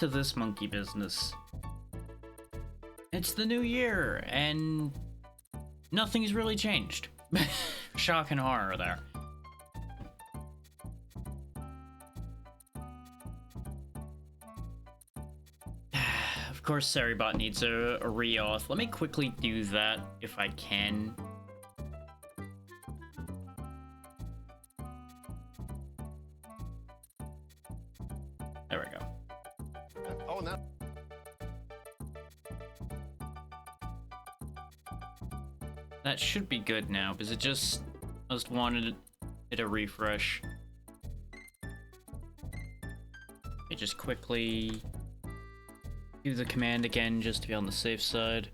to this monkey business. It's the new year, and nothing's really changed. Shock and horror there. Of course, Seribot needs a re-auth. Let me quickly do that if I can. There we go. Oh, no. That should be good now, because I just wanted it a refresh. Okay, just quickly do the command again, just to be on the safe side.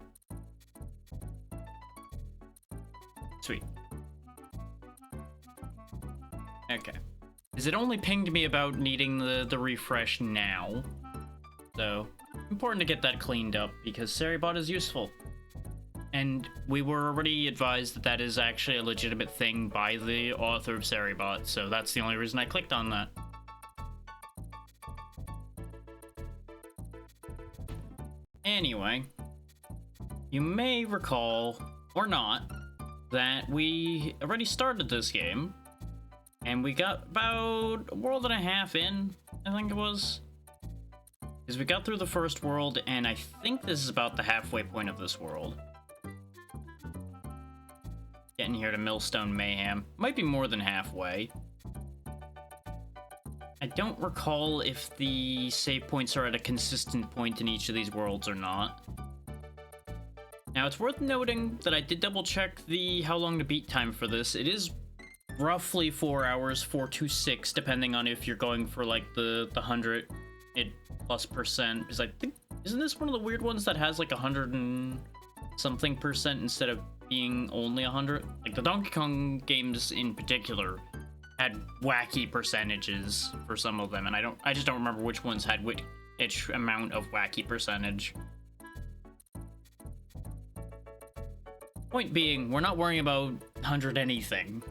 Sweet. Okay. Is it only pinged me about needing the refresh now? So, important to get that cleaned up, because Seribot is useful. And we were already advised that that is actually a legitimate thing by the author of Seribot, so that's the only reason I clicked on that. Anyway, you may recall, or not, that we already started this game, and we got about a world and a half in, I think it was. Because we got through the first world, and I think this is about the halfway point of this world. Getting here to Millstone Mayhem. Might be more than halfway. I don't recall if the save points are at a consistent point in each of these worlds or not. Now, it's worth noting that I did double check the how long to beat time for this. It is roughly 4 hours, 4 to 6, depending on if you're going for like the 100% because I think, isn't this one of the weird ones that has like 100 and something percent instead of being only 100? Like the Donkey Kong games in particular had wacky percentages for some of them, and I just don't remember which ones had which amount of wacky percentage. Point being, we're not worrying about 100 anything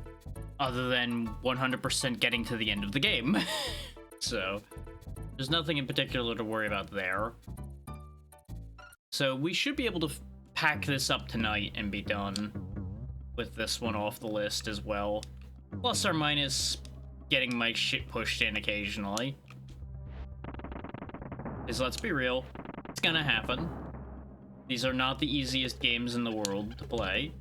other than 100% getting to the end of the game. So there's nothing in particular to worry about there. So we should be able to pack this up tonight and be done with this one off the list as well. Plus or minus getting my shit pushed in occasionally. Because let's be real, it's gonna happen. These are not the easiest games in the world to play.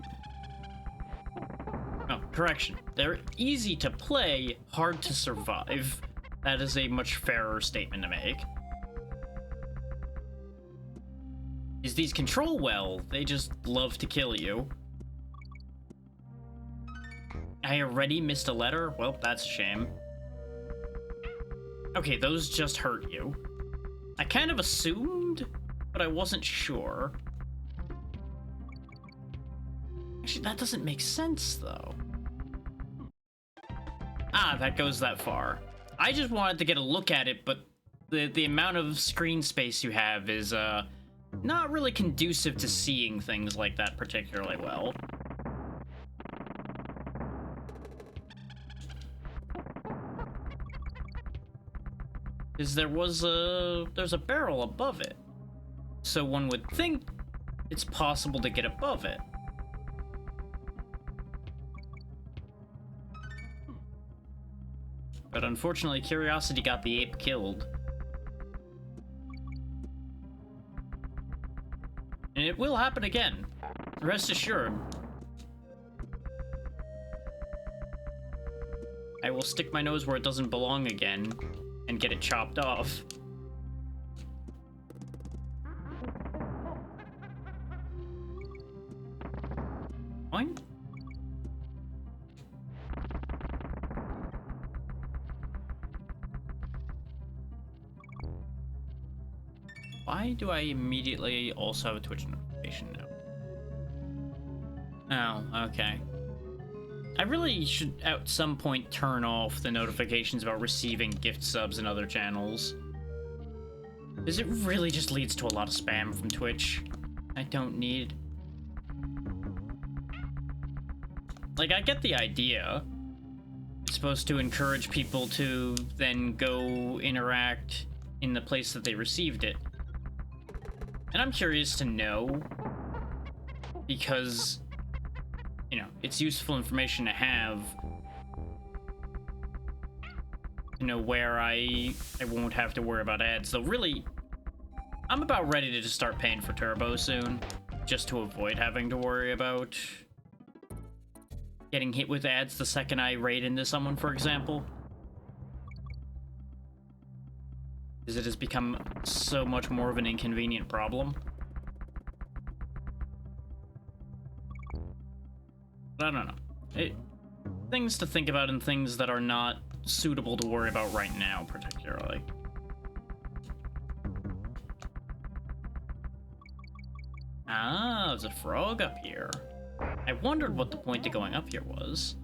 Oh, correction. They're easy to play, hard to survive. That is a much fairer statement to make. Is these control well, they just love to kill you. I already missed a letter? Well, that's a shame. Okay, those just hurt you. I kind of assumed, but I wasn't sure. Actually, that doesn't make sense, though. Ah, that goes that far. I just wanted to get a look at it, but the amount of screen space you have is, not really conducive to seeing things like that particularly well. Because there's a barrel above it. So one would think it's possible to get above it. But unfortunately, curiosity got the ape killed. And it will happen again. Rest assured. I will stick my nose where it doesn't belong again and get it chopped off. Fine. Why do I immediately also have a Twitch notification now? Oh, okay. I really should at some point turn off the notifications about receiving gift subs and other channels. Because it really just leads to a lot of spam from Twitch. I don't need. Like, I get the idea. It's supposed to encourage people to then go interact in the place that they received it. And I'm curious to know, because, you know, it's useful information to have, to know where I won't have to worry about ads. Though really, I'm about ready to just start paying for Turbo soon, just to avoid having to worry about getting hit with ads the second I raid into someone, for example. Because it has become so much more of an inconvenient problem. But I don't know. Things to think about and things that are not suitable to worry about right now, particularly. Ah, there's a frog up here. I wondered what the point of going up here was.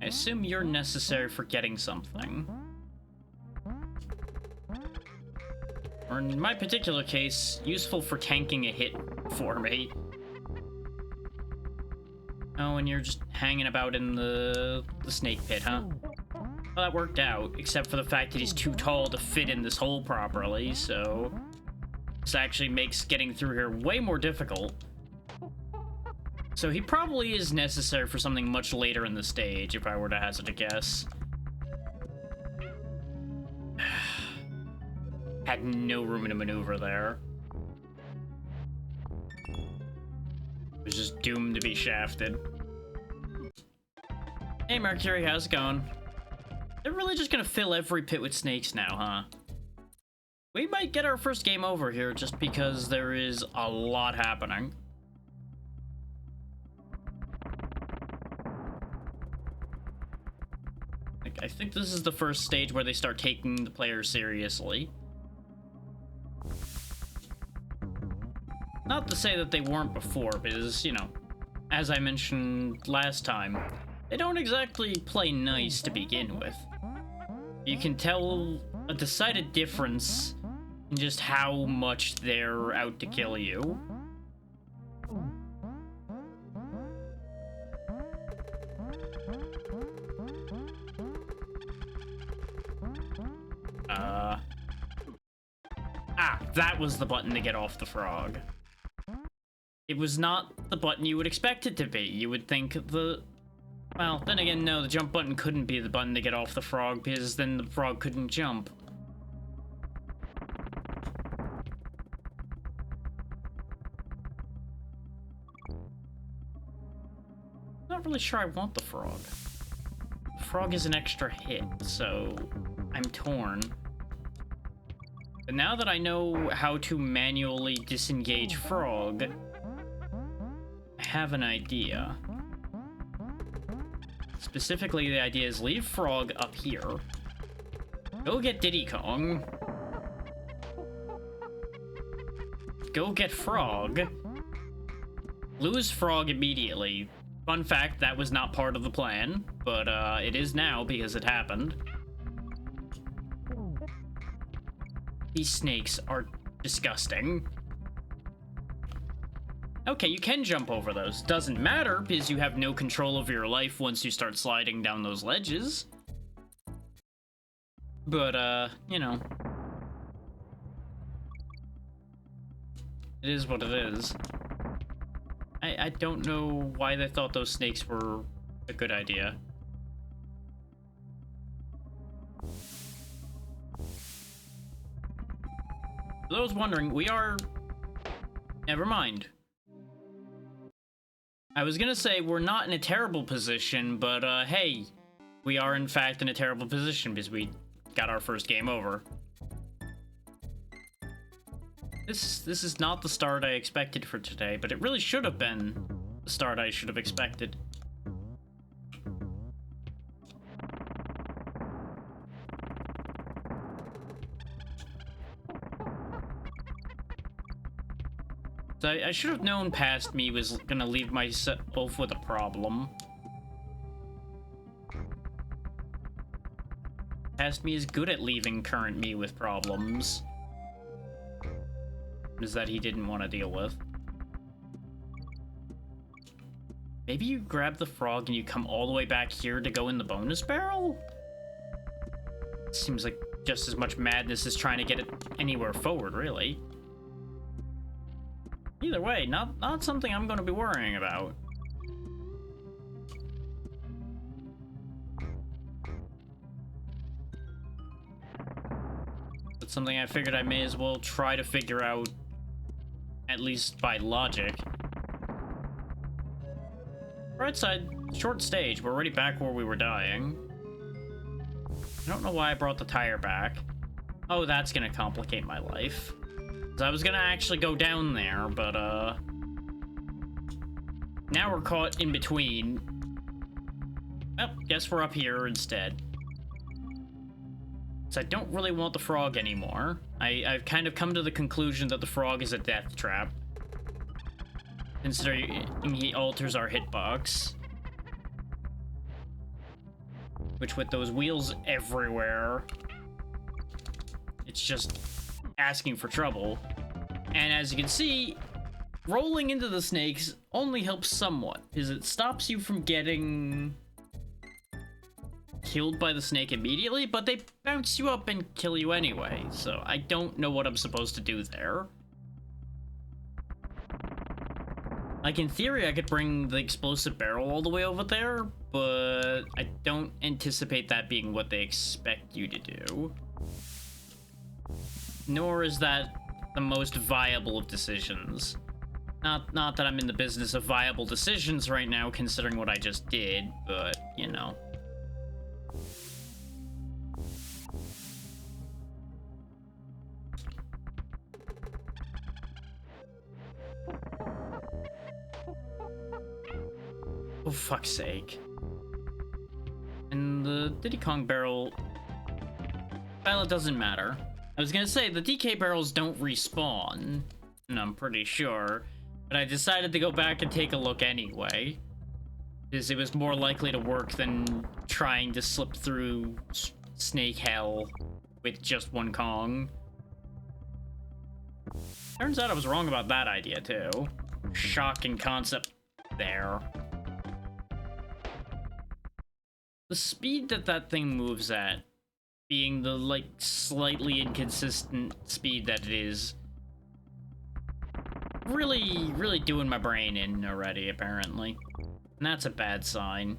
I assume you're necessary for getting something. Or in my particular case, useful for tanking a hit for me. Oh, and you're just hanging about in the snake pit, huh? Well, that worked out, except for the fact that he's too tall to fit in this hole properly, so this actually makes getting through here way more difficult. So he probably is necessary for something much later in the stage, if I were to hazard a guess. Had no room to maneuver there. Was just doomed to be shafted. Hey Mercury, how's it going? They're really just gonna fill every pit with snakes now, huh? We might get our first game over here just because there is a lot happening. Like, I think this is the first stage where they start taking the players seriously. Not to say that they weren't before, because, you know, as I mentioned last time, they don't exactly play nice to begin with. You can tell a decided difference in just how much they're out to kill you. That was the button to get off the frog. It was not the button you would expect it to be. You would think the... Well, then again, no, the jump button couldn't be the button to get off the frog, because then the frog couldn't jump. Not really sure I want the frog. The frog is an extra hit, so I'm torn. But now that I know how to manually disengage frog, I have an idea. Specifically, the idea is leave frog up here. Go get Diddy Kong. Go get frog. Lose frog immediately. Fun fact, that was not part of the plan, but it is now because it happened. These snakes are disgusting. Okay, you can jump over those. Doesn't matter, because you have no control over your life once you start sliding down those ledges. But, you know. It is what it is. I don't know why they thought those snakes were a good idea. For those wondering, we are... Never mind. I was gonna say we're not in a terrible position, but hey, we are in fact in a terrible position because we got our first game over. This is not the start I expected for today, but it really should have been the start I should have expected. So I should have known past me was gonna leave myself with a problem. Past me is good at leaving current me with problems. Is that he didn't want to deal with. Maybe you grab the frog and you come all the way back here to go in the bonus barrel? Seems like just as much madness as trying to get it anywhere forward, really. Either way, not something I'm going to be worrying about. It's something I figured I may as well try to figure out, at least by logic. Right side, short stage, we're already back where we were dying. I don't know why I brought the tire back. Oh, that's gonna complicate my life. 'Cause I was gonna actually go down there, but now we're caught in between. Well, guess we're up here instead. So I don't really want the frog anymore. I've kind of come to the conclusion that the frog is a death trap, considering he alters our hitbox. Which, with those wheels everywhere, it's just asking for trouble. And as you can see, rolling into the snakes only helps somewhat, because it stops you from getting killed by the snake immediately, but they bounce you up and kill you anyway, so I don't know what I'm supposed to do there. Like, in theory, I could bring the explosive barrel all the way over there, but I don't anticipate that being what they expect you to do. Nor is that the most viable of decisions. Not that I'm in the business of viable decisions right now, considering what I just did, but, you know. Oh, fuck's sake. And the Diddy Kong barrel... Well, it doesn't matter. I was gonna say, the DK barrels don't respawn, and I'm pretty sure, but I decided to go back and take a look anyway, because it was more likely to work than trying to slip through snake hell with just one Kong. Turns out I was wrong about that idea, too. Shocking concept there. The speed that thing moves at, being the, like, slightly inconsistent speed that it is, really doing my brain in already, apparently. And that's a bad sign.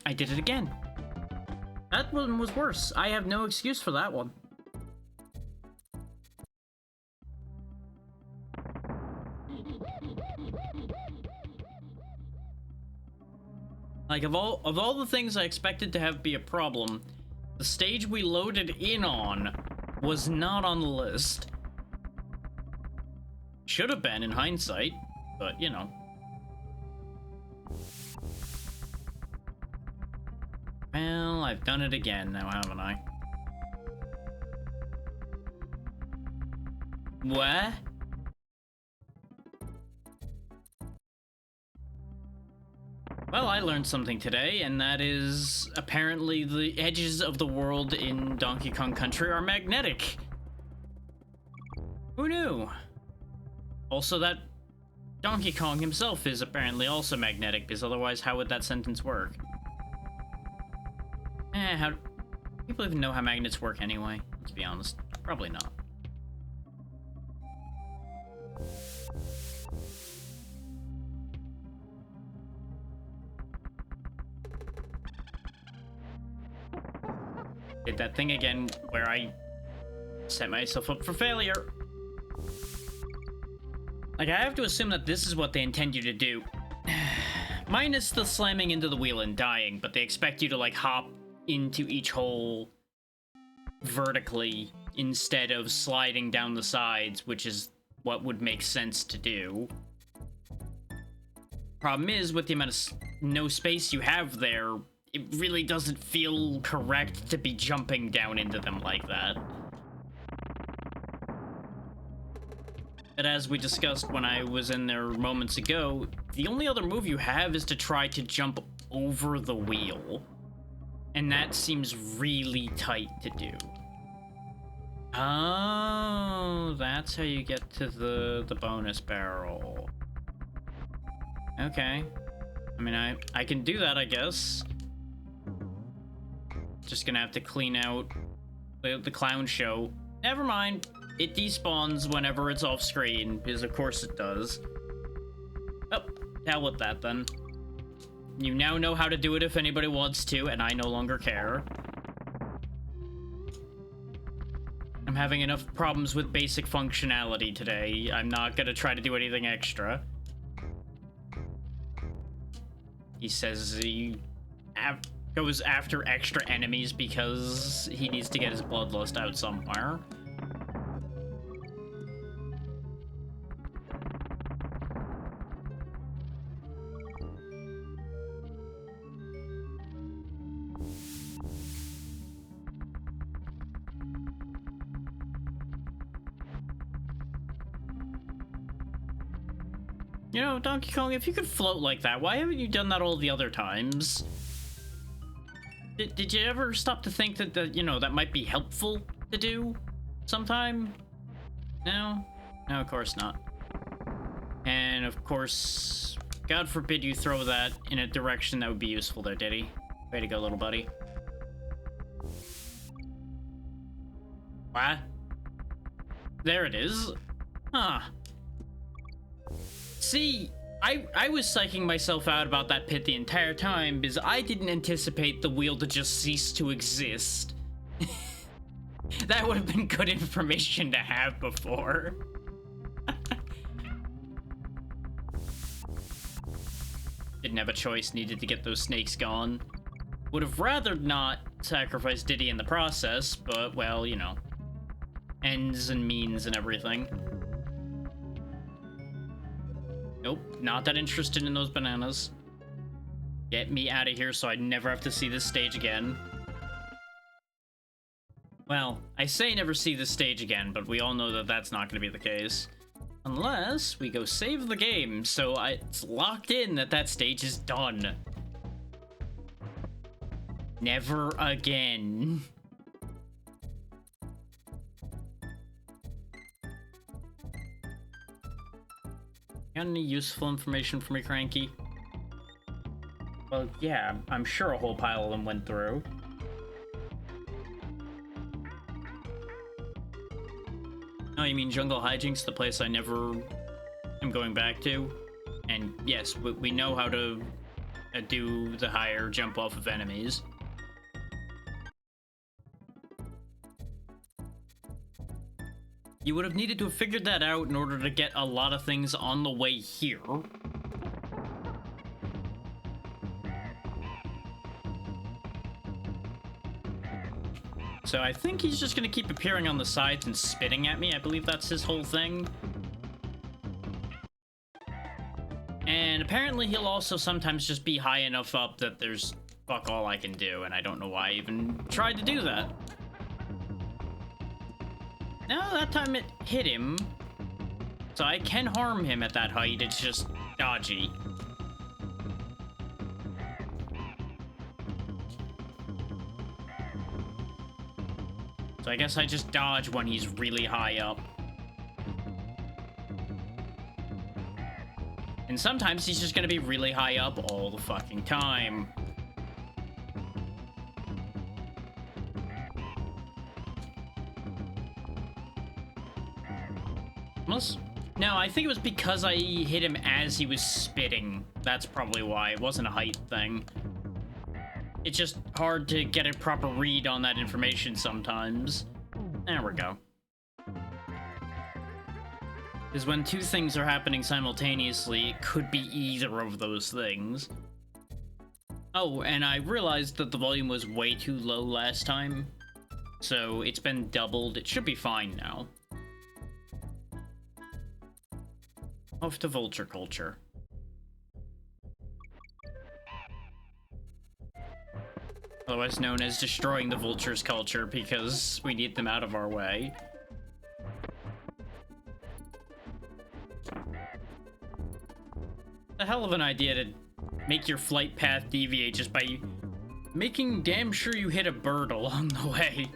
I did it again. That one was worse. I have no excuse for that one. Like, of all the things I expected to have be a problem, the stage we loaded in on was not on the list. Should have been in hindsight, but you know. Well, I've done it again now, haven't I? What? Well, I learned something today, and that is apparently the edges of the world in Donkey Kong Country are magnetic. Who knew? Also, that Donkey Kong himself is apparently also magnetic, because otherwise how would that sentence work? How... People even know how magnets work anyway, let's be honest. Probably not. Did that thing again where I set myself up for failure. Like, I have to assume that this is what they intend you to do. Minus the slamming into the wheel and dying, but they expect you to, like, hop into each hole vertically instead of sliding down the sides, which is what would make sense to do. Problem is, with the amount of no space you have there, it really doesn't feel correct to be jumping down into them like that. But as we discussed when I was in there moments ago, the only other move you have is to try to jump over the wheel. And that seems really tight to do. Oh, that's how you get to the bonus barrel. Okay. I mean, I can do that, I guess. Just gonna have to clean out the clown show. Never mind. It despawns whenever it's off screen, because of course it does. Oh, hell with that then. You now know how to do it if anybody wants to, and I no longer care. I'm having enough problems with basic functionality today. I'm not gonna try to do anything extra. He says he goes after extra enemies because he needs to get his bloodlust out somewhere. You know, Donkey Kong, if you could float like that, why haven't you done that all the other times? Did you ever stop to think that, you know, that might be helpful to do sometime? No? No, of course not. And, of course, God forbid you throw that in a direction that would be useful there, Diddy. Way to go, little buddy. What? There it is. Huh. See, I was psyching myself out about that pit the entire time because I didn't anticipate the wheel to just cease to exist. That would have been good information to have before. Didn't have a choice, needed to get those snakes gone. Would have rather not sacrifice Diddy in the process, but, well, you know. Ends and means and everything. Nope, not that interested in those bananas. Get me out of here so I never have to see this stage again. Well, I say never see this stage again, but we all know that that's not going to be the case. Unless we go save the game, so it's locked in that that stage is done. Never again. Got any useful information for me, Cranky? Well, yeah, I'm sure a whole pile of them went through. Oh, you mean Jungle Hijinks, the place I never am going back to? And yes, we know how to do the higher jump off of enemies. You would have needed to have figured that out in order to get a lot of things on the way here. So I think he's just gonna keep appearing on the sides and spitting at me. I believe that's his whole thing. And apparently he'll also sometimes just be high enough up that there's fuck all I can do, and I don't know why I even tried to do that. No, that time it hit him. So I can harm him at that height, it's just dodgy. So I guess I just dodge when he's really high up. And sometimes he's just gonna be really high up all the fucking time. No, I think it was because I hit him as he was spitting. That's probably why. It wasn't a height thing. It's just hard to get a proper read on that information sometimes. There we go. Because when two things are happening simultaneously, it could be either of those things. Oh, and I realized that the volume was way too low last time. So it's been doubled. It should be fine now. Off to vulture culture. Otherwise known as destroying the vultures culture, because we need them out of our way. A hell of an idea to make your flight path deviate just by making damn sure you hit a bird along the way.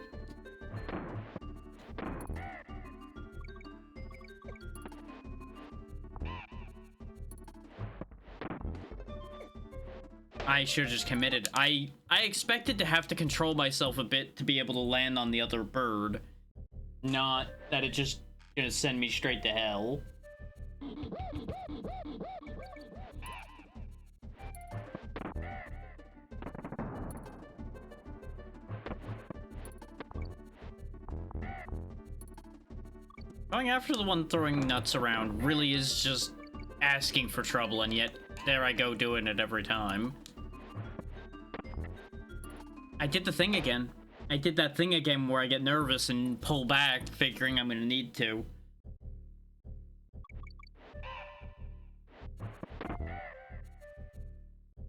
I should have just committed. I expected to have to control myself a bit to be able to land on the other bird. Not that it just gonna send me straight to hell. Going after the one throwing nuts around really is just asking for trouble, and yet there I go doing it every time. I did the thing again. I did that thing again where I get nervous and pull back, figuring I'm gonna need to.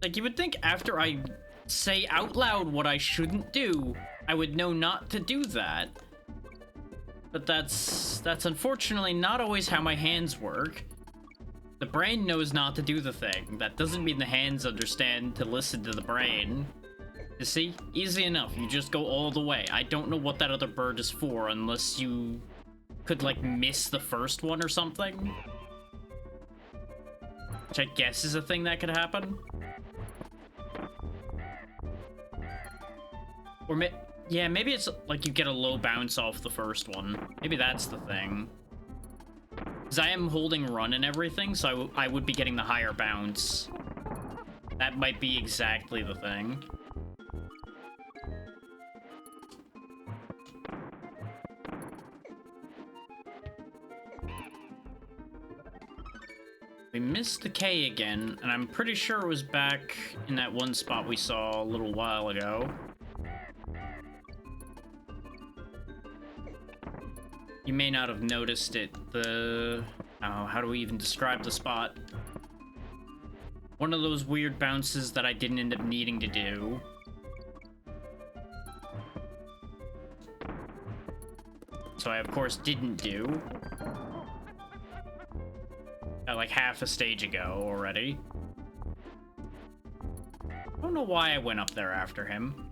Like, you would think after I say out loud what I shouldn't do, I would know not to do that. But that's unfortunately not always how my hands work. The brain knows not to do the thing. That doesn't mean the hands understand to listen to the brain. You see? Easy enough. You just go all the way. I don't know what that other bird is for unless you could, like, miss the first one or something. Which I guess is a thing that could happen. Or yeah, maybe it's like you get a low bounce off the first one. Maybe that's the thing. Because I am holding run and everything, so I would be getting the higher bounce. That might be exactly the thing. We missed the K again, and I'm pretty sure it was back in that one spot we saw a little while ago. You may not have noticed it. Oh, how do we even describe the spot? One of those weird bounces that I didn't end up needing to do. So I, of course, didn't do. Like half a stage ago already. I don't know why I went up there after him.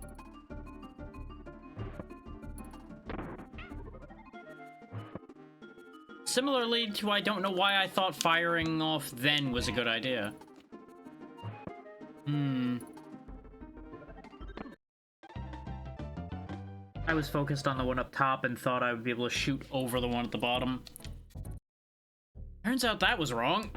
Similarly to I don't know why I thought firing off then was a good idea. I was focused on the one up top and thought I would be able to shoot over the one at the bottom. Turns out that was wrong.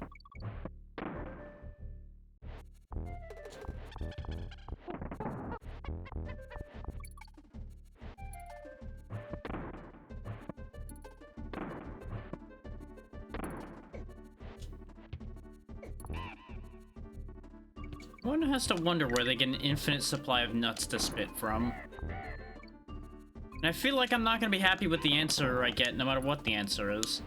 One has to wonder where they get an infinite supply of nuts to spit from. And I feel like I'm not gonna be happy with the answer I get, no matter what the answer is.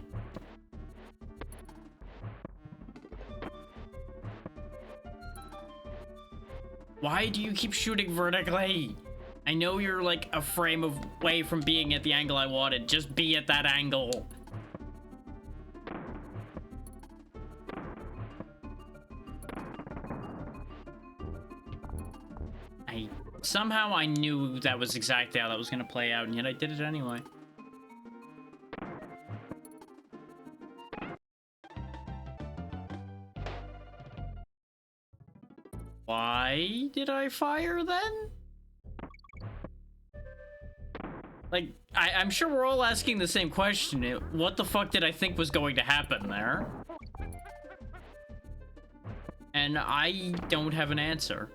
Why do you keep shooting vertically? I know you're like a frame away from being at the angle I wanted. Just be at that angle. Somehow I knew that was exactly how that was gonna play out, and yet I did it anyway. Why did I fire then? Like, I'm sure we're all asking the same question. What the fuck did I think was going to happen there? And I don't have an answer.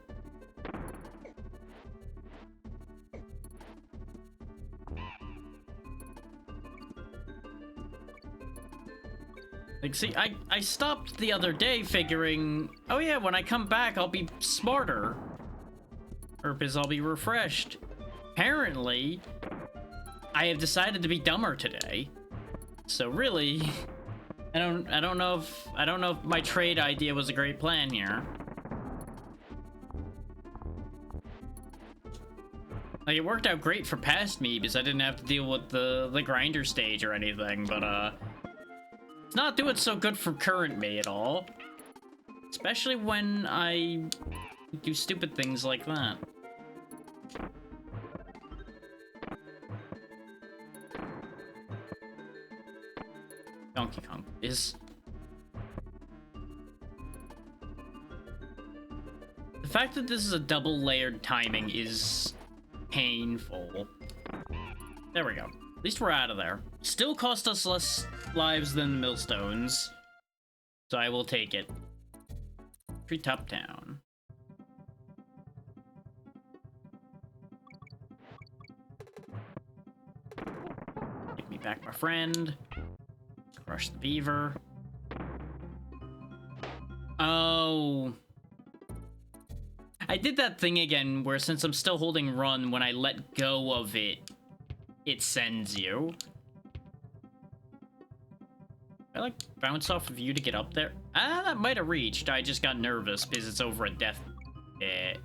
Like, see, I stopped the other day figuring, oh yeah, when I come back, I'll be smarter. Or because I'll be refreshed. Apparently, I have decided to be dumber today. So really, I don't know if my trade idea was a great plan here. Like, it worked out great for past me because I didn't have to deal with the grinder stage or anything, but it's not doing so good for current me at all. Especially when I do stupid things like that. Donkey Kong is... The fact that this is a double layered timing is painful. There we go. At least we're out of there. Still cost us less lives than millstones, so I will take it. Treetop Town. Take me back, my friend. Crush the beaver. Oh. I did that thing again where since I'm still holding run, when I let go of it, it sends you. I like bounce off of you to get up there. Ah, that might have reached. I just got nervous because it's over a death pit.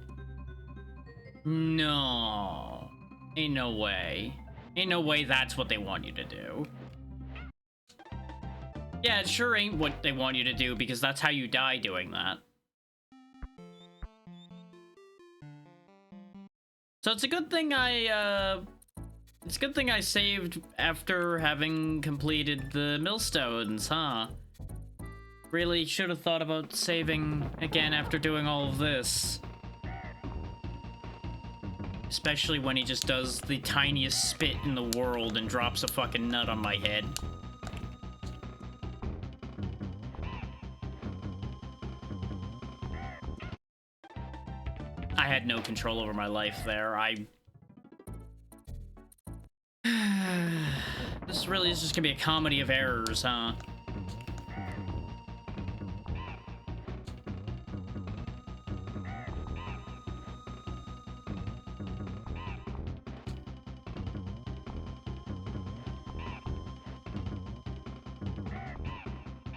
No. Ain't no way. Ain't no way that's what they want you to do. Yeah, it sure ain't what they want you to do because that's how you die doing that. So it's a good thing it's a good thing I saved after having completed the millstones, huh? Really should have thought about saving again after doing all of this. Especially when he just does the tiniest spit in the world and drops a fucking nut on my head. I had no control over my life there. This really is just gonna be a comedy of errors, huh?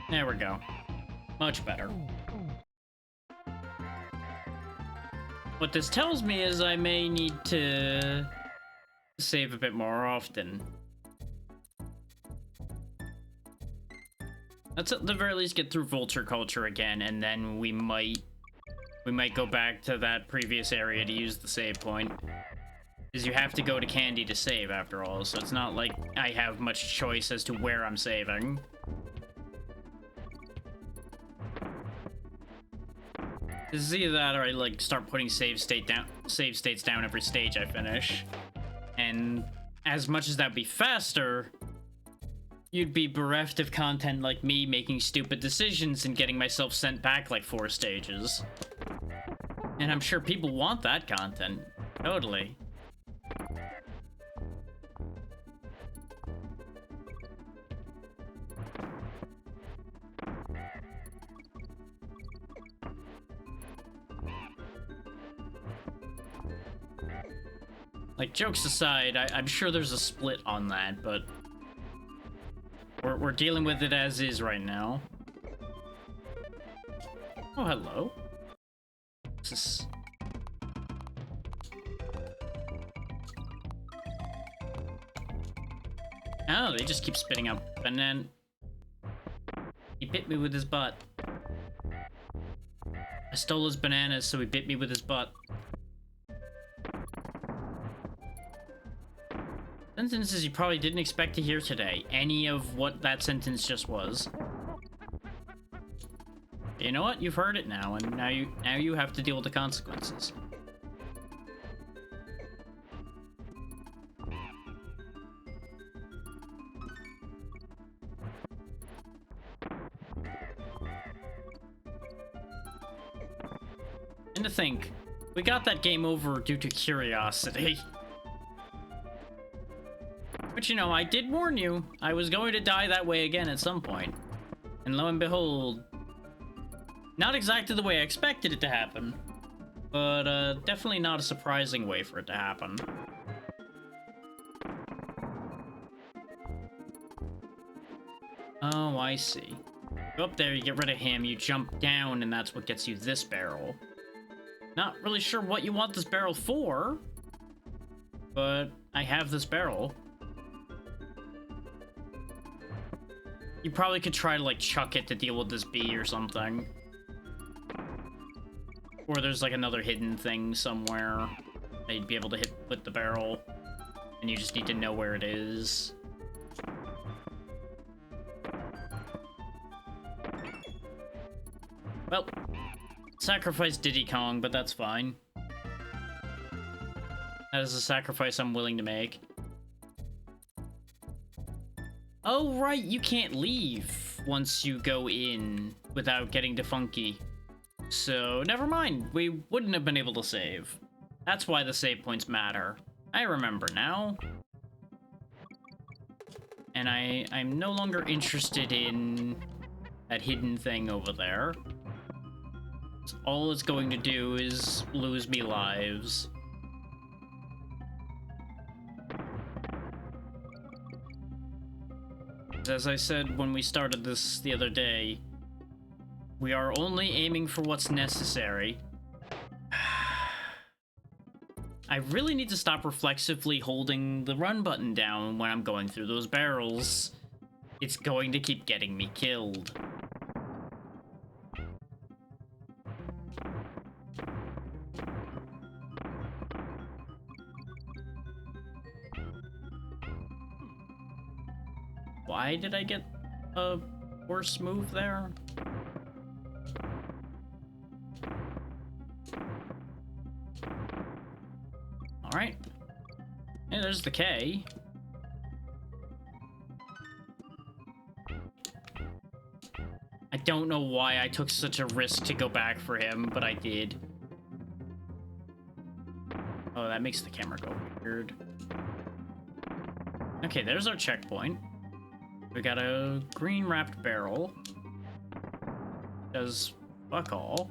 There we go. Much better. What this tells me is I may need to save a bit more often. Let's at the very least get through Vulture Culture again, and then we might go back to that previous area to use the save point. Because you have to go to Candy to save, after all, so it's not like I have much choice as to where I'm saving. It's either that or I like start putting save states down every stage I finish. And as much as that'd be faster, you'd be bereft of content like me making stupid decisions and getting myself sent back like 4 stages. And I'm sure people want that content. Totally. Like, jokes aside, I'm sure there's a split on that, but we're dealing with it as is right now. Oh, hello. This is... Oh, they just keep spitting out banana. He bit me with his butt. I stole his bananas, so he bit me with his butt. Sentences you probably didn't expect to hear today. Any of what that sentence just was. You know what? You've heard it now, and now you have to deal with the consequences. And to think, we got that game over due to curiosity. But you know, I did warn you. I was going to die that way again at some point. And lo and behold, not exactly the way I expected it to happen, but definitely not a surprising way for it to happen. Oh, I see. Go up there, you get rid of him, you jump down, and that's what gets you this barrel. Not really sure what you want this barrel for, but I have this barrel. You probably could try to, like, chuck it to deal with this bee or something. Or there's, like, another hidden thing somewhere that you'd be able to hit with the barrel. And you just need to know where it is. Well, sacrifice Diddy Kong, but that's fine. That is a sacrifice I'm willing to make. Oh, right, you can't leave once you go in without getting defunky. So, never mind. We wouldn't have been able to save. That's why the save points matter. I remember now. And I'm no longer interested in that hidden thing over there. All it's going to do is lose me lives. As I said when we started this the other day, we are only aiming for what's necessary. I really need to stop reflexively holding the run button down when I'm going through those barrels. It's going to keep getting me killed. Why did I get a worse move there? Alright. Hey, there's the K. I don't know why I took such a risk to go back for him, but I did. Oh, that makes the camera go weird. Okay, there's our checkpoint. We got a green wrapped barrel. Does fuck all.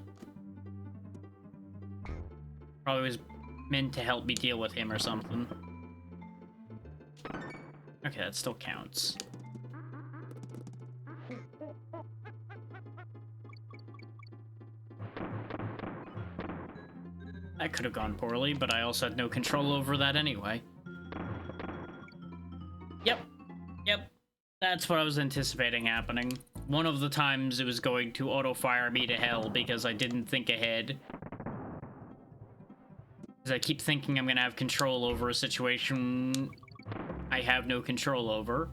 Probably was meant to help me deal with him or something. Okay, that still counts. That could have gone poorly, but I also had no control over that anyway. Yep. That's what I was anticipating happening. One of the times it was going to auto-fire me to hell because I didn't think ahead. Because I keep thinking I'm gonna have control over a situation I have no control over.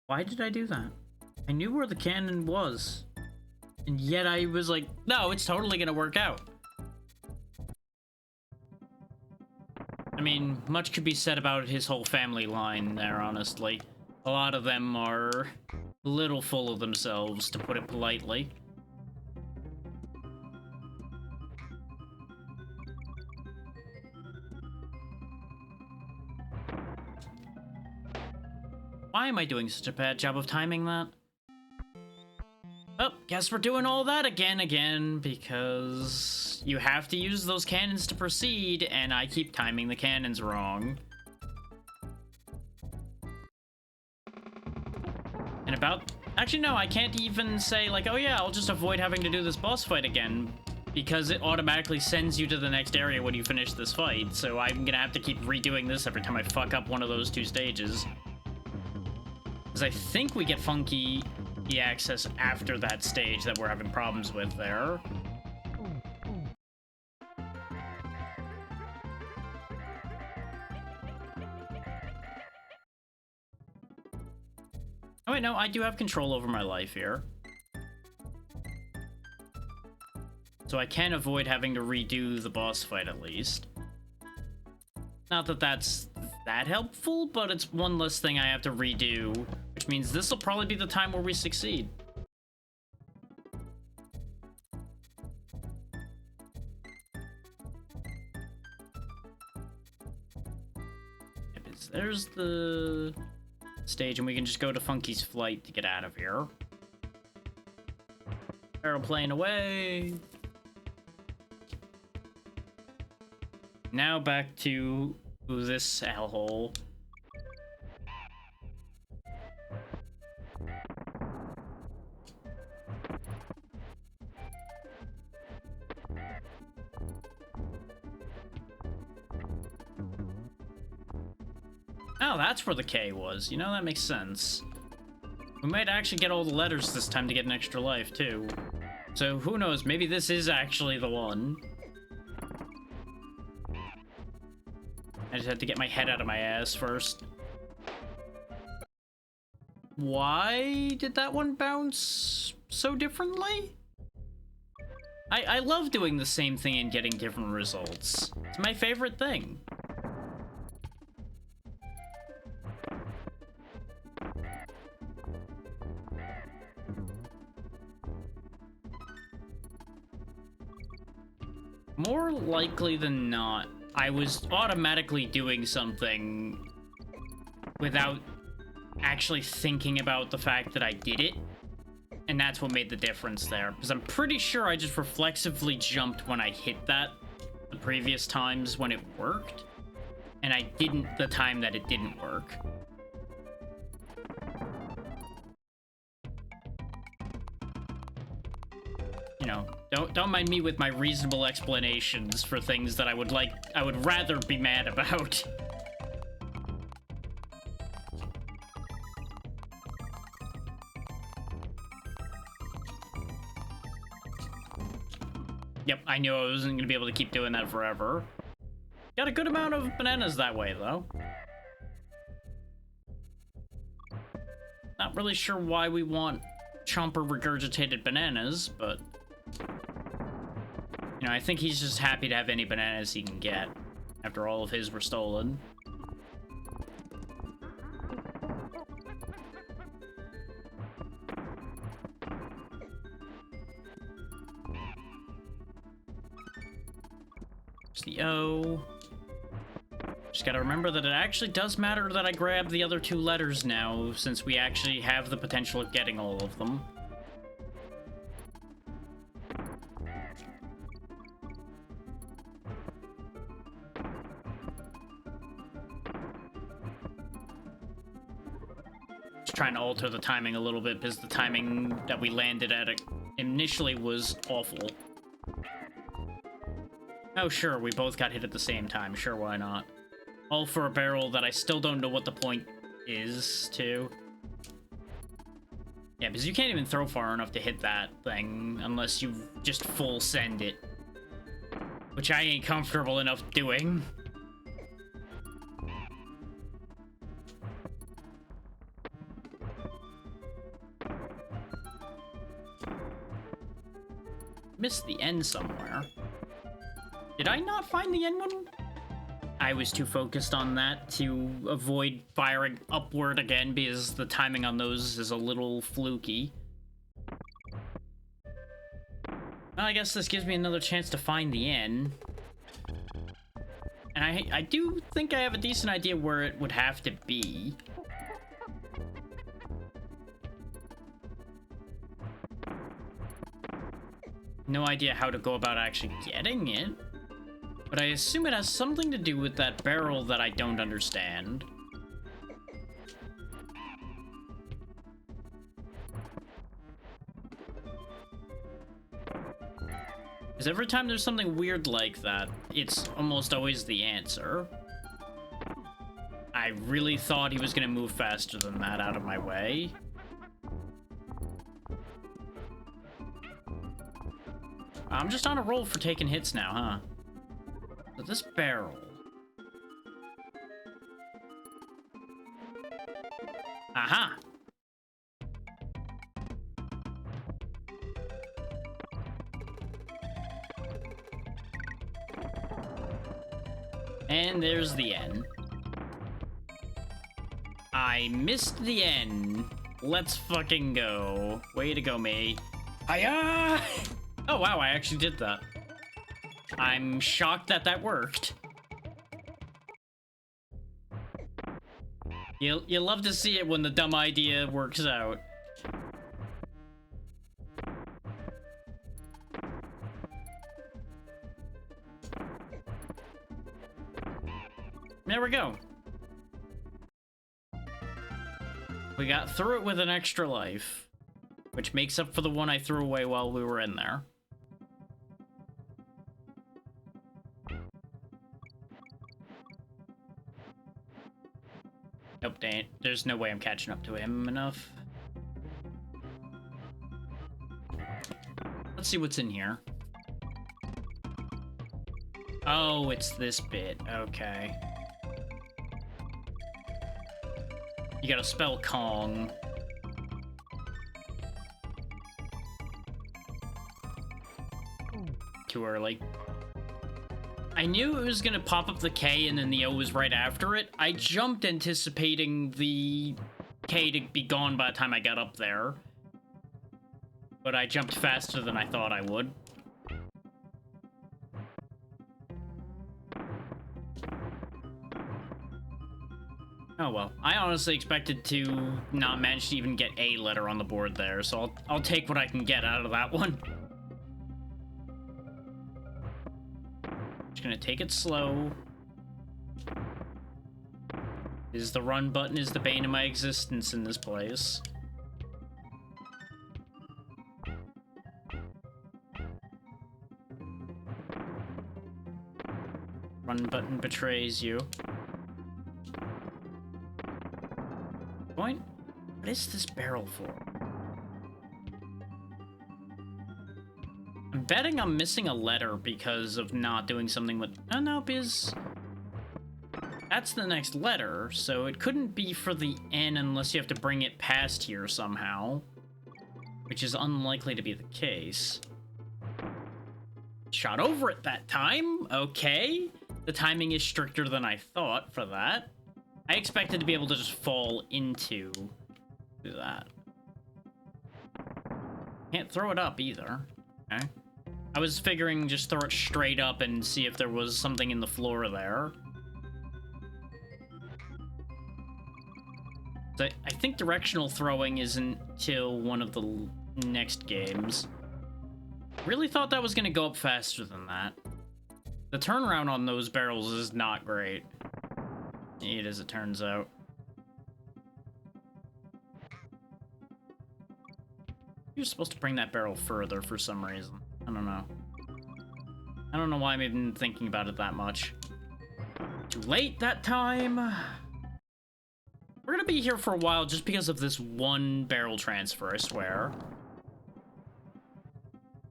Why did I do that? I knew where the cannon was. And yet I was like, no, it's totally gonna work out. I mean, much could be said about his whole family line there, honestly. A lot of them are a little full of themselves, to put it politely. Why am I doing such a bad job of timing that? Oh, guess we're doing all that again, because you have to use those cannons to proceed, and I keep timing the cannons wrong. And about... Actually, no, I can't even say, like, oh yeah, I'll just avoid having to do this boss fight again, because it automatically sends you to the next area when you finish this fight, so I'm gonna have to keep redoing this every time I fuck up one of those two stages. Because I think we get funky access after that stage that we're having problems with there. Oh wait, no, I do have control over my life here. So I can avoid having to redo the boss fight at least. Not that that's that helpful, but it's one less thing I have to redo, which means this will probably be the time where we succeed. There's the stage, and we can just go to Funky's flight to get out of here. Aeroplane away. Now back to this hellhole. Oh, that's where the K was. You know, that makes sense. We might actually get all the letters this time to get an extra life, too. So, who knows? Maybe this is actually the one. I just had to get my head out of my ass first. why did that one bounce so differently? I love doing the same thing and getting different results. It's my favorite thing. More likely than not, I was automatically doing something without actually thinking about the fact that I did it. And that's what made the difference there. Because I'm pretty sure I just reflexively jumped when I hit that the previous times when it worked. And I didn't the time that it didn't work. You know, don't mind me with my reasonable explanations for things that I would rather be mad about. Yep, I knew I wasn't going to be able to keep doing that forever. Got a good amount of bananas that way, though. Not really sure why we want Chomper regurgitated bananas, but... You know, I think he's just happy to have any bananas he can get, after all of his were stolen. The O. Just gotta remember that it actually does matter that I grab the other 2 letters now, since we actually have the potential of getting all of them. Just trying to alter the timing a little bit, because the timing that we landed at initially was awful. Oh, sure, we both got hit at the same time. Sure, why not? All for a barrel that I still don't know what the point is, too. Yeah, because you can't even throw far enough to hit that thing unless you just full send it. Which I ain't comfortable enough doing. Missed the end somewhere. Did I not find the end one? I was too focused on that to avoid firing upward again because the timing on those is a little fluky. Well, I guess this gives me another chance to find the end. And I do think I have a decent idea where it would have to be. No idea how to go about actually getting it. But I assume it has something to do with that barrel that I don't understand. Because every time there's something weird like that, it's almost always the answer. I really thought he was going to move faster than that out of my way. I'm just on a roll for taking hits now, huh? So this barrel. Aha! And there's the N. I missed the N. Let's fucking go. Way to go, me. Hiya! Oh, wow, I actually did that. I'm shocked that that worked. You love to see it when the dumb idea works out. There we go. We got through it with an extra life, which makes up for the one I threw away while we were in there. Nope, dang it. There's no way I'm catching up to him enough. Let's see what's in here. Oh, it's this bit. Okay. You gotta spell Kong. too early. I knew it was gonna pop up the K and then the O was right after it. I jumped anticipating the K to be gone by the time I got up there. But I jumped faster than I thought I would. Oh well, I honestly expected to not manage to even get a letter on the board there, so I'll take what I can get out of that one. Just gonna take it slow. The run button is the bane of my existence in this place. Run button betrays you. Point? What is this barrel for? I'm betting I'm missing a letter because of not doing something with... Oh, no, because... That's the next letter, so it couldn't be for the N unless you have to bring it past here somehow. Which is unlikely to be the case. Shot over it that time. Okay. The timing is stricter than I thought for that. I expected to be able to just fall into that. Can't throw it up either. Okay. I was figuring just throw it straight up and see if there was something in the floor there. So I think directional throwing isn't till one of the next games. Really thought that was going to go up faster than that. The turnaround on those barrels is not great. Neat as it turns out. You're supposed to bring that barrel further for some reason. I don't know. I don't know why I'm even thinking about it that much. Too late that time. We're gonna be here for a while just because of this one barrel transfer, I swear.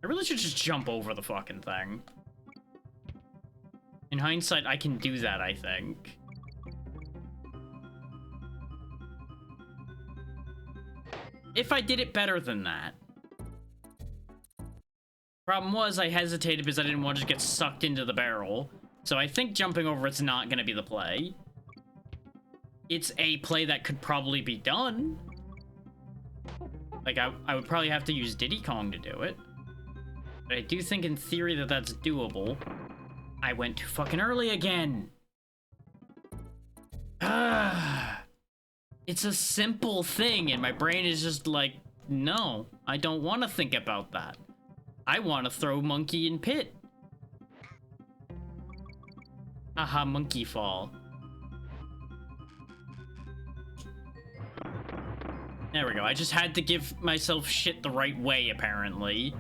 I really should just jump over the fucking thing. In hindsight, I can do that, I think. If I did it better than that. Problem was, I hesitated because I didn't want to just get sucked into the barrel. So I think jumping over it's not going to be the play. It's a play that could probably be done. Like, I would probably have to use Diddy Kong to do it. But I do think in theory that that's doable. I went too fucking early again. It's a simple thing, and my brain is just like, no, I don't want to think about that. I want to throw monkey in pit. Aha, monkey fall. There we go. I just had to give myself shit the right way, apparently.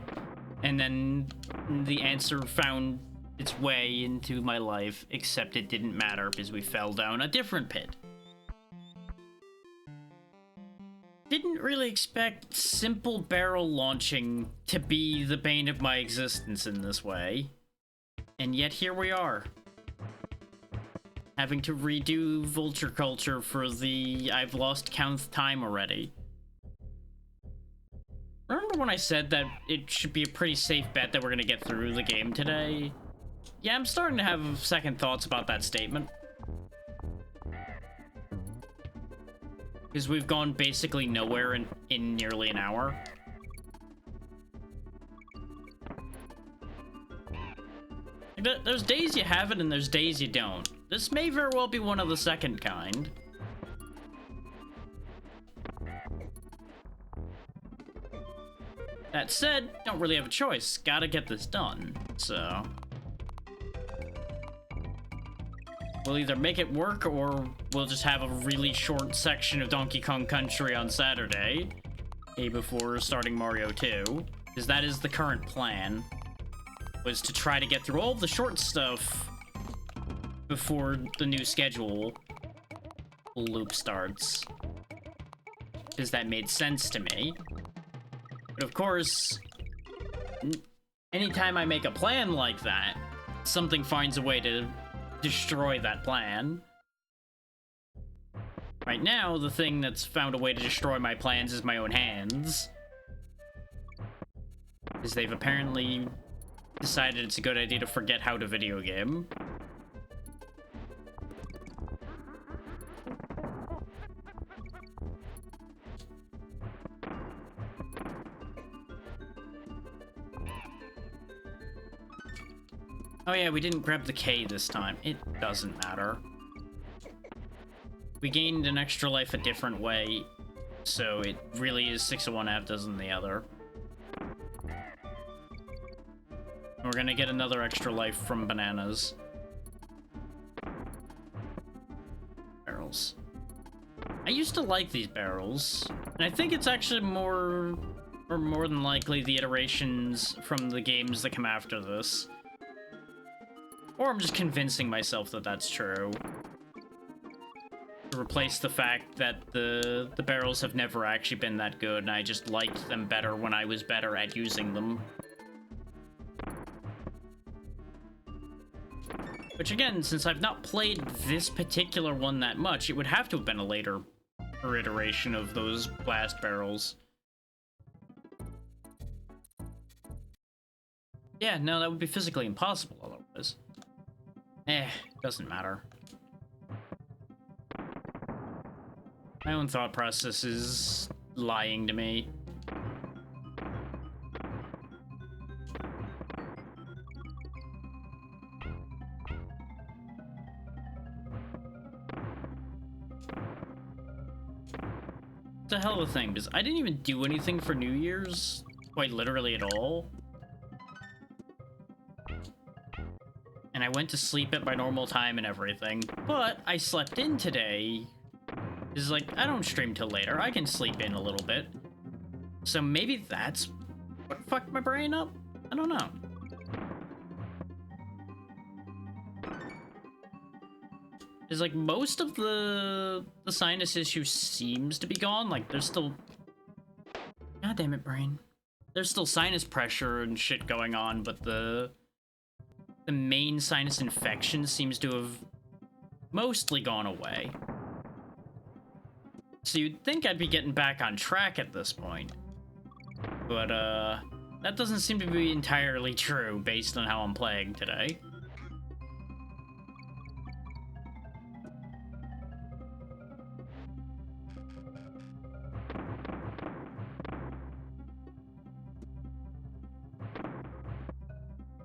And then the answer found its way into my life, except it didn't matter because we fell down a different pit. Didn't really expect simple barrel launching to be the bane of my existence in this way. And yet here we are. Having to redo Vulture Culture for the I've lost count time already. Remember when I said that it should be a pretty safe bet that we're gonna get through the game today? Yeah, I'm starting to have second thoughts about that statement. Because we've gone basically nowhere in nearly an hour. There's days you have it and there's days you don't. This may very well be one of the second kind. That said, don't really have a choice. Gotta get this done, so... We'll either make it work, or we'll just have a really short section of Donkey Kong Country on Saturday, day before starting Mario 2, because that is the current plan, was to try to get through all the short stuff before the new schedule loop starts, because that made sense to me. But of course, anytime I make a plan like that, something finds a way to destroy that plan. Right now, the thing that's found a way to destroy my plans is my own hands. Because they've apparently decided it's a good idea to forget how to video game. Oh yeah, we didn't grab the K this time. It doesn't matter. We gained an extra life a different way, so it really is 6 of one, half dozen the other. We're gonna get another extra life from bananas. Barrels. I used to like these barrels, and I think it's actually more than likely the iterations from the games that come after this. Or I'm just convincing myself that that's true. To replace the fact that the barrels have never actually been that good, and I just liked them better when I was better at using them. Which again, since I've not played this particular one that much, it would have to have been a later iteration of those blast barrels. Yeah, no, that would be physically impossible otherwise. Doesn't matter. My own thought process is lying to me. It's a hell of a thing, because I didn't even do anything for New Year's, quite literally at all. And I went to sleep at my normal time and everything, but I slept in today. It's like, I don't stream till later, I can sleep in a little bit. So maybe that's what fucked my brain up? I don't know. It's like most of the sinus issue seems to be gone. Like there's still, god damn it, brain. There's still sinus pressure and shit going on, but the main sinus infection seems to have mostly gone away. So you'd think I'd be getting back on track at this point. But that doesn't seem to be entirely true based on how I'm playing today.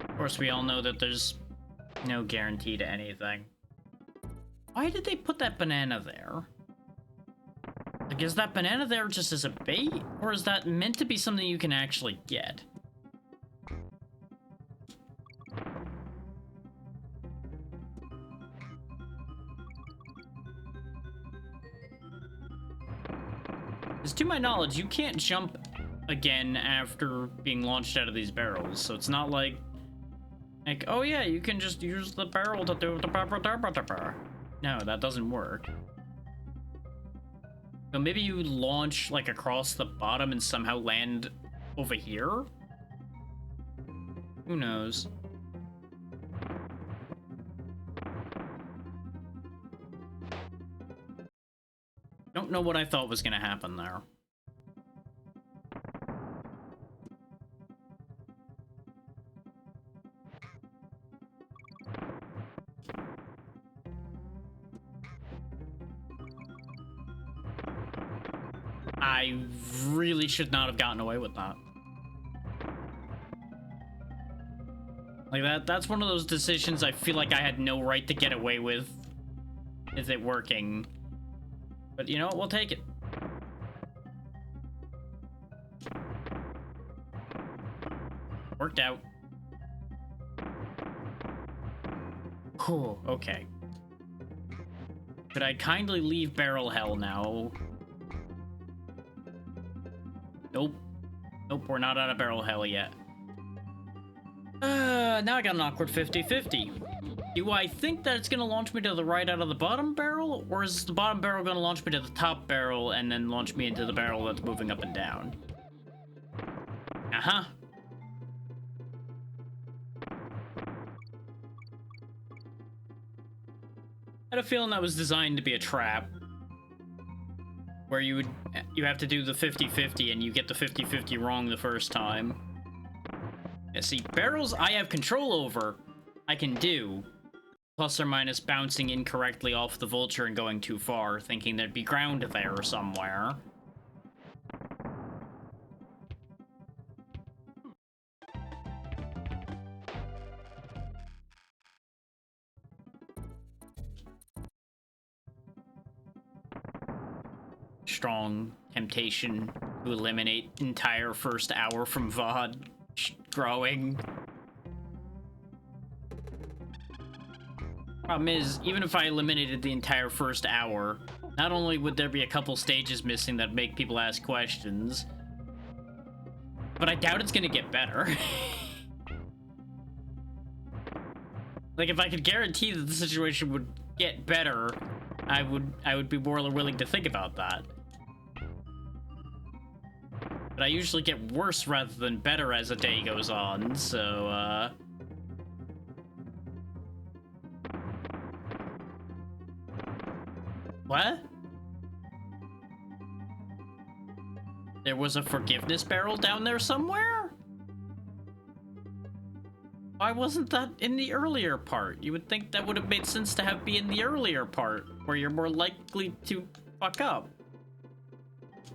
Of course, we all know that there's no guarantee to anything. Why did they put that banana there? Like, is that banana there just as a bait? Or is that meant to be something you can actually get? Because to my knowledge, you can't jump again after being launched out of these barrels, so it's not like, oh yeah, you can just use the barrel to do the No, that doesn't work. So maybe you launch like across the bottom and somehow land over here? Who knows? Don't know what I thought was gonna happen there. I really should not have gotten away with that. Like that's one of those decisions I feel like I had no right to get away with. Is it working? But you know what, we'll take it. Worked out. Whew, okay. Could I kindly leave barrel hell now? Nope. Nope, we're not out of barrel hell yet. Now I got an awkward 50-50. Do I think that it's gonna launch me to the right out of the bottom barrel? Or is the bottom barrel gonna launch me to the top barrel and then launch me into the barrel that's moving up and down? Uh-huh. I had a feeling that was designed to be a trap. Where you have to do the 50-50 and you get the 50-50 wrong the first time. Yeah, see, barrels I have control over, I can do. Plus or minus bouncing incorrectly off the vulture and going too far, thinking there'd be ground there somewhere. Strong temptation to eliminate entire first hour from VOD growing. Problem is, even if I eliminated the entire first hour, not only would there be a couple stages missing that make people ask questions, but I doubt it's gonna get better. Like, if I could guarantee that the situation would get better, I would be more willing to think about that. But I usually get worse rather than better as the day goes on, so, What? There was a forgiveness barrel down there somewhere? Why wasn't that in the earlier part? You would think that would have made sense to be in the earlier part, where you're more likely to fuck up.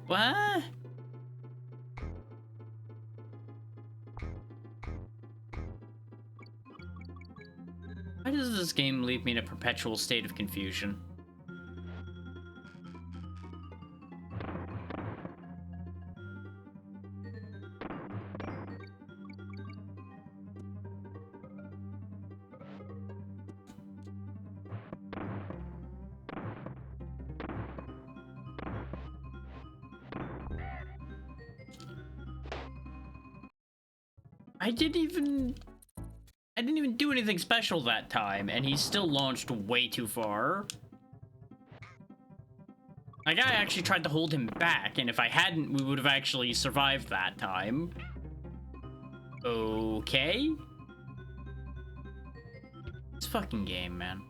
What? Why does this game leave me in a perpetual state of confusion? I didn't even do anything special that time, and he still launched way too far. Like, I actually tried to hold him back, and if I hadn't, we would have actually survived that time. Okay. This fucking game, man.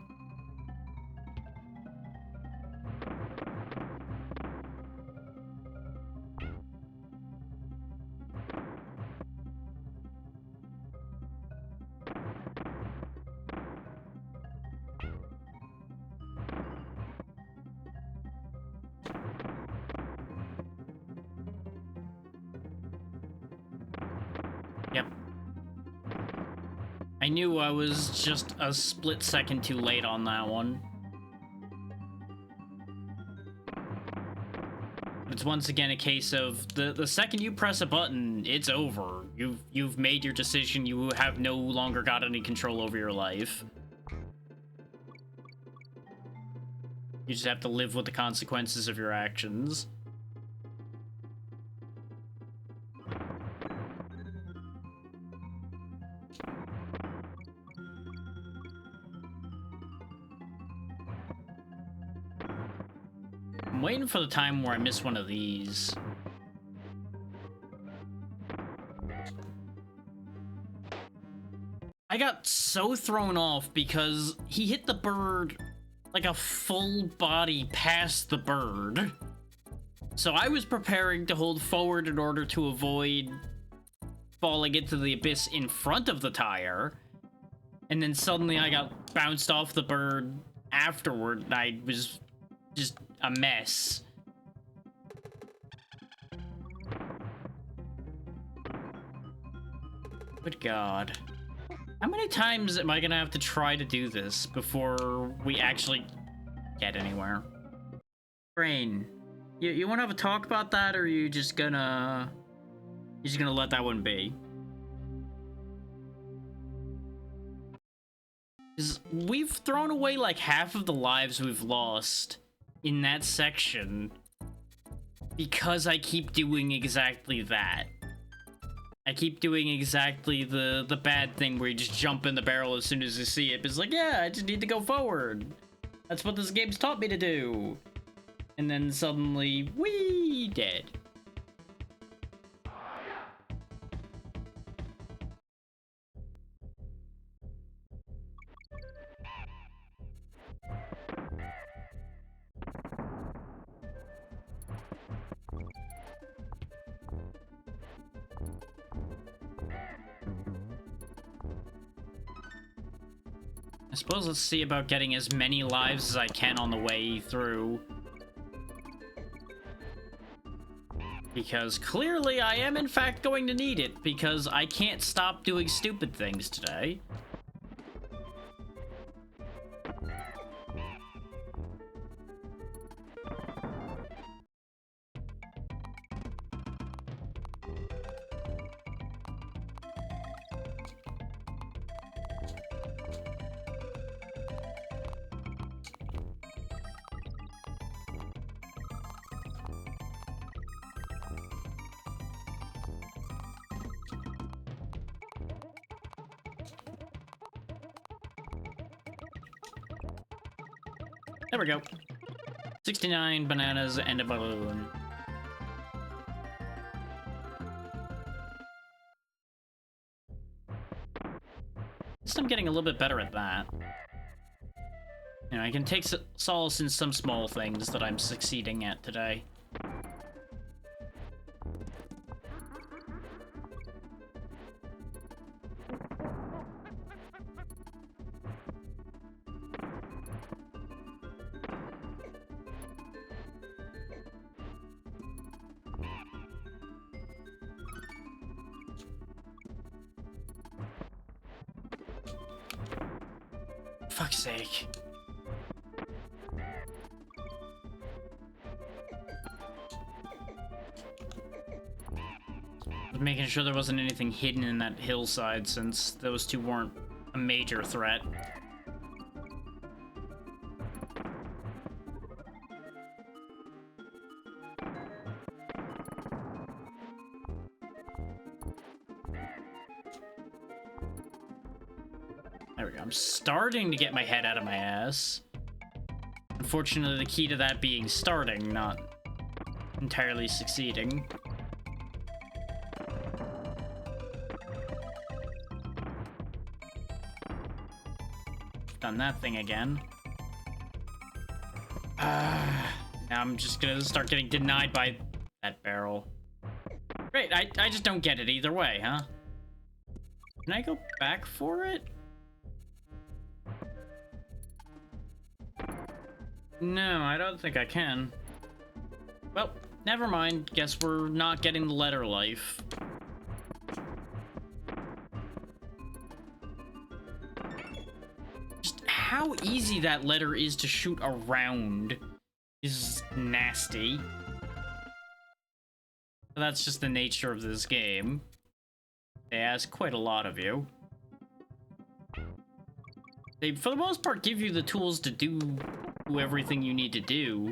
Yep. I knew I was just a split second too late on that one. It's once again a case of the second you press a button, it's over. You've made your decision. You have no longer got any control over your life. You just have to live with the consequences of your actions. I'm waiting for the time where I miss one of these. I got so thrown off because he hit the bird like a full body past the bird. So I was preparing to hold forward in order to avoid falling into the abyss in front of the tire. And then suddenly I got bounced off the bird afterward, and I was just a mess. Good God. How many times am I gonna have to try to do this before we actually get anywhere? Brain, you wanna have a talk about that, or are you just gonna let that one be? 'Cause we've thrown away like half of the lives we've lost in that section because I keep doing exactly that. I keep doing exactly the bad thing where you just jump in the barrel as soon as you see it. It's like, yeah, I just need to go forward. That's what this game's taught me to do. And then suddenly, whee, dead. suppose let's see about getting as many lives as I can on the way through. Because clearly I am in fact going to need it, because I can't stop doing stupid things today. There we go. 69 bananas and a balloon. At least I'm getting a little bit better at that. You know, I can take solace in some small things that I'm succeeding at today. Fuck's sake. Was making sure there wasn't anything hidden in that hillside, since those two weren't a major threat. There we go. I'm starting to get my head out of my ass. Unfortunately, the key to that being starting, not entirely succeeding. Done that thing again. Now I'm just gonna start getting denied by that barrel. Great, I just don't get it either way, huh? Can I go back for it? No, I don't think I can. Well, never mind. Guess we're not getting the letter life. Just how easy that letter is to shoot around is nasty. But that's just the nature of this game. They ask quite a lot of you. They, for the most part, give you the tools to do everything you need to do,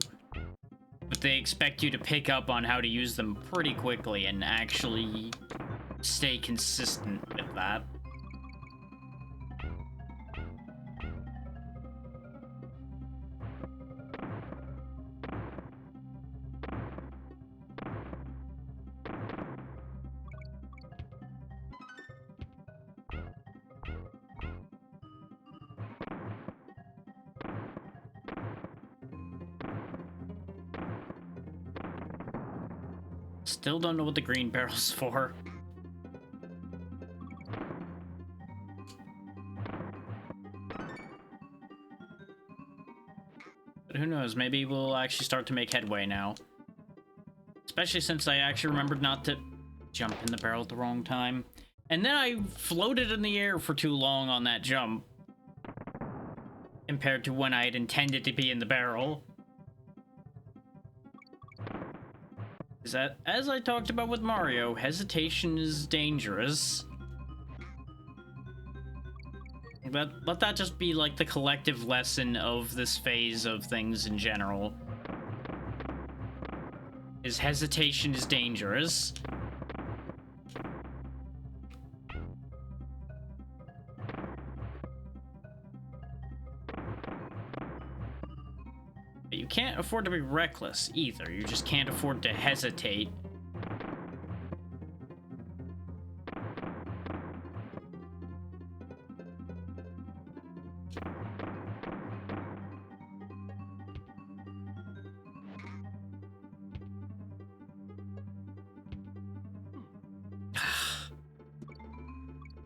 but they expect you to pick up on how to use them pretty quickly and actually stay consistent with that. Still don't know what the green barrel's for. But who knows, maybe we'll actually start to make headway now. Especially since I actually remembered not to jump in the barrel at the wrong time. And then I floated in the air for too long on that jump, compared to when I had intended to be in the barrel. Is that, as I talked about with Mario, hesitation is dangerous. Let that just be like the collective lesson of this phase of things in general. Is hesitation is dangerous. But you can't afford to be reckless either. You just can't afford to hesitate.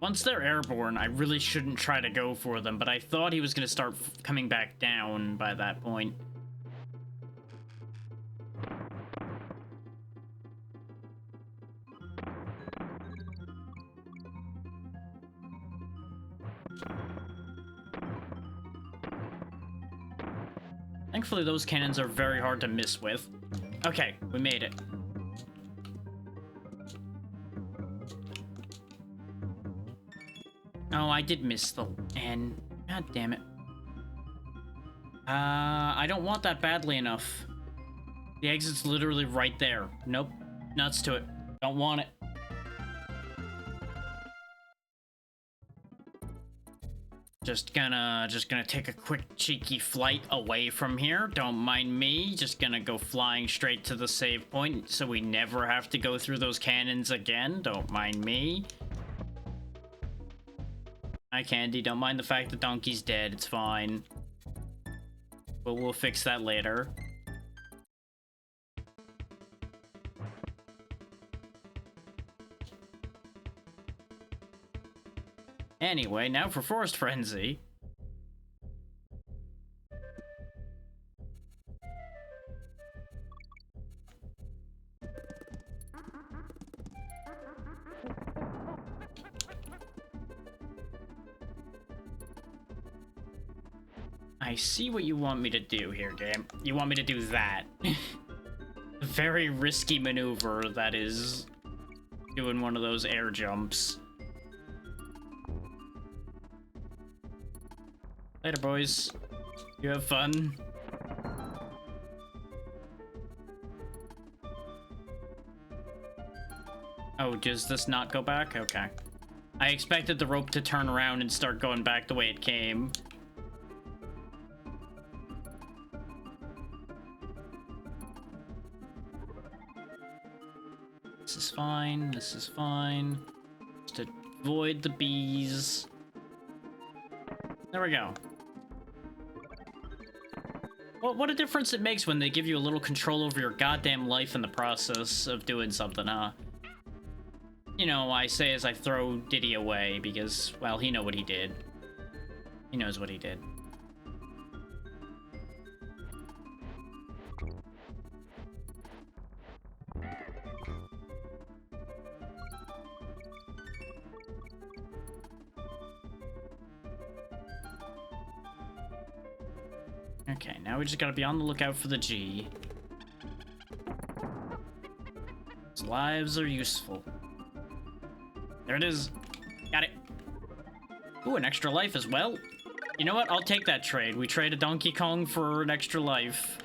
Once they're airborne, I really shouldn't try to go for them, but I thought he was going to start coming back down by that point. Thankfully, those cannons are very hard to miss with. Okay, we made it. Oh, I did miss the N. God damn it. I don't want that badly enough. The exit's literally right there. Nope. Nuts to it. Don't want it. Just gonna take a quick cheeky flight away from here. Don't mind me. Just gonna go flying straight to the save point so we never have to go through those cannons again. Don't mind me. Hi, Candy. Don't mind the fact that Donkey's dead. It's fine. But we'll fix that later. Anyway, now for Forest Frenzy. I see what you want me to do here, game. You want me to do that. Very risky maneuver that is doing one of those air jumps. Later, boys. You have fun. Oh, does this not go back? Okay. I expected the rope to turn around and start going back the way it came. This is fine. This is fine. Just avoid the bees. There we go. Well, what a difference it makes when they give you a little control over your goddamn life in the process of doing something, huh? You know, I say as I throw Diddy away because, well, he knows what he did. He knows what he did. Okay, now we just gotta be on the lookout for the G. His lives are useful. There it is. Got it. Ooh, an extra life as well. You know what? I'll take that trade. We trade a Donkey Kong for an extra life.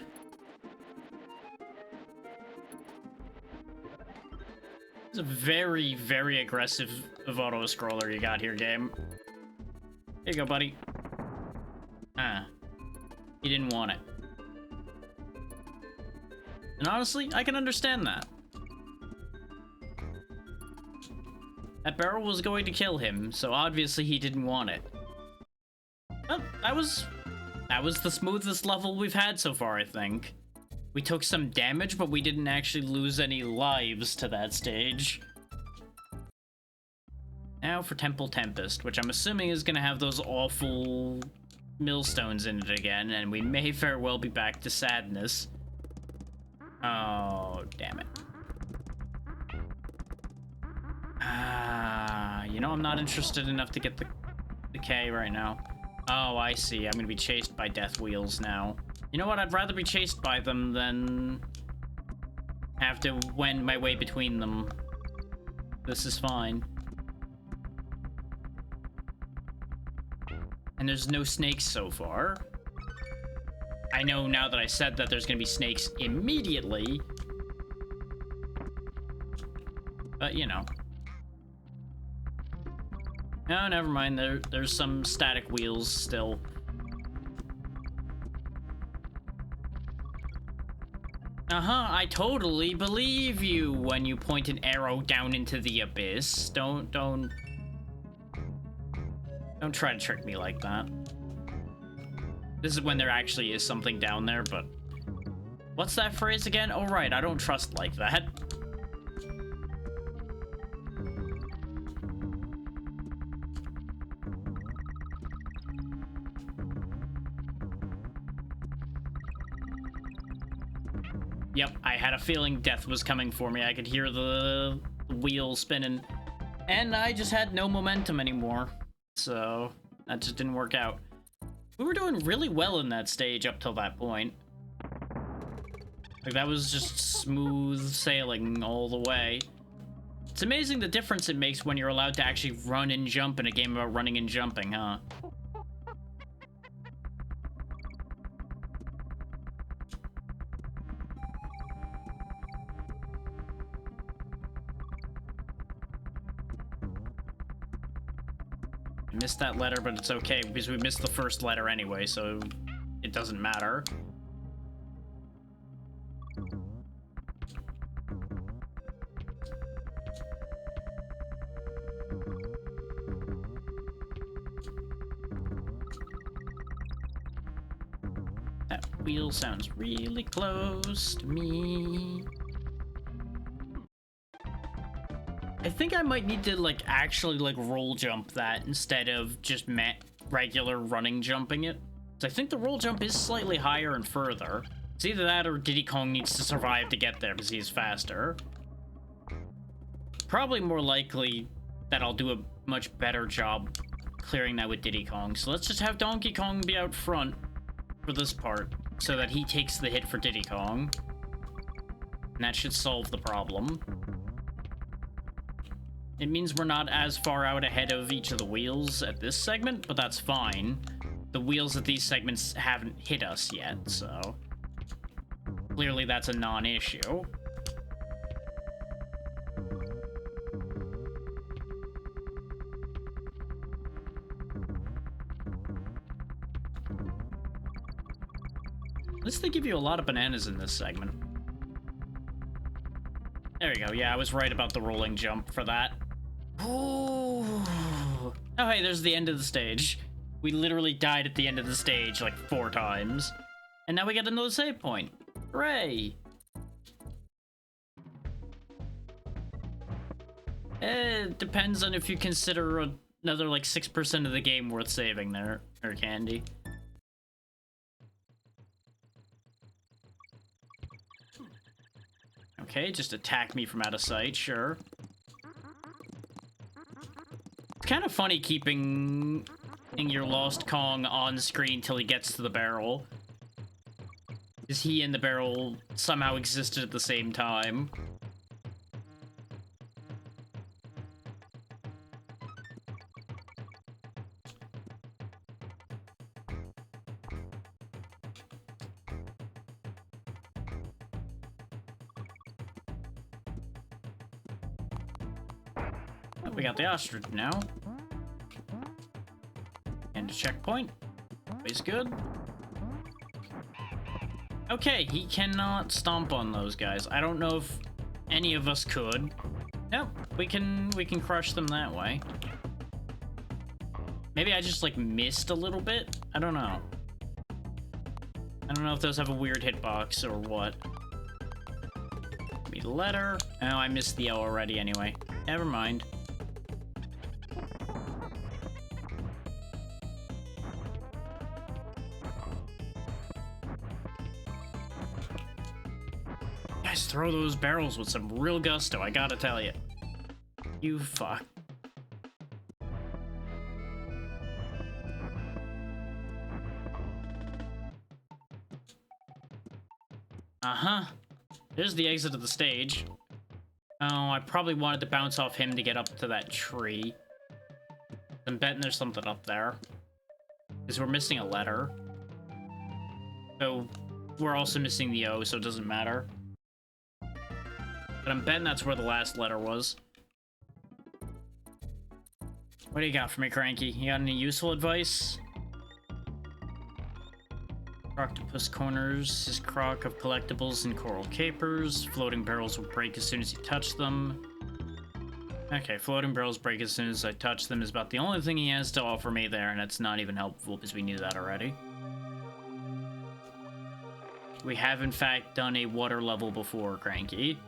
It's a very, very aggressive auto-scroller you got here, game. Here you go, buddy. Ah. He didn't want it. And honestly, I can understand that. That barrel was going to kill him, so obviously he didn't want it. Well, that was the smoothest level we've had so far, I think. We took some damage, but we didn't actually lose any lives to that stage. Now for Temple Tempest, which I'm assuming is gonna have those awful millstones in it again, and we may very well be back to sadness. Oh, damn it. You know, I'm not interested enough to get the K right now. Oh, I see. I'm gonna be chased by death wheels now. You know what? I'd rather be chased by them than have to wend my way between them. This is fine. And there's no snakes so far. I know now that I said that there's gonna be snakes immediately. But, you know. No, never mind. There's some static wheels still. Uh-huh, I totally believe you when you point an arrow down into the abyss. Don't try to trick me like that. This is when there actually is something down there, but... What's that phrase again? Oh, right, I don't trust like that. Yep, I had a feeling death was coming for me. I could hear the wheel spinning. And I just had no momentum anymore. So, that just didn't work out. We were doing really well in that stage up till that point. Like, that was just smooth sailing all the way. It's amazing the difference it makes when you're allowed to actually run and jump in a game about running and jumping, huh? I missed that letter, but it's okay because we missed the first letter anyway, so it doesn't matter. That wheel sounds really close to me. I think I might need to, like, actually, like, roll jump that instead of just regular running jumping it. So I think the roll jump is slightly higher and further. It's either that or Diddy Kong needs to survive to get there because he's faster. Probably more likely that I'll do a much better job clearing that with Diddy Kong. So let's just have Donkey Kong be out front for this part so that he takes the hit for Diddy Kong. And that should solve the problem. It means we're not as far out ahead of each of the wheels at this segment, but that's fine. The wheels at these segments haven't hit us yet, so clearly that's a non-issue. At least they give you a lot of bananas in this segment. There we go. Yeah, I was right about the rolling jump for that. Ooh. Oh, hey, there's the end of the stage. We literally died at the end of the stage like 4 times. And now we get another save point. Hooray! It depends on if you consider another like 6% of the game worth saving there, or Candy. Okay, just attack me from out of sight, sure. It's kind of funny keeping your Lost Kong on screen till he gets to the barrel. Is he and the barrel somehow existed at the same time? Oh, we got the ostrich now. And a checkpoint. Always good. Okay, he cannot stomp on those guys. I don't know if any of us could. Nope, we can crush them that way. Maybe I just like missed a little bit. I don't know. I don't know if those have a weird hitbox or what. Give me the letter. Oh, I missed the L already anyway. Never mind. Guys, throw those barrels with some real gusto, I gotta tell you. You fuck. Uh-huh. There's the exit of the stage. Oh, I probably wanted to bounce off him to get up to that tree. I'm betting there's something up there. Because we're missing a letter. So, we're also missing the O, so it doesn't matter. But I'm betting that's where the last letter was. What do you got for me, Cranky? You got any useful advice? Octopus corners his crock of collectibles and coral capers. Floating barrels will break as soon as you touch them. Okay, floating barrels break as soon as I touch them is about the only thing he has to offer me there, and it's not even helpful because we knew that already. We have, in fact, done a water level before, Cranky.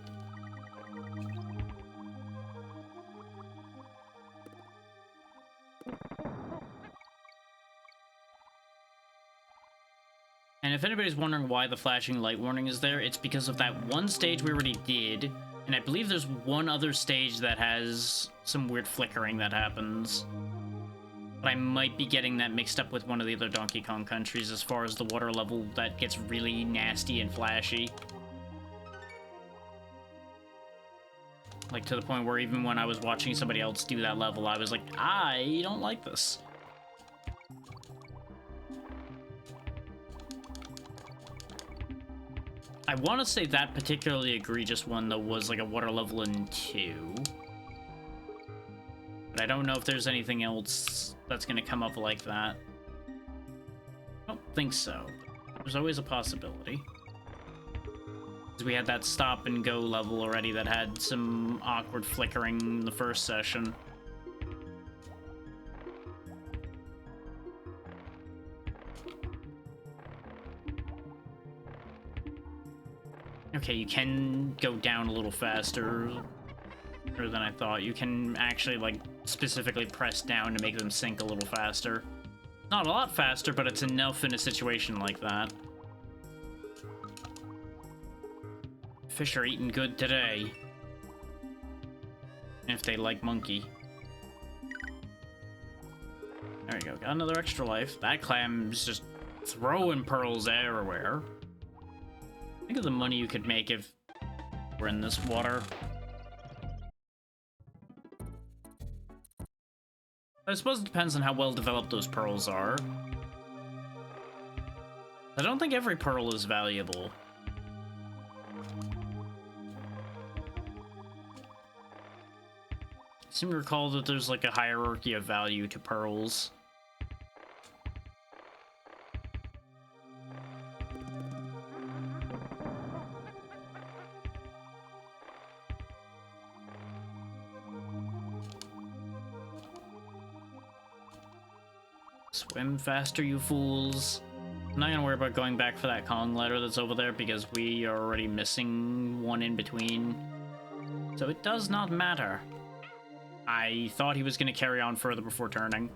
And if anybody's wondering why the flashing light warning is there, it's because of that one stage we already did, and I believe there's one other stage that has some weird flickering that happens. But I might be getting that mixed up with one of the other Donkey Kong countries as far as the water level that gets really nasty and flashy. Like, to the point where even when I was watching somebody else do that level, I was like, I don't like this. I want to say that particularly egregious one, though, was like a water level in 2. But I don't know if there's anything else that's going to come up like that. I don't think so. There's always a possibility. Because we had that stop and go level already that had some awkward flickering in the first session. Okay, you can go down a little faster than I thought. You can actually, like, specifically press down to make them sink a little faster. Not a lot faster, but it's enough in a situation like that. Fish are eating good today. If they like monkey. There we go, got another extra life. That clam's just throwing pearls everywhere. Think of the money you could make if we're in this water. I suppose it depends on how well developed those pearls are. I don't think every pearl is valuable. I seem to recall that there's like a hierarchy of value to pearls. Swim faster, you fools. I'm not gonna worry about going back for that Kong letter that's over there because we are already missing one in between. So it does not matter. I thought he was gonna carry on further before turning.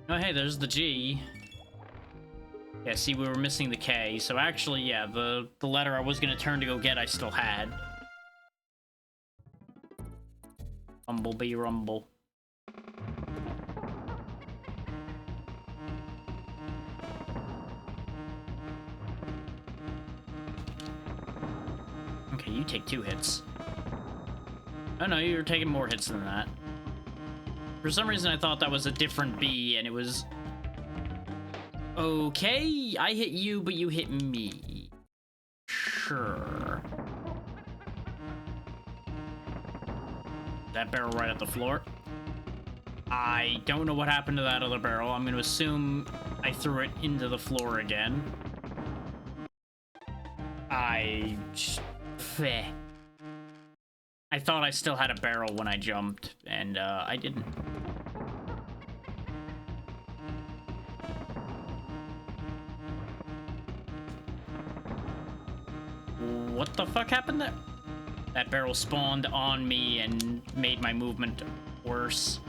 Oh, hey, there's the G. Yeah, see, we were missing the K. So actually, yeah, the letter I was gonna turn to go get, I still had. Bumblebee rumble. Okay, you take 2 hits. Oh no, you're taking more hits than that. For some reason I thought that was a different bee, and it was... Okay, I hit you, but you hit me. Sure. That barrel right at the floor. I don't know what happened to that other barrel. I'm going to assume I threw it into the floor again. I thought I still had a barrel when I jumped, and I didn't. What the fuck happened there? That barrel spawned on me and made my movement worse.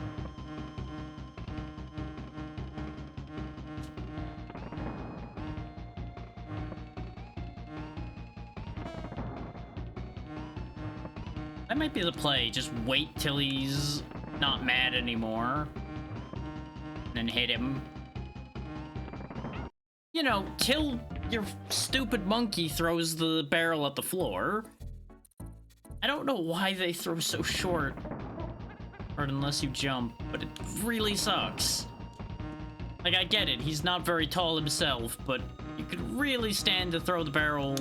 That might be the play. Just wait till he's not mad anymore. And then hit him. You know, till your stupid monkey throws the barrel at the floor. I don't know why they throw so short. Or unless you jump, but it really sucks. Like, I get it, he's not very tall himself, but you could really stand to throw the barrel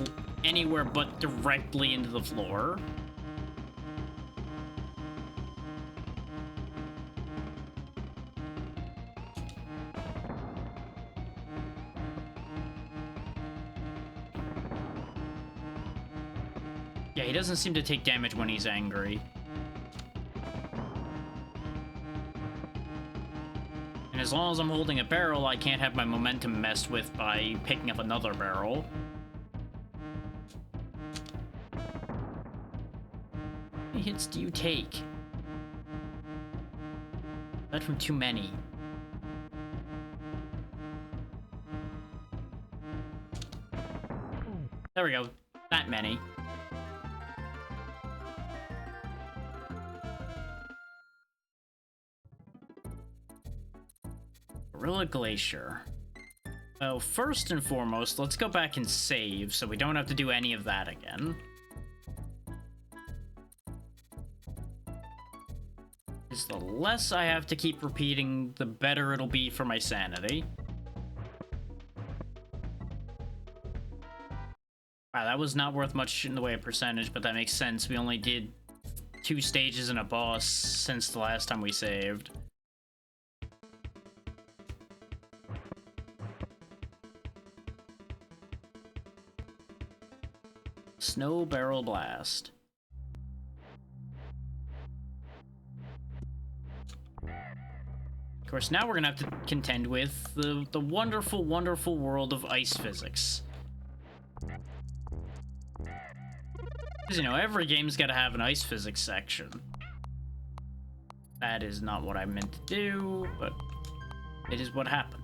anywhere but directly into the floor. Yeah, he doesn't seem to take damage when he's angry. And as long as I'm holding a barrel, I can't have my momentum messed with by picking up another barrel. How many hits do you take? That from too many. There we go. That many. Gorilla Glacier. Well, first and foremost, let's go back and save so we don't have to do any of that again. Because the less I have to keep repeating, the better it'll be for my sanity. Wow, that was not worth much in the way of percentage, but that makes sense. We only did 2 stages and a boss since the last time we saved. Snow Barrel Blast. Of course, now we're gonna have to contend with the wonderful, wonderful world of ice physics. Because, you know, every game's gotta have an ice physics section. That is not what I meant to do, but it is what happened.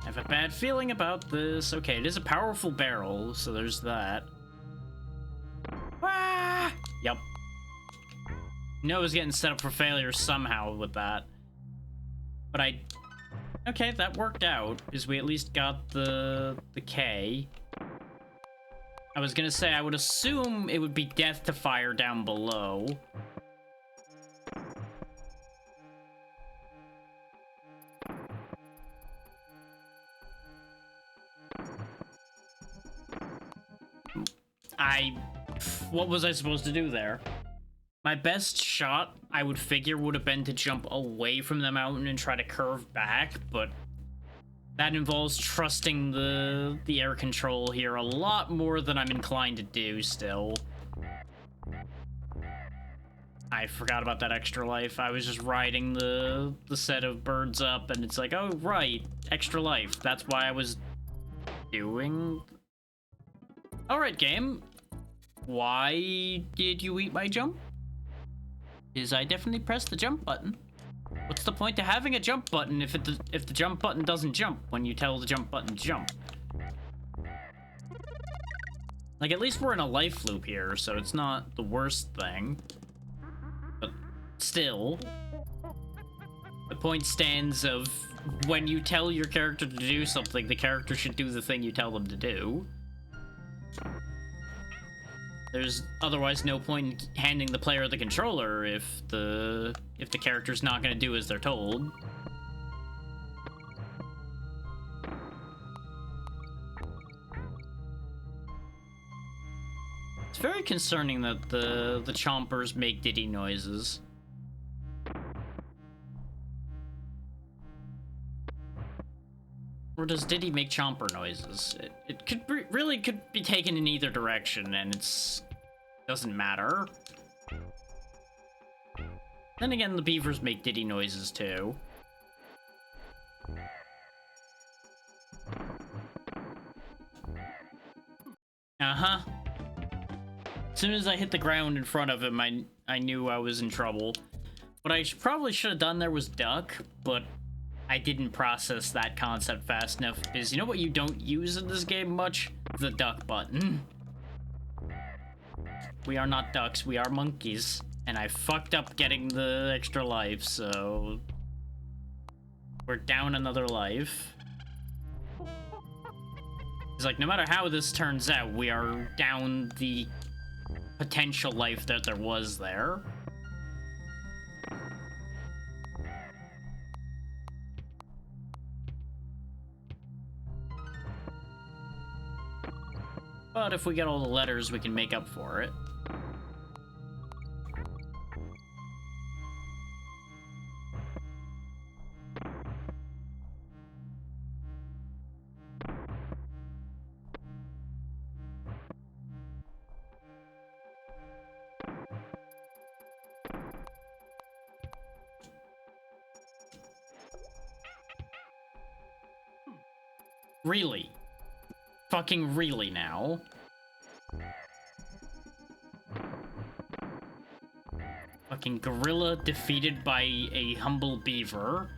I have a bad feeling about this. Okay, it is a powerful barrel, so there's that. Ah! Yep. No, I was getting set up for failure somehow with that. But okay, that worked out, is we at least got the K. I was gonna say, I would assume it would be death to fire down below. What was I supposed to do there? My best shot, I would figure, would have been to jump away from the mountain and try to curve back, but that involves trusting the air control here a lot more than I'm inclined to do still. I forgot about that extra life. I was just riding the set of birds up, and it's like, oh, right, extra life. That's why I was doing... Alright, game. Why did you eat my jump? Is I definitely pressed the jump button. What's the point of having a jump button if the jump button doesn't jump when you tell the jump button to jump? Like, at least we're in a life loop here, so it's not the worst thing. But still, the point stands of when you tell your character to do something, the character should do the thing you tell them to do. There's otherwise no point in handing the player the controller if the character's not going to do as they're told. It's very concerning that the chompers make diddy noises. Or does Diddy make chomper noises? It could really could be taken in either direction, and doesn't matter. Then again, the beavers make Diddy noises too. Uh-huh. As soon as I hit the ground in front of him, I knew I was in trouble. What I probably should have done there was duck, but I didn't process that concept fast enough, because you know what you don't use in this game much? The duck button. We are not ducks, we are monkeys. And I fucked up getting the extra life, so... we're down another life. It's like, no matter how this turns out, we are down the potential life that there was there. But if we get all the letters, we can make up for it. Really? Fucking really now? Fucking gorilla defeated by a humble beaver.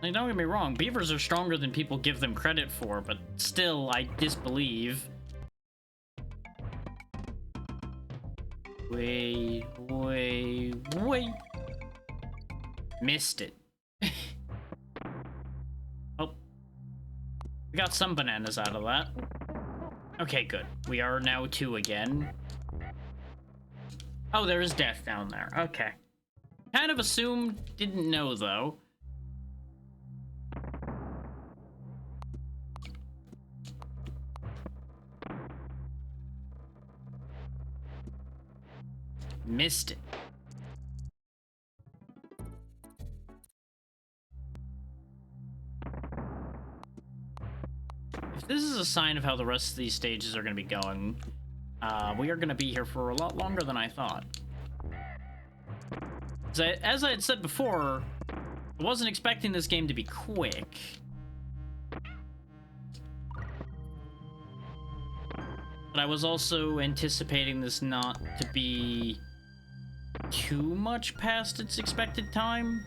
Like, don't get me wrong, beavers are stronger than people give them credit for, but still, I disbelieve. Wait. Missed it. Oh. We got some bananas out of that. Okay, good. We are now 2 again. Oh, there is death down there. Okay. Kind of assumed, didn't know, though. Missed it. If this is a sign of how the rest of these stages are going to be going, we are going to be here for a lot longer than I thought. As I had said before, I wasn't expecting this game to be quick. But I was also anticipating this not to be too much past its expected time.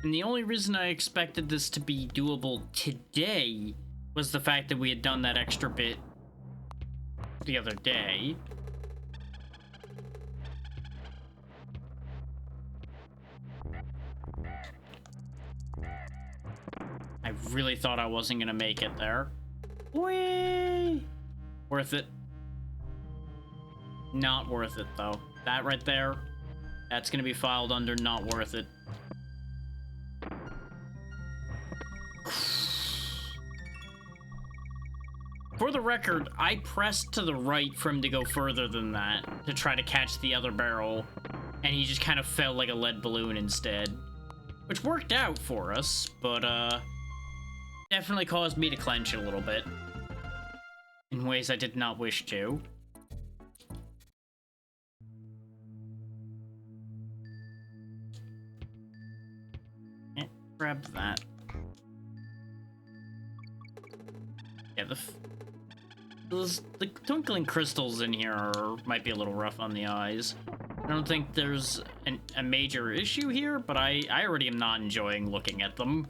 And the only reason I expected this to be doable today was the fact that we had done that extra bit the other day. I really thought I wasn't gonna make it there. Whee! Worth it. Not worth it, though. That right there, that's gonna be filed under not worth it. For the record, I pressed to the right for him to go further than that to try to catch the other barrel, and he just kind of fell like a lead balloon instead. Which worked out for us, but definitely caused me to clench a little bit. In ways I did not wish to. Grab that. Yeah, the twinkling crystals in here might be a little rough on the eyes. I don't think there's a major issue here, but I already am not enjoying looking at them.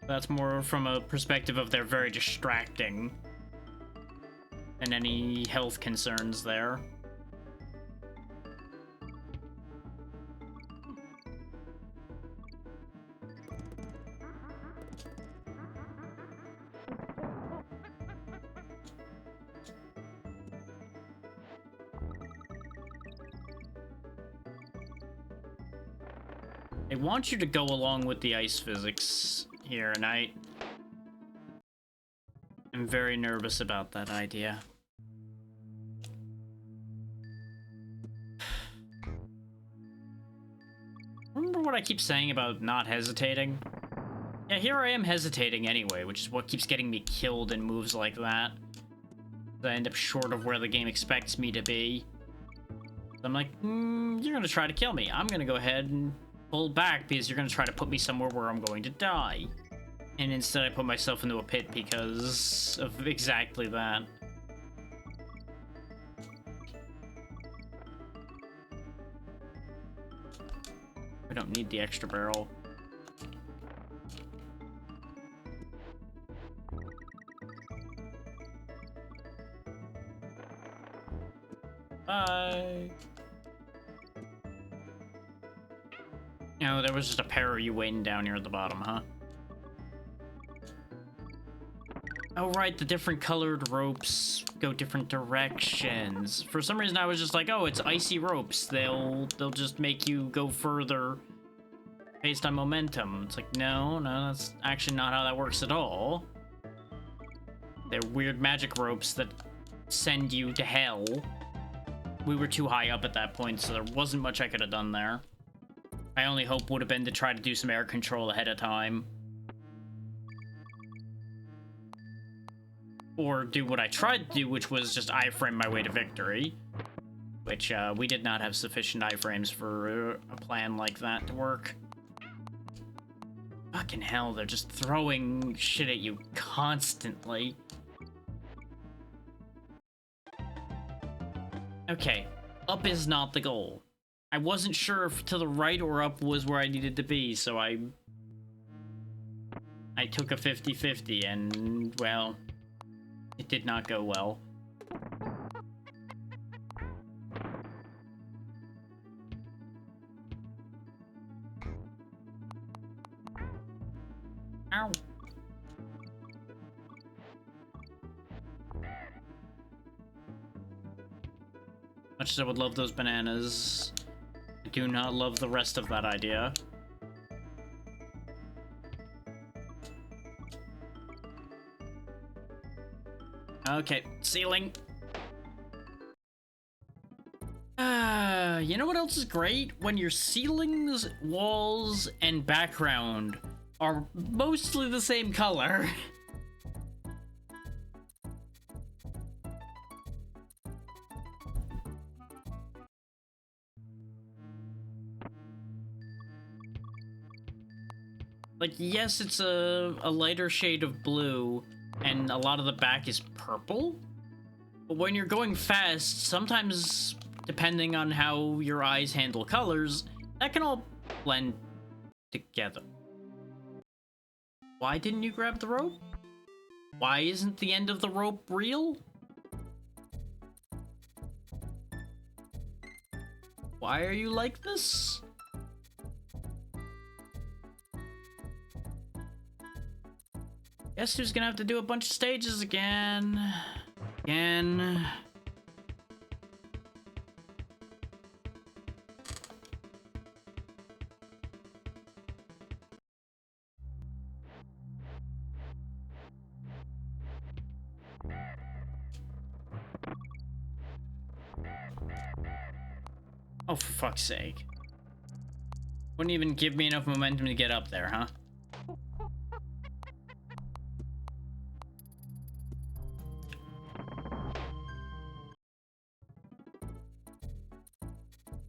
That's more from a perspective of they're very distracting than any health concerns there. I want you to go along with the ice physics here, and I'm very nervous about that idea. Remember what I keep saying about not hesitating? Yeah, here I am hesitating anyway, which is what keeps getting me killed in moves like that. I end up short of where the game expects me to be. So I'm like, you're gonna try to kill me. I'm gonna go ahead and pull back because you're gonna try to put me somewhere where I'm going to die. And instead I put myself into a pit because of exactly that. We don't need the extra barrel. Bye. No, there was just a pair of you waiting down here at the bottom, huh? Oh, right, the different colored ropes go different directions. For some reason, I was just like, oh, it's icy ropes. They'll just make you go further based on momentum. It's like, no, that's actually not how that works at all. They're weird magic ropes that send you to hell. We were too high up at that point, so there wasn't much I could have done there. My only hope would have been to try to do some air control ahead of time. Or do what I tried to do, which was just iframe my way to victory. which we did not have sufficient iframes for a plan like that to work. Fucking hell, they're just throwing shit at you constantly. Okay, up is not the goal. I wasn't sure if to the right or up was where I needed to be, so I took a 50-50 and, well, it did not go well. Ow. Much as I would love those bananas, I do not love the rest of that idea. Okay, ceiling. You know what else is great? When your ceilings, walls, and background are mostly the same color. Like, yes, it's a lighter shade of blue, and a lot of the back is purple. But when you're going fast, sometimes, depending on how your eyes handle colors, that can all blend together. Why didn't you grab the rope? Why isn't the end of the rope real? Why are you like this? Guess who's gonna have to do a bunch of stages again? Oh, for fuck's sake. Wouldn't even give me enough momentum to get up there, huh?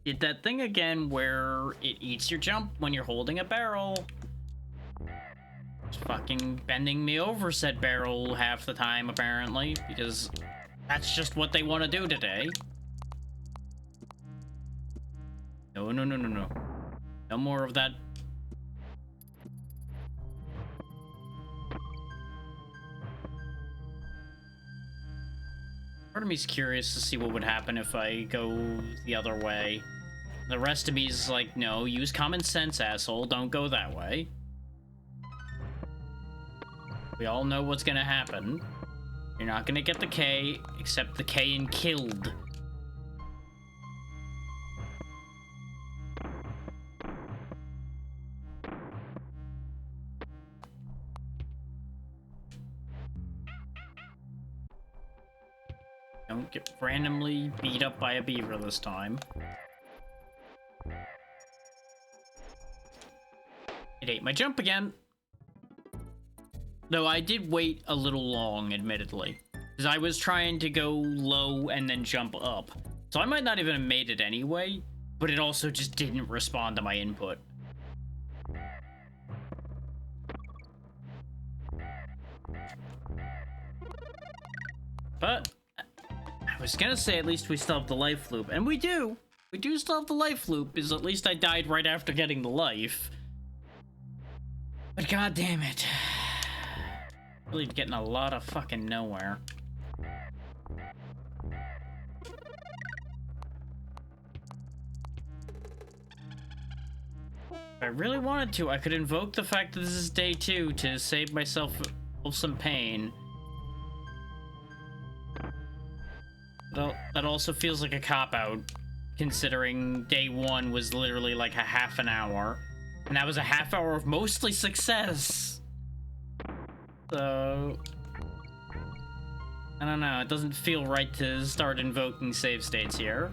Did that thing again where it eats your jump when you're holding a barrel. It's fucking bending me over said barrel half the time, apparently, because that's just what they want to do today. No, no, no, no, no. No more of that. Part of me's curious to see what would happen if I go the other way. The rest of me is like, no, use common sense, asshole. Don't go that way. We all know what's gonna happen. You're not gonna get the K, except the K in killed. Don't get randomly beat up by a beaver this time. It ate my jump again. Though I did wait a little long, admittedly. Because I was trying to go low and then jump up. So I might not even have made it anyway, but it also just didn't respond to my input. But I was gonna say at least we still have the life loop, and we do. We do still have the life loop, is at least I died right after getting the life. But god damn it. Really getting a lot of fucking nowhere. If I really wanted to, I could invoke the fact that this is day 2 to save myself some pain. That also feels like a cop-out, considering day 1 was literally like a half an hour. And that was a half hour of mostly success. So I don't know, it doesn't feel right to start invoking save states here.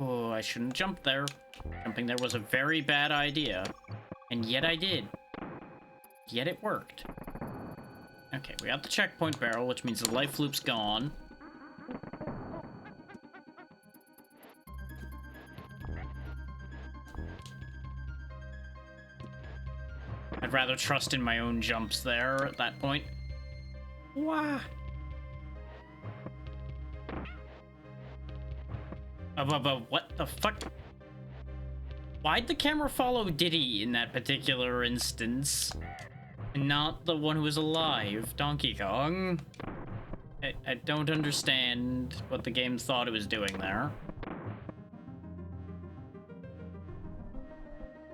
Oh, I shouldn't jump there. Jumping there was a very bad idea. And yet I did. Yet it worked. Okay, we got the checkpoint barrel, which means the life loop's gone. I'd rather trust in my own jumps there at that point. Wah! What the fuck? Why'd the camera follow Diddy in that particular instance? And not the one who was alive, Donkey Kong? I don't understand what the game thought it was doing there.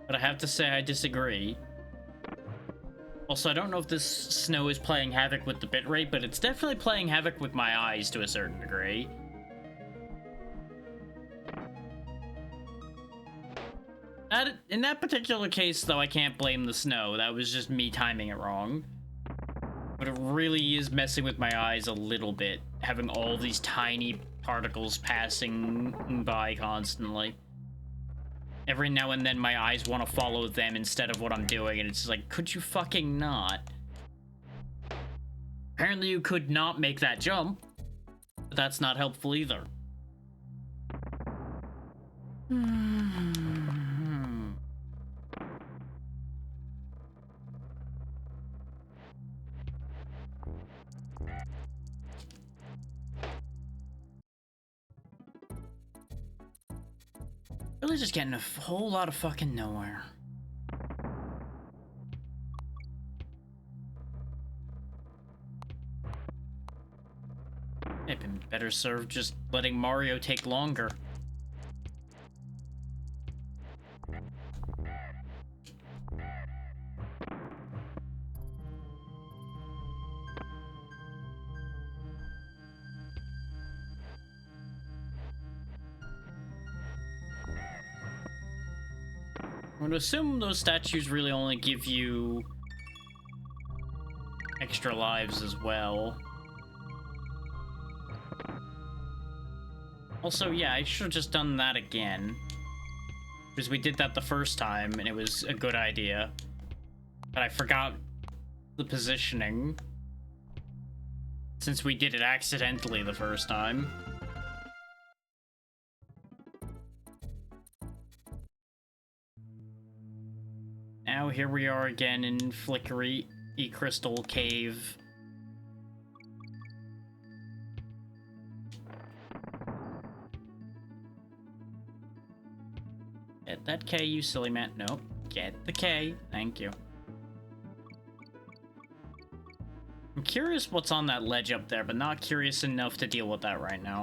But I have to say I disagree. Also, I don't know if this snow is playing havoc with the bitrate, but it's definitely playing havoc with my eyes to a certain degree. In that particular case, though, I can't blame the snow. That was just me timing it wrong. But it really is messing with my eyes a little bit, having all these tiny particles passing by constantly. Every now and then my eyes want to follow them instead of what I'm doing, and it's just like, could you fucking not? Apparently you could not make that jump, but that's not helpful either. Really just getting a whole lot of fucking nowhere. I've been better served just letting Mario take longer. I'm gonna assume those statues really only give you extra lives as well. Also, yeah, I should have just done that again. Because we did that the first time, and it was a good idea. But I forgot the positioning. Since we did it accidentally the first time. Now here we are again in Flickery Crystal Cave. Get that K, you silly man. Nope. Get the K. Thank you. I'm curious what's on that ledge up there, but not curious enough to deal with that right now.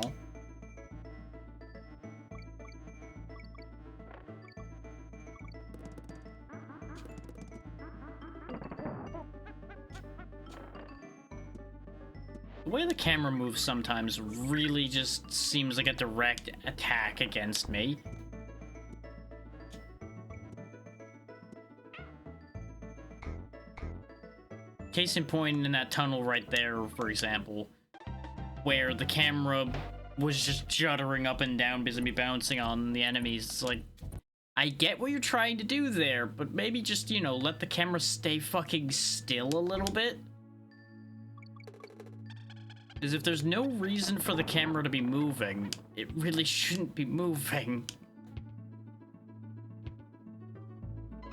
The way the camera moves sometimes really just seems like a direct attack against me. Case in point in that tunnel right there, for example, where the camera was just juddering up and down because of me bouncing on the enemies. It's like, I get what you're trying to do there, but maybe just, you know, let the camera stay fucking still a little bit. Because if there's no reason for the camera to be moving, it really shouldn't be moving.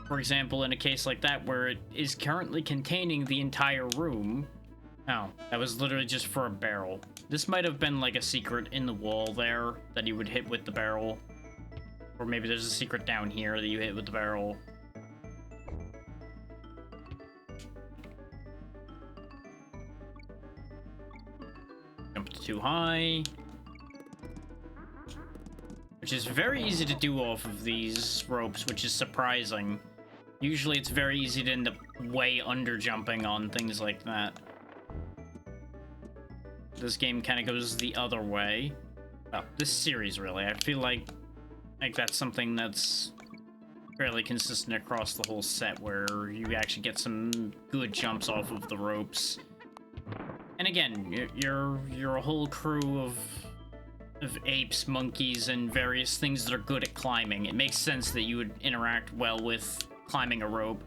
For example, in a case like that where it is currently containing the entire room. Oh, that was literally just for a barrel. This might have been like a secret in the wall there that you would hit with the barrel. Or maybe there's a secret down here that you hit with the barrel. Jumped too high. Which is very easy to do off of these ropes, which is surprising. Usually it's very easy to end up way under jumping on things like that. This game kind of goes the other way. Well, this series really. I feel like that's something that's fairly consistent across the whole set, where you actually get some good jumps off of the ropes. And again, you're a whole crew of of apes, monkeys, and various things that are good at climbing, it makes sense that you would interact well with climbing a rope.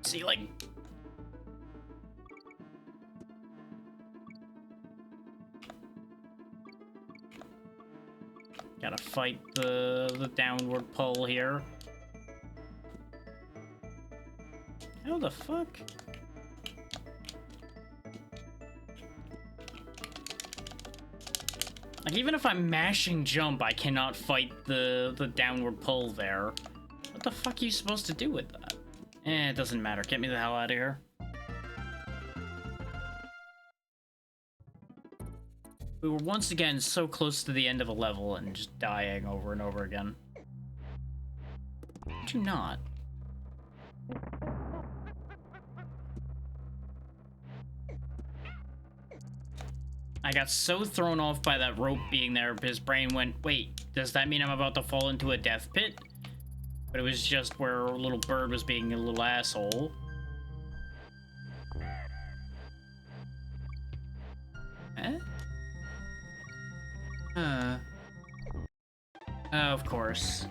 Ceiling. Gotta fight the downward pull here. How the fuck? Like, even if I'm mashing jump, I cannot fight the downward pull there. What the fuck are you supposed to do with that? It doesn't matter. Get me the hell out of here. We were once again so close to the end of a level and just dying over and over again. Did you not? I got so thrown off by that rope being there, his brain went, wait, does that mean I'm about to fall into a death pit? But it was just where a little bird was being a little asshole. Eh? Of course.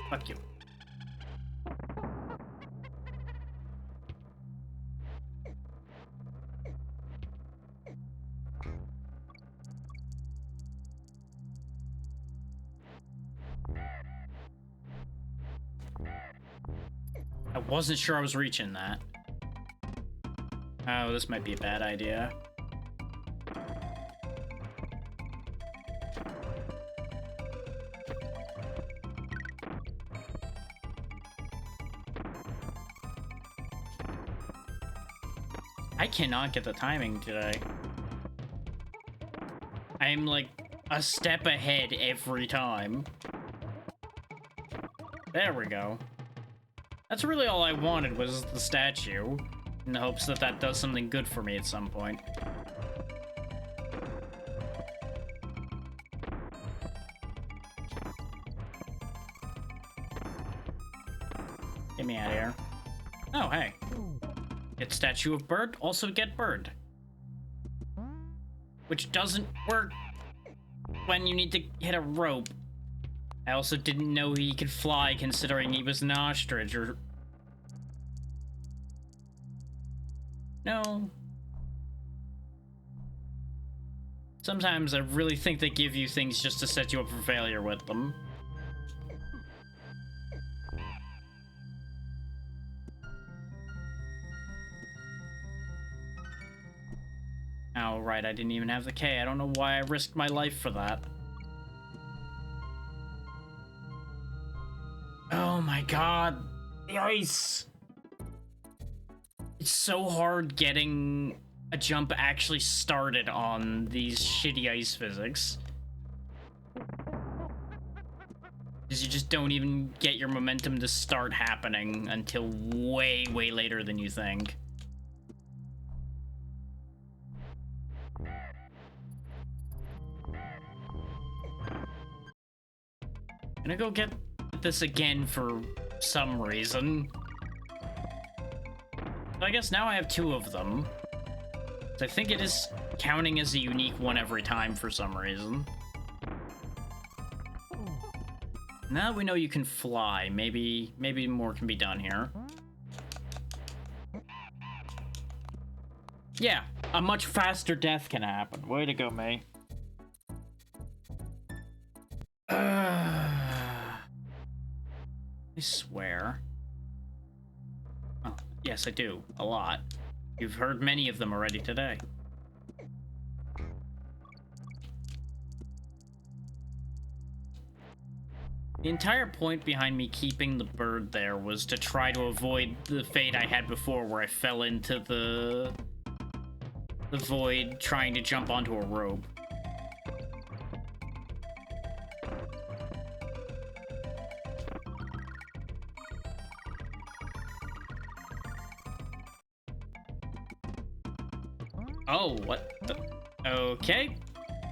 Fuck you. I wasn't sure I was reaching that. Oh, this might be a bad idea. I cannot get the timing today. I'm like a step ahead every time. There we go. That's really all I wanted was the statue, in the hopes that that does something good for me at some point. Get me out of here. Oh, hey. Get statue of bird, also get bird. Which doesn't work when you need to hit a rope. I also didn't know he could fly considering he was an ostrich or... No. Sometimes I really think they give you things just to set you up for failure with them. Oh, right, I didn't even have the K. I don't know why I risked my life for that. Oh my god. The ice! It's so hard getting a jump actually started on these shitty ice physics. Because you just don't even get your momentum to start happening until way, way later than you think. I'm gonna go get this again for some reason. So I guess now I have two of them. So I think it is counting as a unique one every time for some reason. Now that we know you can fly, maybe more can be done here. Yeah, a much faster death can happen. Way to go, May. I swear. Oh, yes, I do. A lot. You've heard many of them already today. The entire point behind me keeping the bird there was to try to avoid the fate I had before where I fell into the void trying to jump onto a rope. Oh, what the? Okay.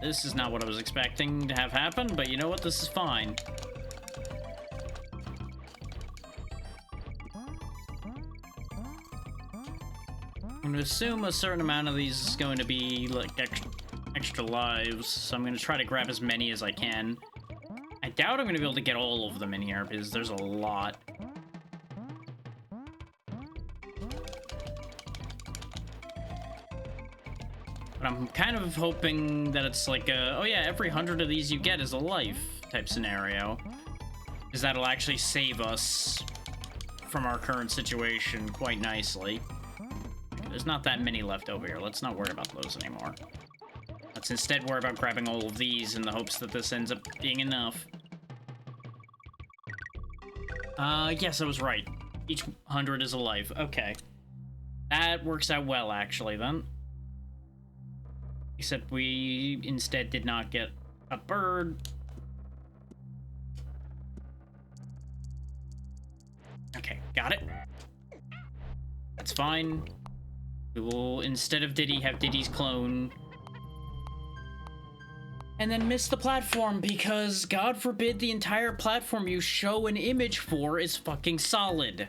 This is not what I was expecting to have happen, but you know what? This is fine. I'm gonna assume a certain amount of these is going to be, like, extra lives, so I'm gonna try to grab as many as I can. I doubt I'm gonna be able to get all of them in here, because there's a lot. But I'm kind of hoping that it's like a, oh yeah, every 100 of these you get is a life type scenario. Because that'll actually save us from our current situation quite nicely. There's not that many left over here. Let's not worry about those anymore. Let's instead worry about grabbing all of these in the hopes that this ends up being enough. Yes, I was right. Each 100 is a life. Okay. That works out well, actually, then. Except we instead did not get a bird. Okay, got it. That's fine. We will, instead of Diddy, have Diddy's clone. And then miss the platform because, God forbid, the entire platform you show an image for is fucking solid.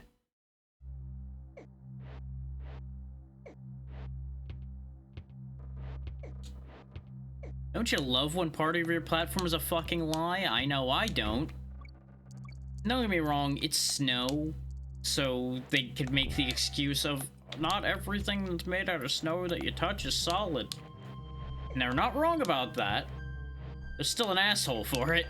Don't you love when part of your platform is a fucking lie? I know I don't. Don't get me wrong, it's snow, so they could make the excuse of not everything that's made out of snow that you touch is solid. And they're not wrong about that. There's still an asshole for it.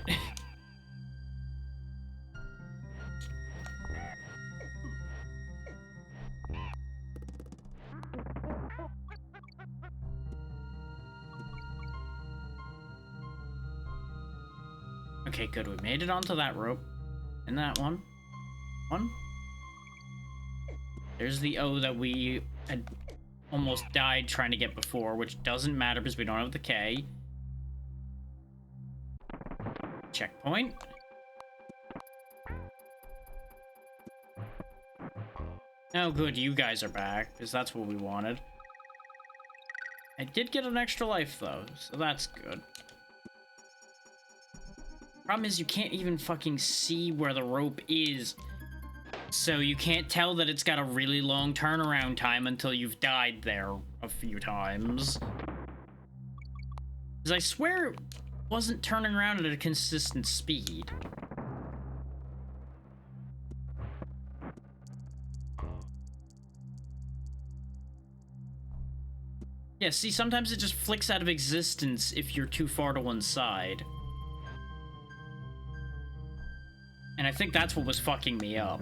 Okay, good. We made it onto that rope. And that one. There's the O that we had almost died trying to get before, which doesn't matter because we don't have the K. Checkpoint. Oh, good. You guys are back, because that's what we wanted. I did get an extra life, though, so that's good. Problem is, you can't even fucking see where the rope is. So you can't tell that it's got a really long turnaround time until you've died there a few times. Because I swear it wasn't turning around at a consistent speed. Yeah, see, sometimes it just flicks out of existence if you're too far to one side. And I think that's what was fucking me up.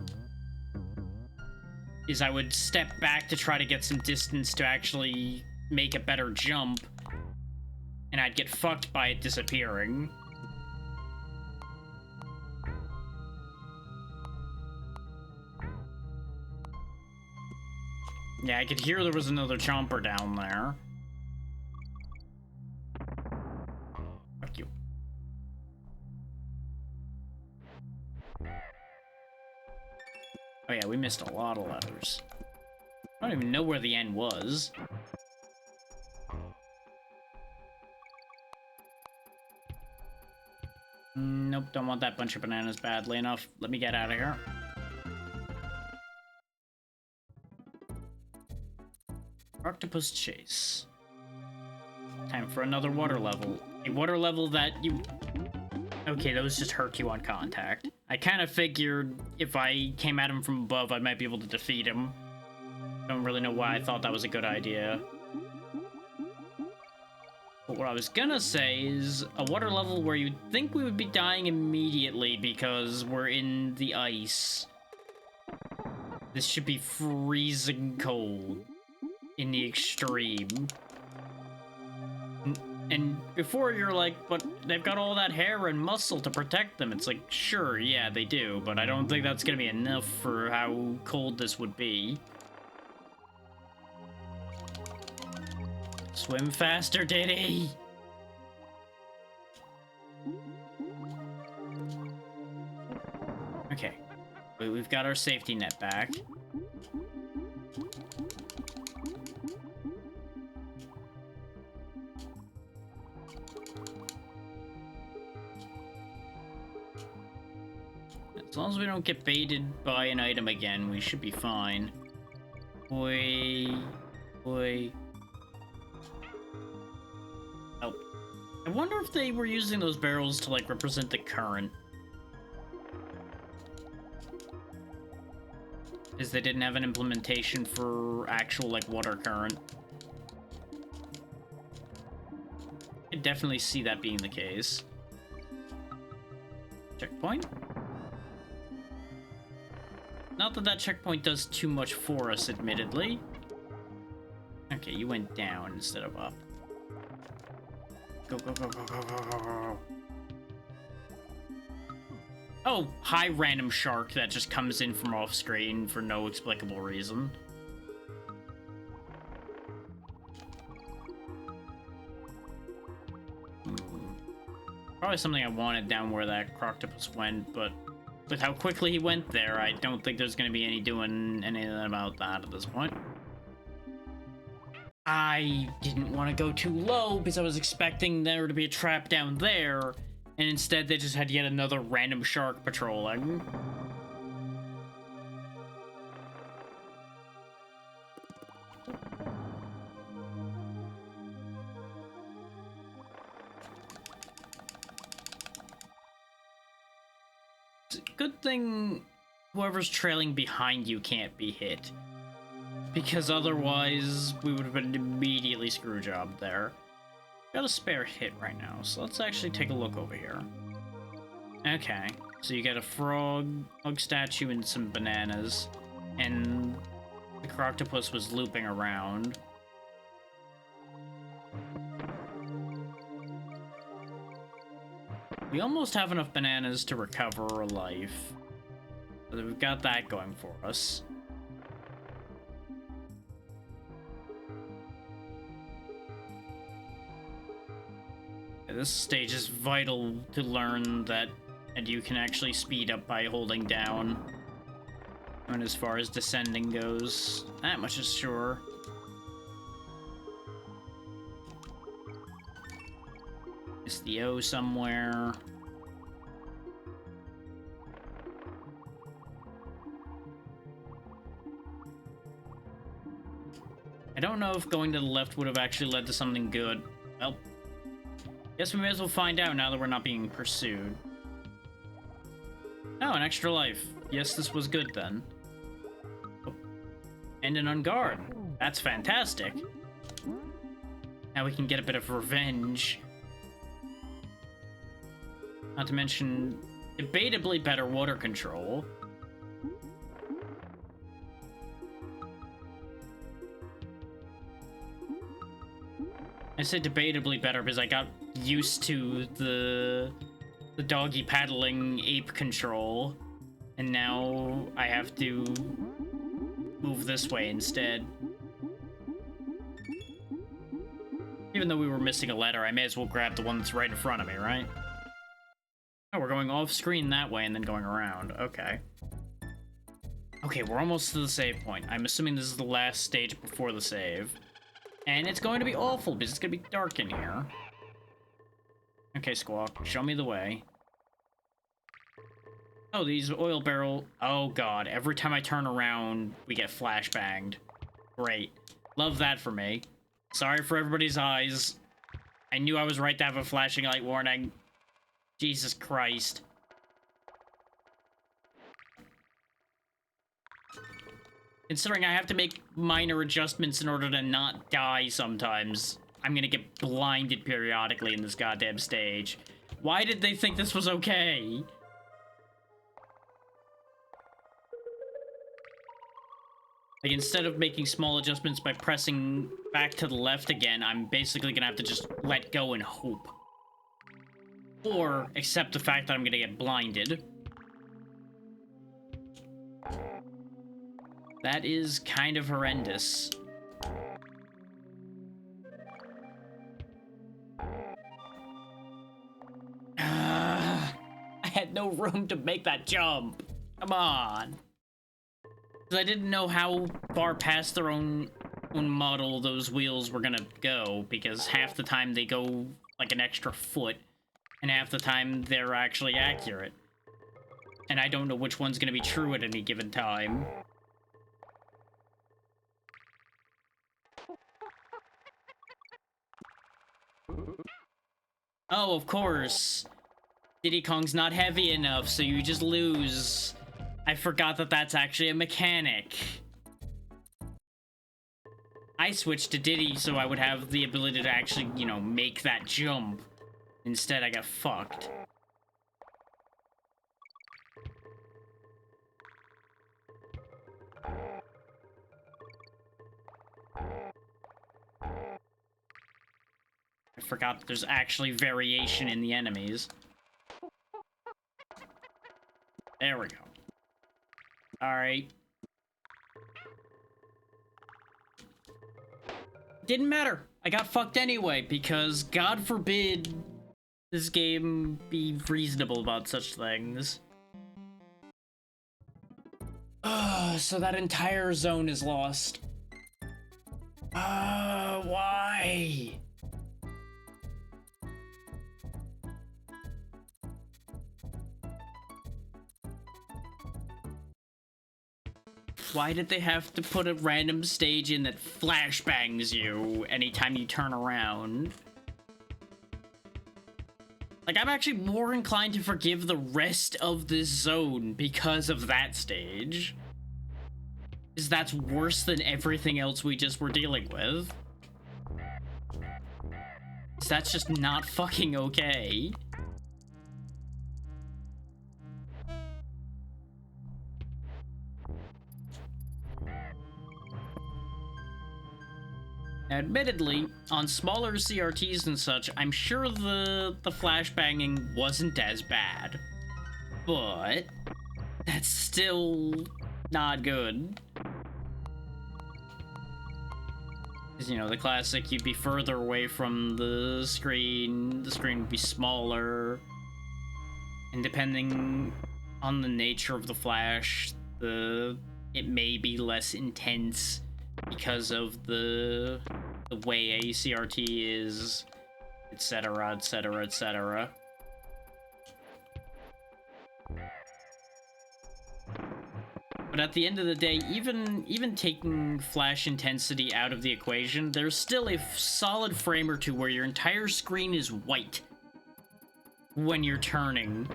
Is I would step back to try to get some distance to actually make a better jump, and I'd get fucked by it disappearing. Yeah, I could hear there was another chomper down there. Fuck you. Oh yeah, we missed a lot of letters. I don't even know where the N was. Nope, don't want that bunch of bananas badly enough. Let me get out of here. Octopus chase. Time for another water level. A water level that you... Okay, those just hurt you on contact. I kind of figured if I came at him from above, I might be able to defeat him. Don't really know why I thought that was a good idea. But what I was gonna say is a water level where you'd think we would be dying immediately because we're in the ice. This should be freezing cold in the extreme. And before you're like, but they've got all that hair and muscle to protect them. It's like, sure, yeah, they do, but I don't think that's gonna be enough for how cold this would be. Swim faster, Diddy! Okay, we've got our safety net back. long as we don't get baited by an item again, we should be fine. Oi. Oi. Oh. I wonder if they were using those barrels to, like, represent the current. Is they didn't have an implementation for actual, like, water current. I could definitely see that being the case. Checkpoint? Not that that checkpoint does too much for us, admittedly. Okay, you went down instead of up. Go, go, go, go, go, go, go, go. Oh, hi, random shark that just comes in from off screen for no explicable reason. Probably something I wanted down where that croctopus went, but with how quickly he went there, I don't think there's going to be any doing anything about that at this point. I didn't want to go too low because I was expecting there to be a trap down there, and instead they just had yet another random shark patrolling. Good thing whoever's trailing behind you can't be hit, because otherwise we would have been immediately screw job there. Got a spare hit right now, so let's actually take a look over here. Okay, so you got a frog statue and some bananas, and the croctopus was looping around. We almost have enough bananas to recover a life. So we've got that going for us. This stage is vital to learn that you can actually speed up by holding down. And as far as descending goes, that much is sure. It's the O somewhere. I don't know if going to the left would have actually led to something good. Well, guess we may as well find out now that we're not being pursued. Oh, an extra life. Yes, this was good then. Oh. And an on guard. That's fantastic. Now we can get a bit of revenge. Not to mention, debatably better water control. I say debatably better because I got used to the doggy paddling ape control, and now I have to move this way instead. Even though we were missing a letter, I may as well grab the one that's right in front of me, right? Oh, we're going off screen that way and then going around. Okay. Okay, we're almost to the save point. I'm assuming this is the last stage before the save. And it's going to be awful because it's going to be dark in here. Okay, Squawk, show me the way. Oh, these oil barrel... Oh, God. Every time I turn around, we get flashbanged. Great. Love that for me. Sorry for everybody's eyes. I knew I was right to have a flashing light warning. Jesus Christ. Considering I have to make minor adjustments in order to not die sometimes, I'm gonna get blinded periodically in this goddamn stage. Why did they think this was okay? Like, instead of making small adjustments by pressing back to the left again, I'm basically gonna have to just let go and hope. Or accept the fact that I'm gonna get blinded. That is kind of horrendous. I had no room to make that jump. Come on. Because I didn't know how far past their own model those wheels were gonna go, because half the time they go like an extra foot, and half the time they're actually accurate. and I don't know which one's gonna be true at any given time. Oh, of course. Diddy Kong's not heavy enough, so you just lose. I forgot that that's actually a mechanic. I switched to Diddy so I would have the ability to actually, you know, make that jump. Instead, I got fucked. I forgot that there's actually variation in the enemies. There we go. Alright. Didn't matter. I got fucked anyway, because God forbid this game be reasonable about such things. So that entire zone is lost. Why? Why did they have to put a random stage in that flashbangs you anytime you turn around? Like, I'm actually more inclined to forgive the rest of this zone because of that stage. Because that's worse than everything else we just were dealing with. So that's just not fucking okay. Now, admittedly, on smaller CRTs and such, I'm sure the flashbanging wasn't as bad. But that's still not good. Because, you know, the classic, you'd be further away from the screen would be smaller, and depending on the nature of the flash, it may be less intense because of the way a CRT is, etc., etc., etc. But at the end of the day, even taking flash intensity out of the equation, there's still a solid frame or two where your entire screen is white when you're turning,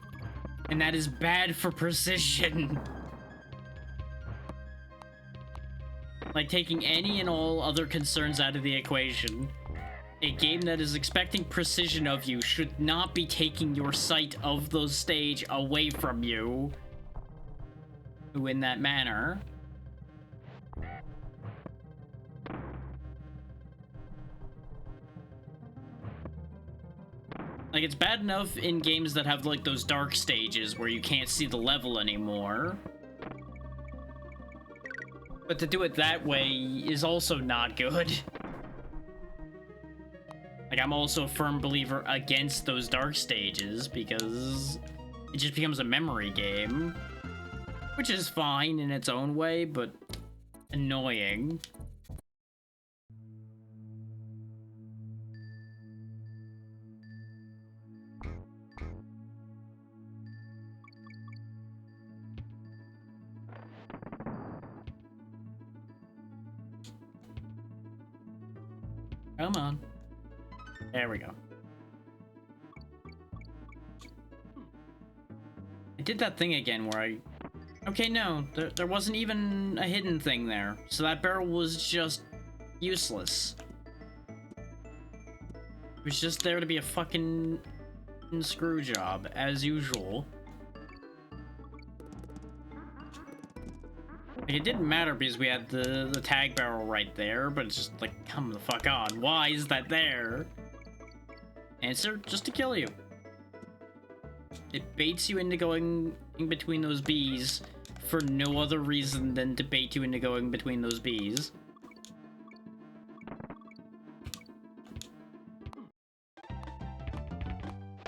and that is bad for precision. Like, taking any and all other concerns out of the equation, a game that is expecting precision of you should not be taking your sight of the stage away from you in that manner. Like, it's bad enough in games that have, like, those dark stages where you can't see the level anymore. But to do it that way is also not good. Like, I'm also a firm believer against those dark stages because it just becomes a memory game. Which is fine in its own way, but annoying. Come on. There we go. I did that thing again where I... Okay, no, there wasn't even a hidden thing there. So that barrel was just useless. It was just there to be a fucking screw job, as usual. Like, it didn't matter because we had the tag barrel right there, but it's just like, come the fuck on. Why is that there? Answer, just to kill you. It baits you into going in between those bees for no other reason than to bait you into going between those bees.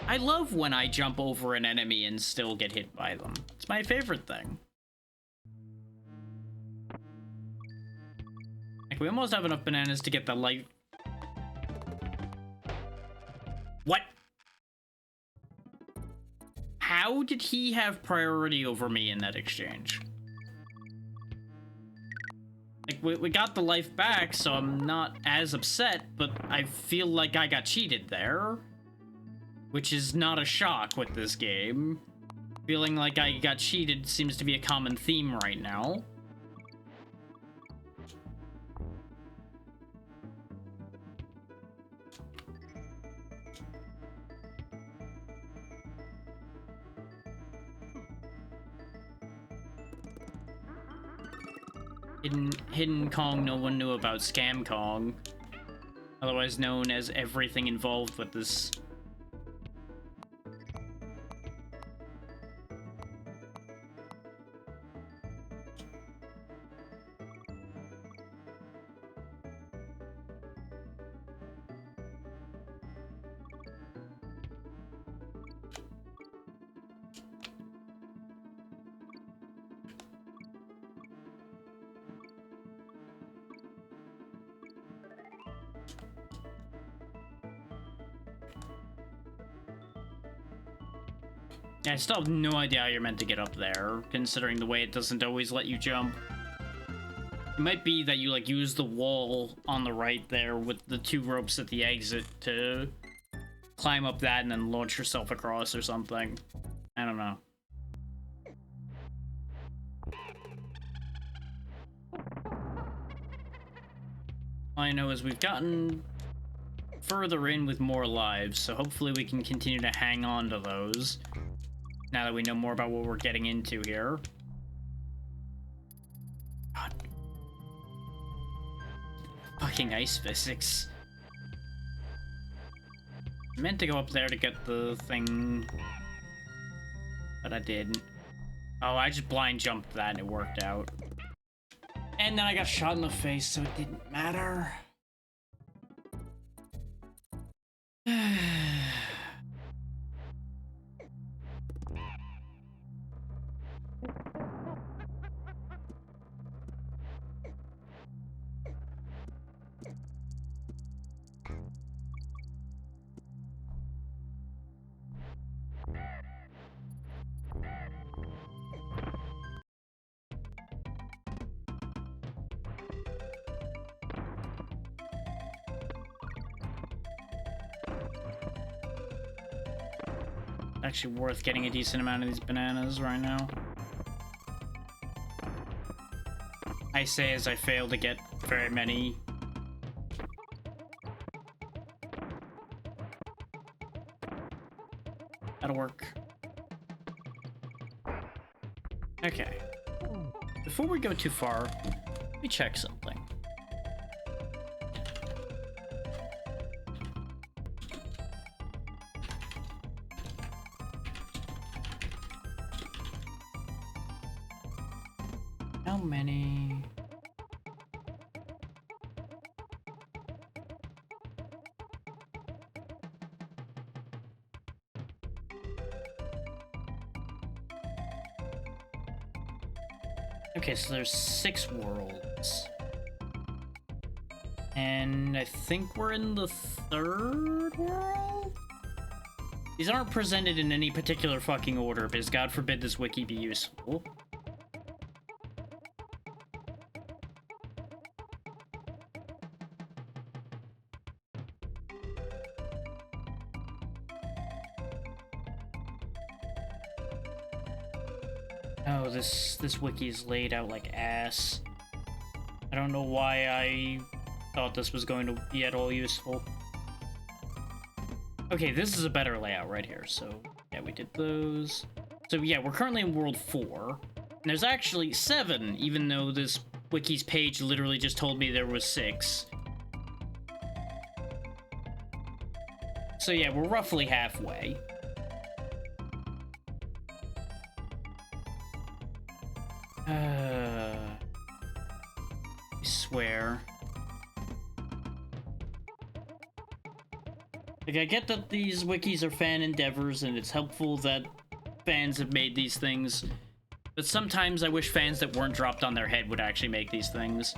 I love when I jump over an enemy and still get hit by them. It's my favorite thing. Like, we almost have enough bananas to get the light. What? How? how did he have priority over me in that exchange? Like, we got the life back, so I'm not as upset, but I feel like I got cheated there. Which is not a shock with this game. Feeling like I got cheated seems to be a common theme right now. Hidden Kong no one knew about. Scam Kong. Otherwise known as everything involved with this. I still have no idea how you're meant to get up there, considering the way it doesn't always let you jump. It might be that you, like, use the wall on the right there with the 2 ropes at the exit to climb up that and then launch yourself across or something. I don't know. All I know is we've gotten further in with more lives, so hopefully we can continue to hang on to those. Now that we know more about what we're getting into here. God. Fucking ice physics. I meant to go up there to get the thing, but I didn't. Oh, I just blind jumped that and it worked out. And then I got shot in the face, so it didn't matter. Actually worth getting a decent amount of these bananas right now. I say as I fail to get very many. That'll work. Okay. Before we go too far, let me check something. How many? Okay, so there's 6 worlds. And I think we're in the 3rd world? These aren't presented in any particular fucking order, because God forbid this wiki be useful. Oh, this wiki is laid out like ass. I don't know why I thought this was going to be at all useful. Okay, this is a better layout right here. So, yeah, we did those. So, yeah, we're currently in World 4. And there's actually 7, even though this wiki's page literally just told me there was 6. So, yeah, we're roughly halfway. I swear. Like, I get that these wikis are fan endeavors, and it's helpful that fans have made these things, but sometimes I wish fans that weren't dropped on their head would actually make these things.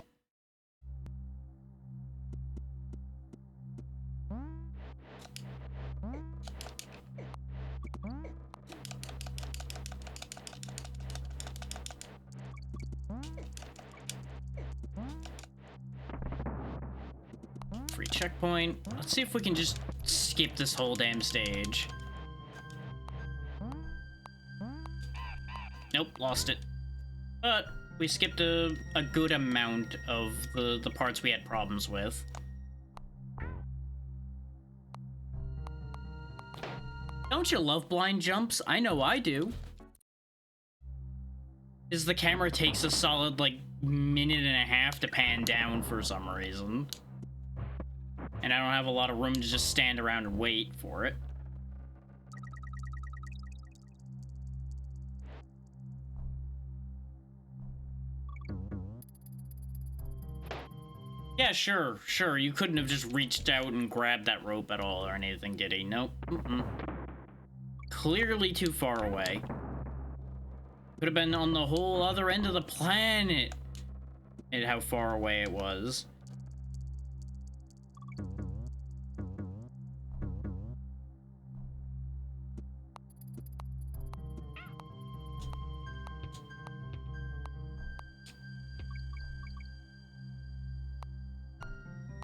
free checkpoint. Let's see if we can just skip this whole damn stage. Nope, lost it. But we skipped a good amount of the parts we had problems with. Don't you love blind jumps? I know I do. Is the camera takes a solid, like, minute and a half to pan down for some reason. And I don't have a lot of room to just stand around and wait for it. Yeah, sure. You couldn't have just reached out and grabbed that rope at all or anything, did he? Nope. Clearly too far away. Could have been on the whole other end of the planet at how far away it was.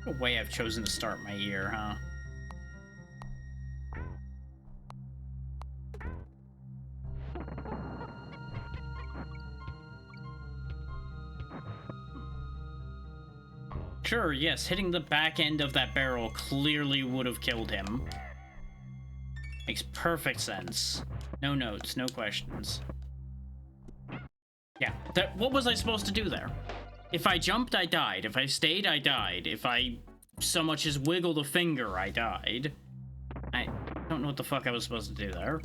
What a way I've chosen to start my year, huh? Sure, yes, hitting the back end of that barrel clearly would have killed him. Makes perfect sense. No notes, no questions. Yeah, what was I supposed to do there? If I jumped, I died. If I stayed, I died. If I so much as wiggled a finger, I died. I don't know what the fuck I was supposed to do there.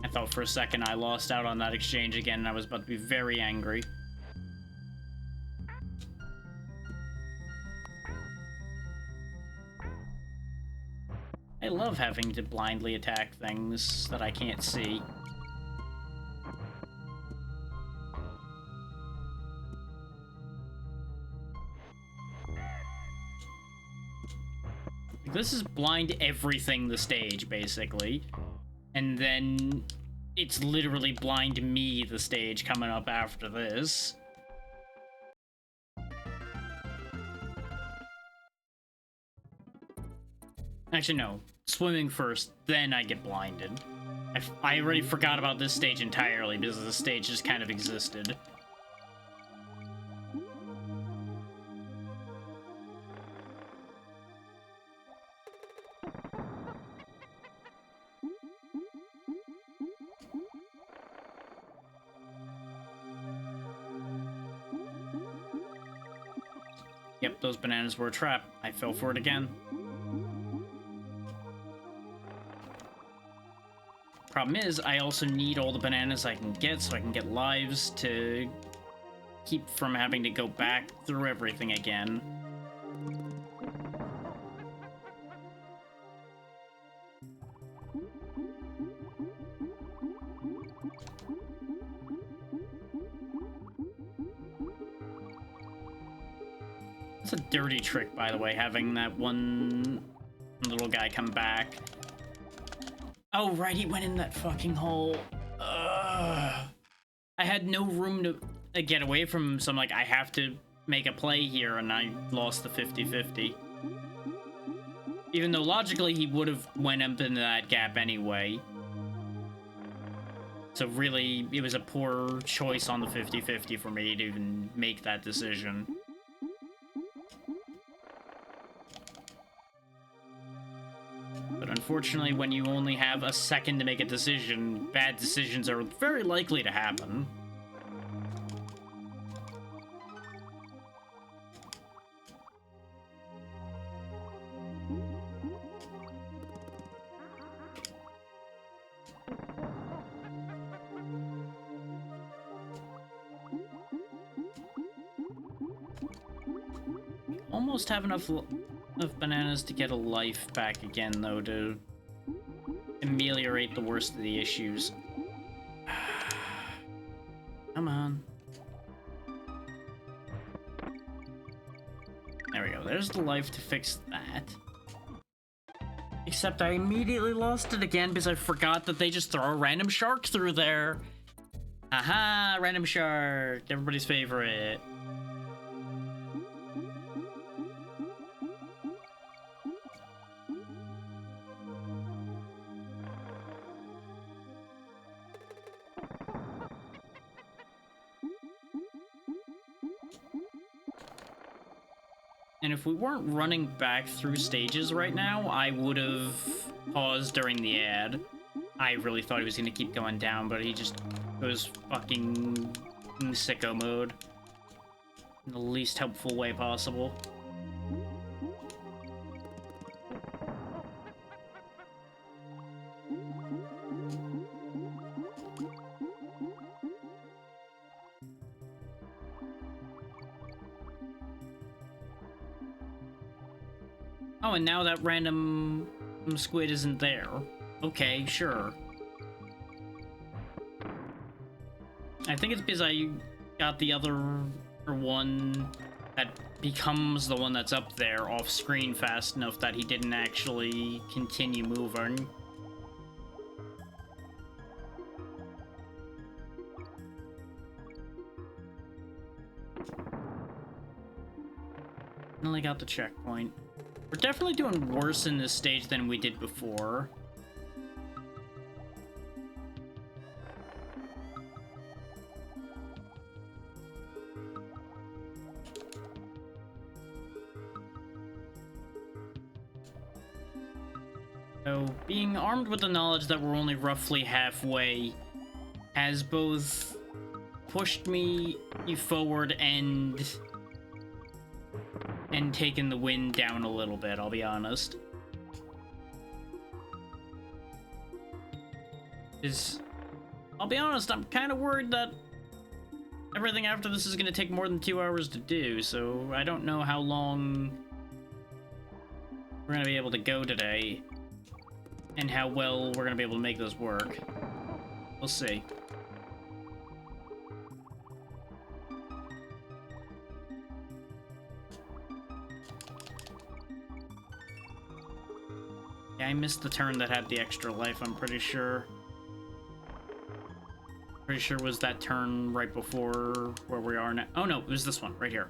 I thought for a second I lost out on that exchange again, and I was about to be very angry. I love having to blindly attack things that I can't see. This is blind everything the stage, basically. And then it's literally blind me, the stage, coming up after this. Actually, no. Swimming first, then I get blinded. I already forgot about this stage entirely because the stage just kind of existed. Yep, those bananas were a trap. I fell for it again. Problem is, I also need all the bananas I can get so I can get lives to keep from having to go back through everything again. It's a dirty trick, by the way, having that one little guy come back. Oh, right, he went in that fucking hole. Ugh. I had no room to get away from him, so I'm like, I have to make a play here, and I lost the 50-50. Even though logically he would have went up into that gap anyway. So really, it was a poor choice on the 50-50 for me to even make that decision. But unfortunately, when you only have a second to make a decision, bad decisions are very likely to happen. Almost have enough of bananas to get a life back again, though, to ameliorate the worst of the issues. Come on. There we go. There's the life to fix that. Except I immediately lost it again because I forgot that they just throw a random shark through there. Aha, random shark, everybody's favorite. And if we weren't running back through stages right now, I would have paused during the ad. I really thought he was going to keep going down, but he just goes fucking sicko mode in the least helpful way possible. Oh, and now that random squid isn't there. Okay, sure. I think it's because I got the other one that becomes the one that's up there off screen fast enough that he didn't actually continue moving. Finally got the checkpoint. We're definitely doing worse in this stage than we did before. So, being armed with the knowledge that we're only roughly halfway has both pushed me forward and taken the wind down a little bit, I'll be honest. I'll be honest, I'm kind of worried that everything after this is going to take more than 2 hours to do, so I don't know how long we're going to be able to go today, and how well we're going to be able to make this work. We'll see. Yeah, I missed the turn that had the extra life, I'm pretty sure. Pretty sure it was that turn right before where we are now. Oh no, it was this one, right here.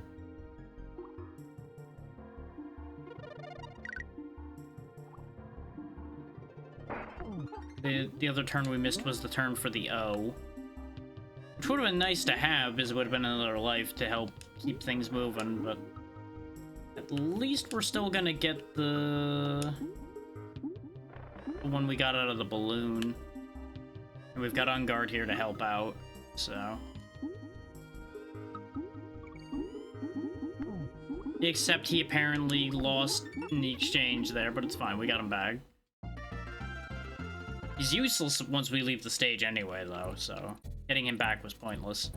The other turn we missed was the turn for the O. Which would have been nice to have, because it would have been another life to help keep things moving, but... At least we're still gonna get the one we got out of the balloon. And we've got On Guard here to help out, so... Except he apparently lost in the exchange there, but it's fine, we got him back. He's useless once we leave the stage anyway, though, so... Getting him back was pointless.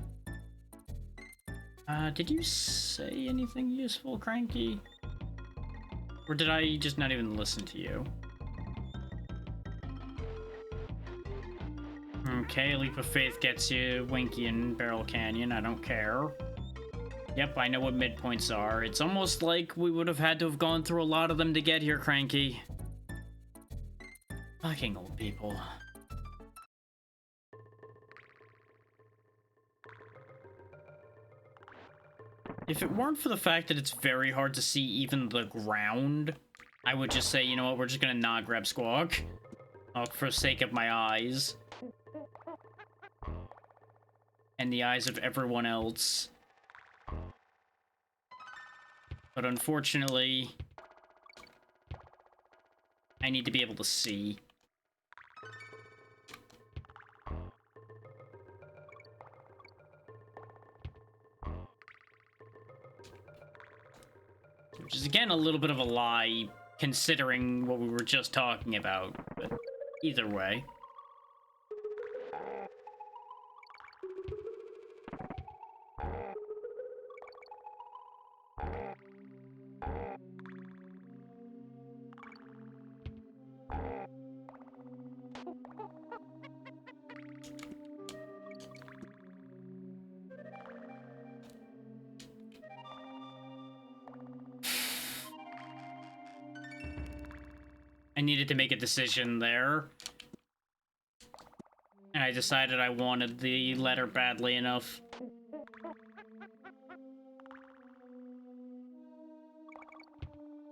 Did you say anything useful, Cranky? Or did I just not even listen to you? Okay, Leap of Faith gets you Winky and Barrel Canyon, I don't care. Yep, I know what midpoints are. It's almost like we would have had to have gone through a lot of them to get here, Cranky. Fucking old people. If it weren't for the fact that it's very hard to see even the ground, I would just say, you know what, we're just gonna not grab Squawk. For sake of my eyes. And the eyes of everyone else. But unfortunately, I need to be able to see. Which is, again, a little bit of a lie, considering what we were just talking about, but either way. I needed to make a decision there. And I decided I wanted the letter badly enough.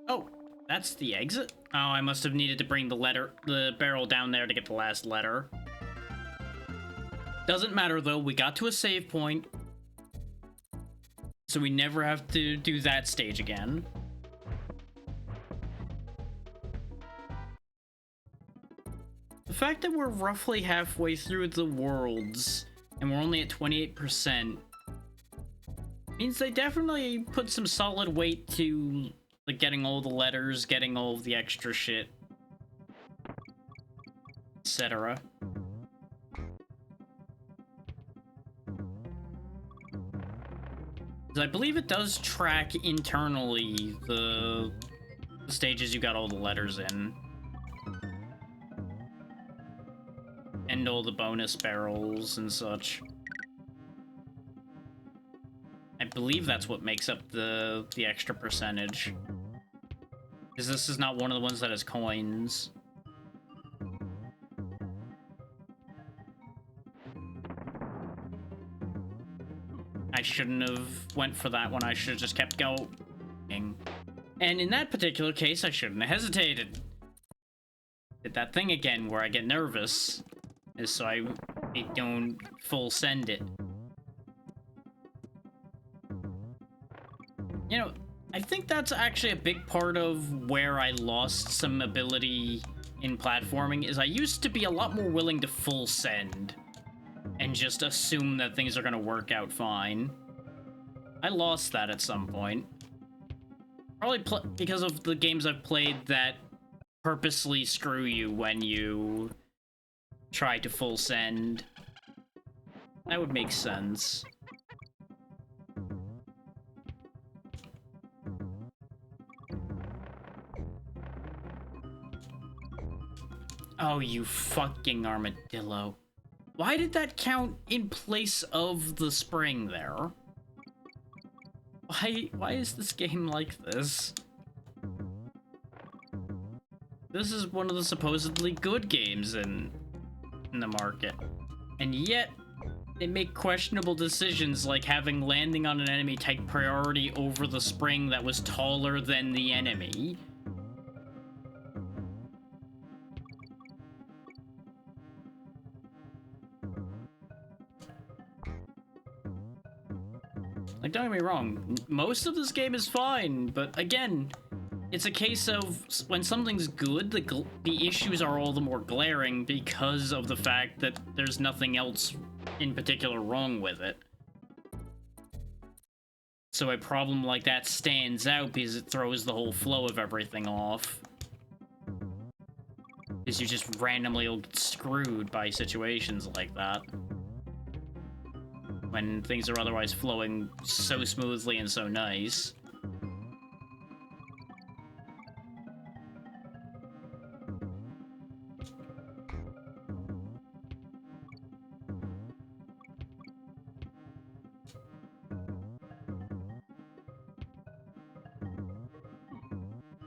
Oh, that's the exit? Oh, I must have needed to bring the barrel down there to get the last letter. Doesn't matter though, we got to a save point. So we never have to do that stage again. The fact that we're roughly halfway through the worlds and we're only at 28% means they definitely put some solid weight to like getting all the letters, getting all of the extra shit, etc. I believe it does track internally the stages you got all the letters in. And all the bonus barrels and such. I believe that's what makes up the extra percentage. Because this is not one of the ones that has coins. I shouldn't have went for that one. I should have just kept going. And in that particular case, I shouldn't have hesitated. Did that thing again where I get nervous. Is so I don't full send it. You know, I think that's actually a big part of where I lost some ability in platforming, is I used to be a lot more willing to full send and just assume that things are gonna work out fine. I lost that at some point. Probably because of the games I've played that purposely screw you when you try to full send. That would make sense. Oh, you fucking armadillo. Why did that count in place of the spring there? Why is this game like this? This is one of the supposedly good games in the market. And yet, they make questionable decisions like having landing on an enemy take priority over the spring that was taller than the enemy. Like, don't get me wrong, most of this game is fine, but again, it's a case of when something's good, the issues are all the more glaring because of the fact that there's nothing else in particular wrong with it. So a problem like that stands out because it throws the whole flow of everything off. Because you just randomly will get screwed by situations like that. When things are otherwise flowing so smoothly and so nice.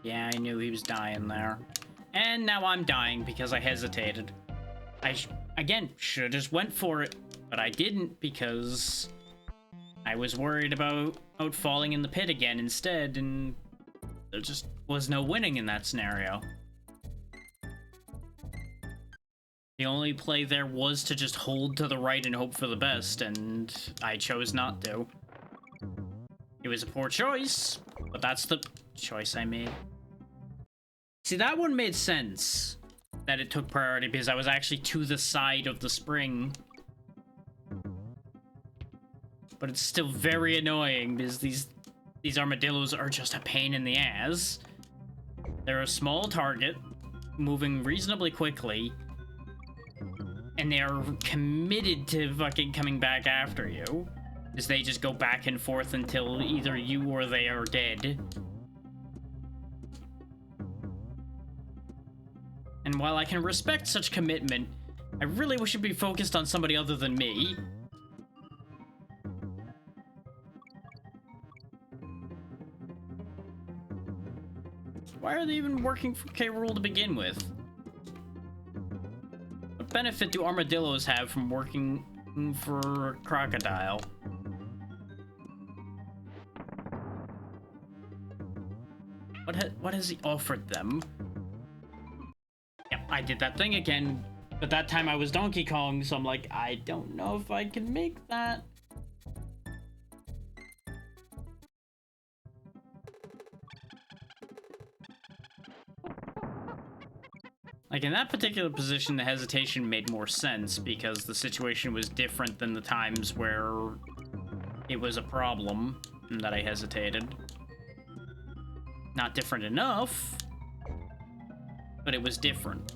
Yeah, I knew he was dying there. And now I'm dying because I hesitated. Again, should've just went for it, but I didn't because I was worried about falling in the pit again instead, and there just was no winning in that scenario. The only play there was to just hold to the right and hope for the best, and I chose not to. It was a poor choice, but that's the choice I made. See, that one made sense, that it took priority, because I was actually to the side of the spring. But it's still very annoying, because these armadillos are just a pain in the ass. They're a small target, moving reasonably quickly, and they are committed to fucking coming back after you, because they just go back and forth until either you or they are dead. And while I can respect such commitment, I really wish it'd be focused on somebody other than me. Why are they even working for K.Rool to begin with? What benefit do armadillos have from working for Crocodile? What has he offered them? Yep, I did that thing again, but that time I was Donkey Kong, so I'm like, I don't know if I can make that. Like, in that particular position, the hesitation made more sense because the situation was different than the times where it was a problem that I hesitated. Not different enough, but it was different.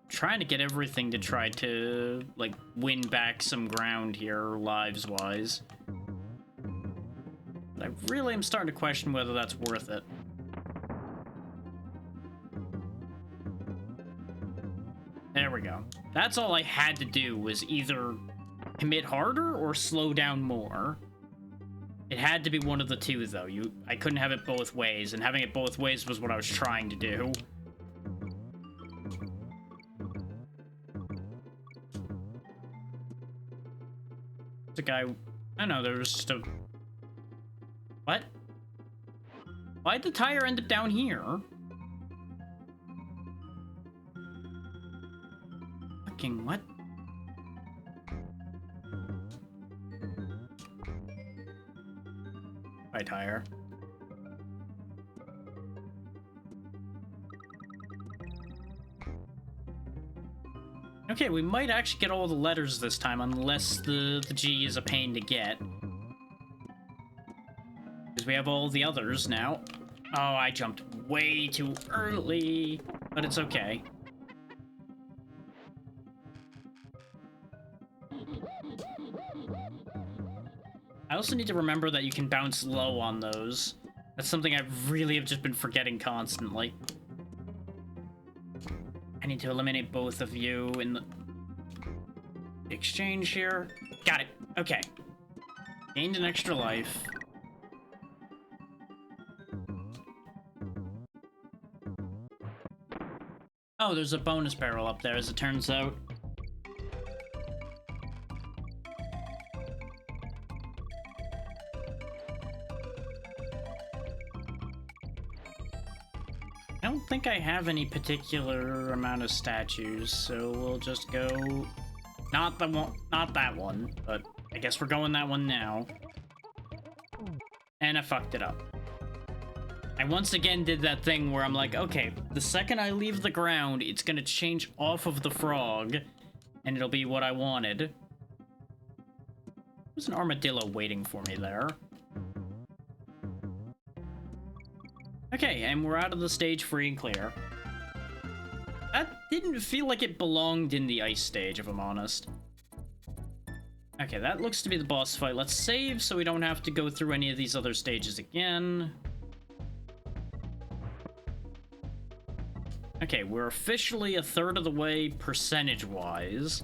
Trying to get everything to try to, like, win back some ground here, lives-wise. But I really am starting to question whether that's worth it. There we go. That's all I had to do, was either commit harder or slow down more. It had to be one of the two, though. I couldn't have it both ways, and having it both ways was what I was trying to do. The guy... I don't know, there was just a... What? Why'd the tire end up down here? Fucking what? Hi, tire. Okay, we might actually get all the letters this time, unless the G is a pain to get. Because we have all the others now. Oh, I jumped way too early, but it's okay. I also need to remember that you can bounce low on those. That's something I really have just been forgetting constantly. I need to eliminate both of you in the exchange here. Got it. Okay. Gained an extra life. Oh, there's a bonus barrel up there, as it turns out. I don't think I have any particular amount of statues, so we'll just go... Not that one, but I guess we're going that one now. And I fucked it up. I once again did that thing where I'm like, okay, the second I leave the ground, it's gonna change off of the frog, and it'll be what I wanted. There's an armadillo waiting for me there. Okay, and we're out of the stage free and clear. That didn't feel like it belonged in the ice stage, if I'm honest. Okay, that looks to be the boss fight. Let's save so we don't have to go through any of these other stages again. Okay, we're officially a third of the way percentage-wise.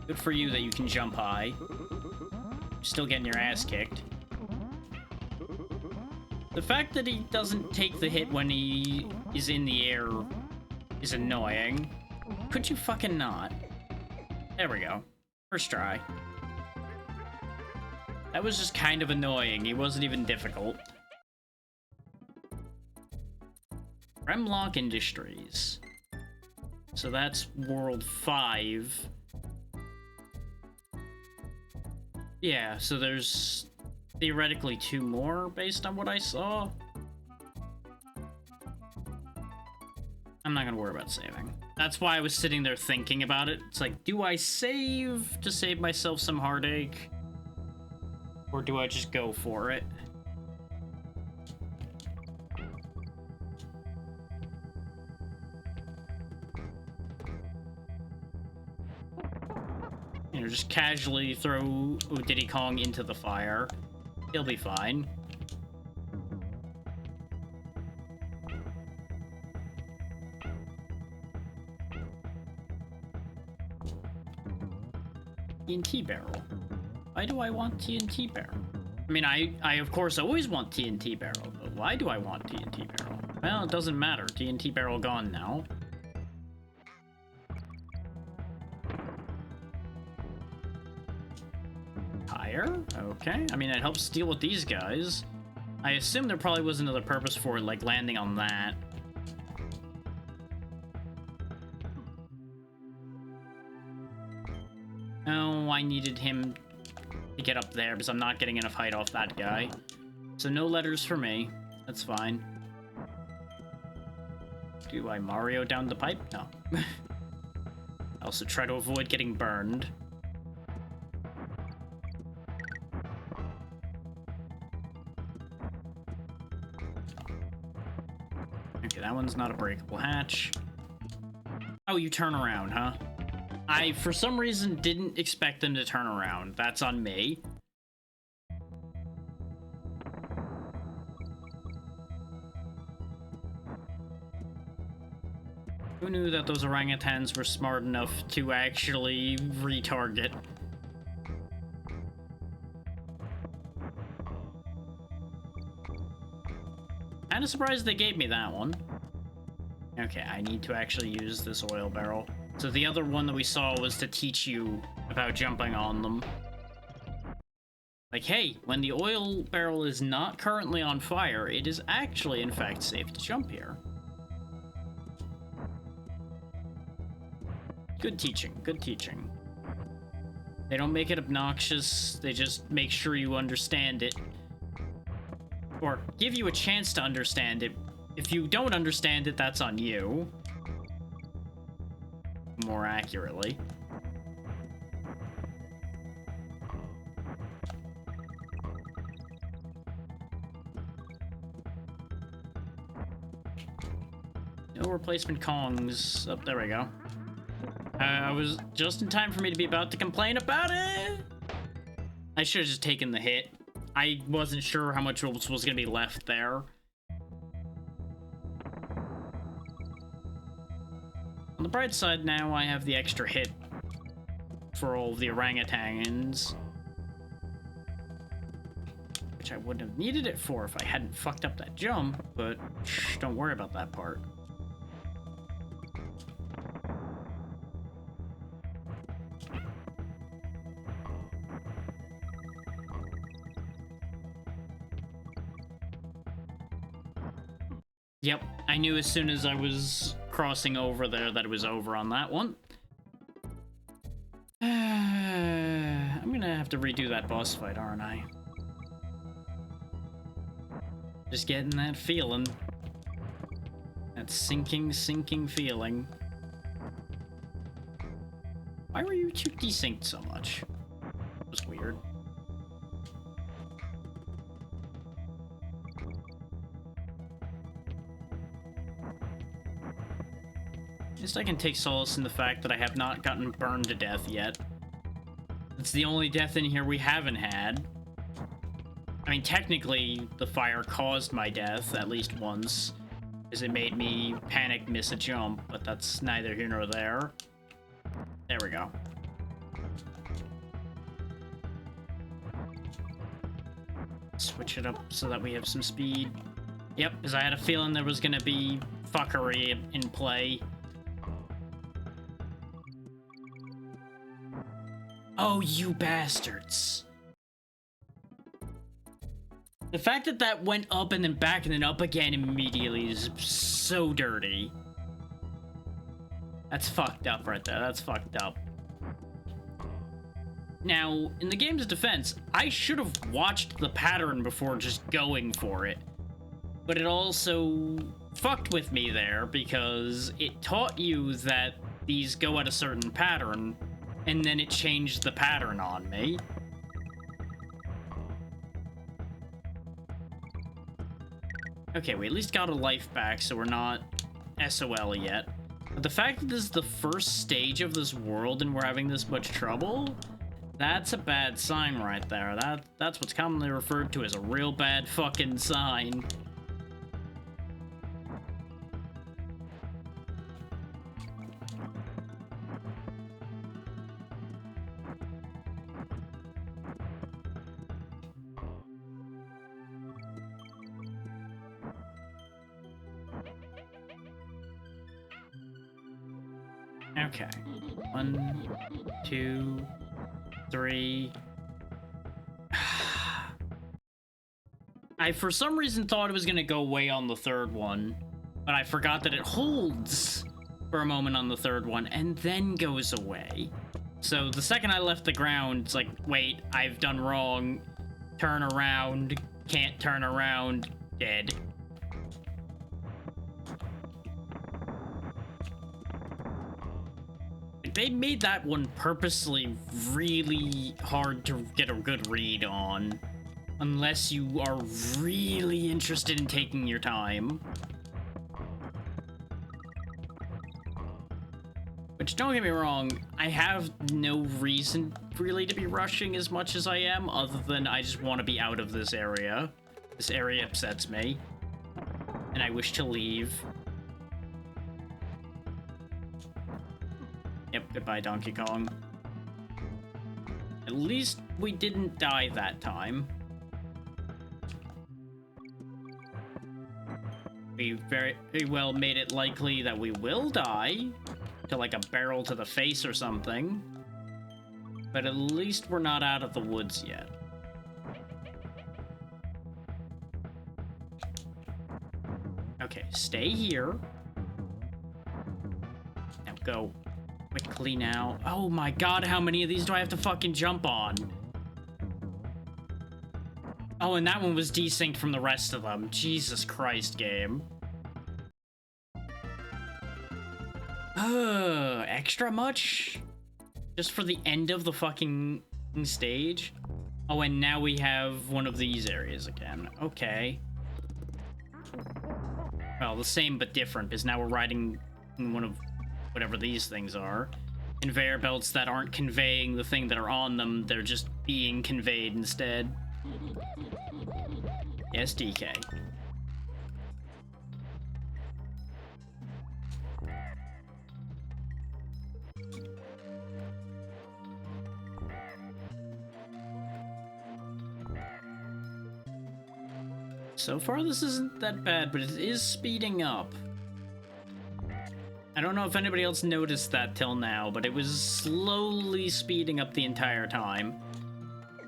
Good for you that you can jump high. Still getting your ass kicked. The fact that he doesn't take the hit when he is in the air is annoying. Could you fucking not? There we go. First try. That was just kind of annoying. He wasn't even difficult. Remlock Industries. So that's World 5. Yeah, so there's theoretically 2 more based on what I saw. I'm not gonna worry about saving. That's why I was sitting there thinking about it. It's like, do I save to save myself some heartache? Or do I just go for it? You know, just casually throw Diddy Kong into the fire. He'll be fine. TNT barrel. Why do I want TNT barrel? I mean, I of course always want TNT barrel, but why do I want TNT barrel? Well, it doesn't matter. TNT barrel gone now. Tire? Okay. I mean, it helps deal with these guys. I assume there probably was another purpose for it, like landing on that. Oh, I needed him to get up there because I'm not getting enough height off that guy. So no letters for me. That's fine. Do I Mario down the pipe? No. I also try to avoid getting burned. Okay, that one's not a breakable hatch. Oh, you turn around, huh? I, for some reason, didn't expect them to turn around. That's on me. Who knew that those orangutans were smart enough to actually retarget? Kinda surprised they gave me that one. Okay, I need to actually use this oil barrel. So the other one that we saw was to teach you about jumping on them. Like, hey, when the oil barrel is not currently on fire, it is actually, in fact, safe to jump here. Good teaching, good teaching. They don't make it obnoxious, they just make sure you understand it. Or give you a chance to understand it. If you don't understand it, that's on you. More accurately. No replacement Kongs. Oh, there we go. I was just in time for me to be about to complain about it. I should have just taken the hit. I wasn't sure how much was going to be left there. On the bright side, now I have the extra hit for all the orangutans. Which I wouldn't have needed it for if I hadn't fucked up that jump, but shh, don't worry about that part. Yep, I knew as soon as I was crossing over there that it was over on that one. I'm gonna have to redo that boss fight, aren't I? Just getting that feeling. That sinking feeling. Why were you two desynced so much? That was weird. At least I can take solace in the fact that I have not gotten burned to death yet. It's the only death in here we haven't had. I mean, technically, the fire caused my death at least once, because it made me panic miss a jump, but that's neither here nor there. There we go. Switch it up so that we have some speed. Yep, because I had a feeling there was going to be fuckery in play. Oh, you bastards. The fact that that went up and then back and then up again immediately is so dirty. That's fucked up right there. That's fucked up. Now, in the game's defense, I should have watched the pattern before just going for it. But it also fucked with me there because it taught you that these go at a certain pattern, and then it changed the pattern on me. Okay, we at least got a life back, so we're not SOL yet. But the fact that this is the first stage of this world and we're having this much trouble, that's a bad sign right there. That's what's commonly referred to as a real bad fucking sign. Okay. 1, 2, 3. I, for some reason, thought it was gonna go away on the third one, but I forgot that it holds for a moment on the third one and then goes away. So the second I left the ground, it's like, wait, I've done wrong. Turn around. Can't turn around. Dead. They made that one purposely really hard to get a good read on, unless you are really interested in taking your time. Which, don't get me wrong, I have no reason really to be rushing as much as I am, other than I just want to be out of this area. This area upsets me, and I wish to leave. Yep, goodbye, Donkey Kong. At least we didn't die that time. We very well made it likely that we will die, to like a barrel to the face or something. But at least we're not out of the woods yet. Okay, stay here. Now go. Quickly now. Oh my god, how many of these do I have to fucking jump on? Oh, and that one was desynced from the rest of them. Jesus Christ, game. Extra much? Just for the end of the fucking stage? Oh, and now we have one of these areas again. Okay. Well, the same but different, because now we're riding in one of whatever these things are. Conveyor belts that aren't conveying the thing that are on them, they're just being conveyed instead. Yes, DK. So far, this isn't that bad, but it is speeding up. I don't know if anybody else noticed that till now, but it was slowly speeding up the entire time.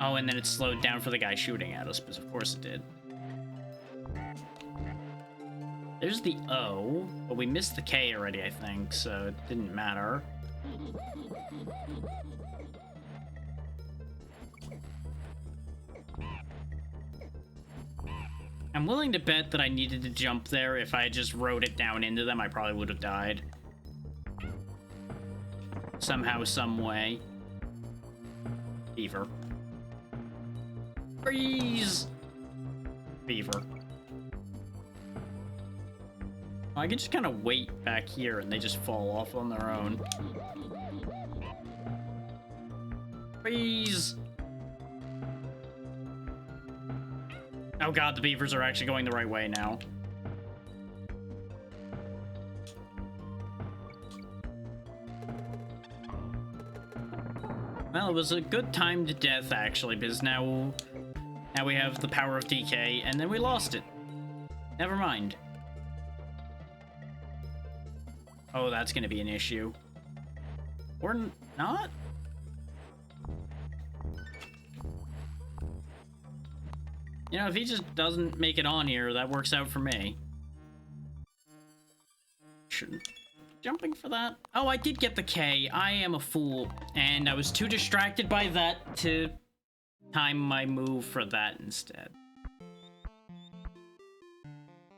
Oh, and then it slowed down for the guy shooting at us, because of course it did. There's the O, but we missed the K already, I think, so it didn't matter. I'm willing to bet that I needed to jump there. If I just rode it down into them, I probably would have died. Somehow, some way. Beaver. Freeze! Beaver. I can just kind of wait back here and they just fall off on their own. Freeze! Oh god, the beavers are actually going the right way now. Well, it was a good timed death, actually, because now we have the power of DK, and then we lost it. Never mind. Oh, that's gonna be an issue. Or not? You know, if he just doesn't make it on here, that works out for me. Jumping for that? Oh, I did get the K. I am a fool. And I was too distracted by that to time my move for that instead.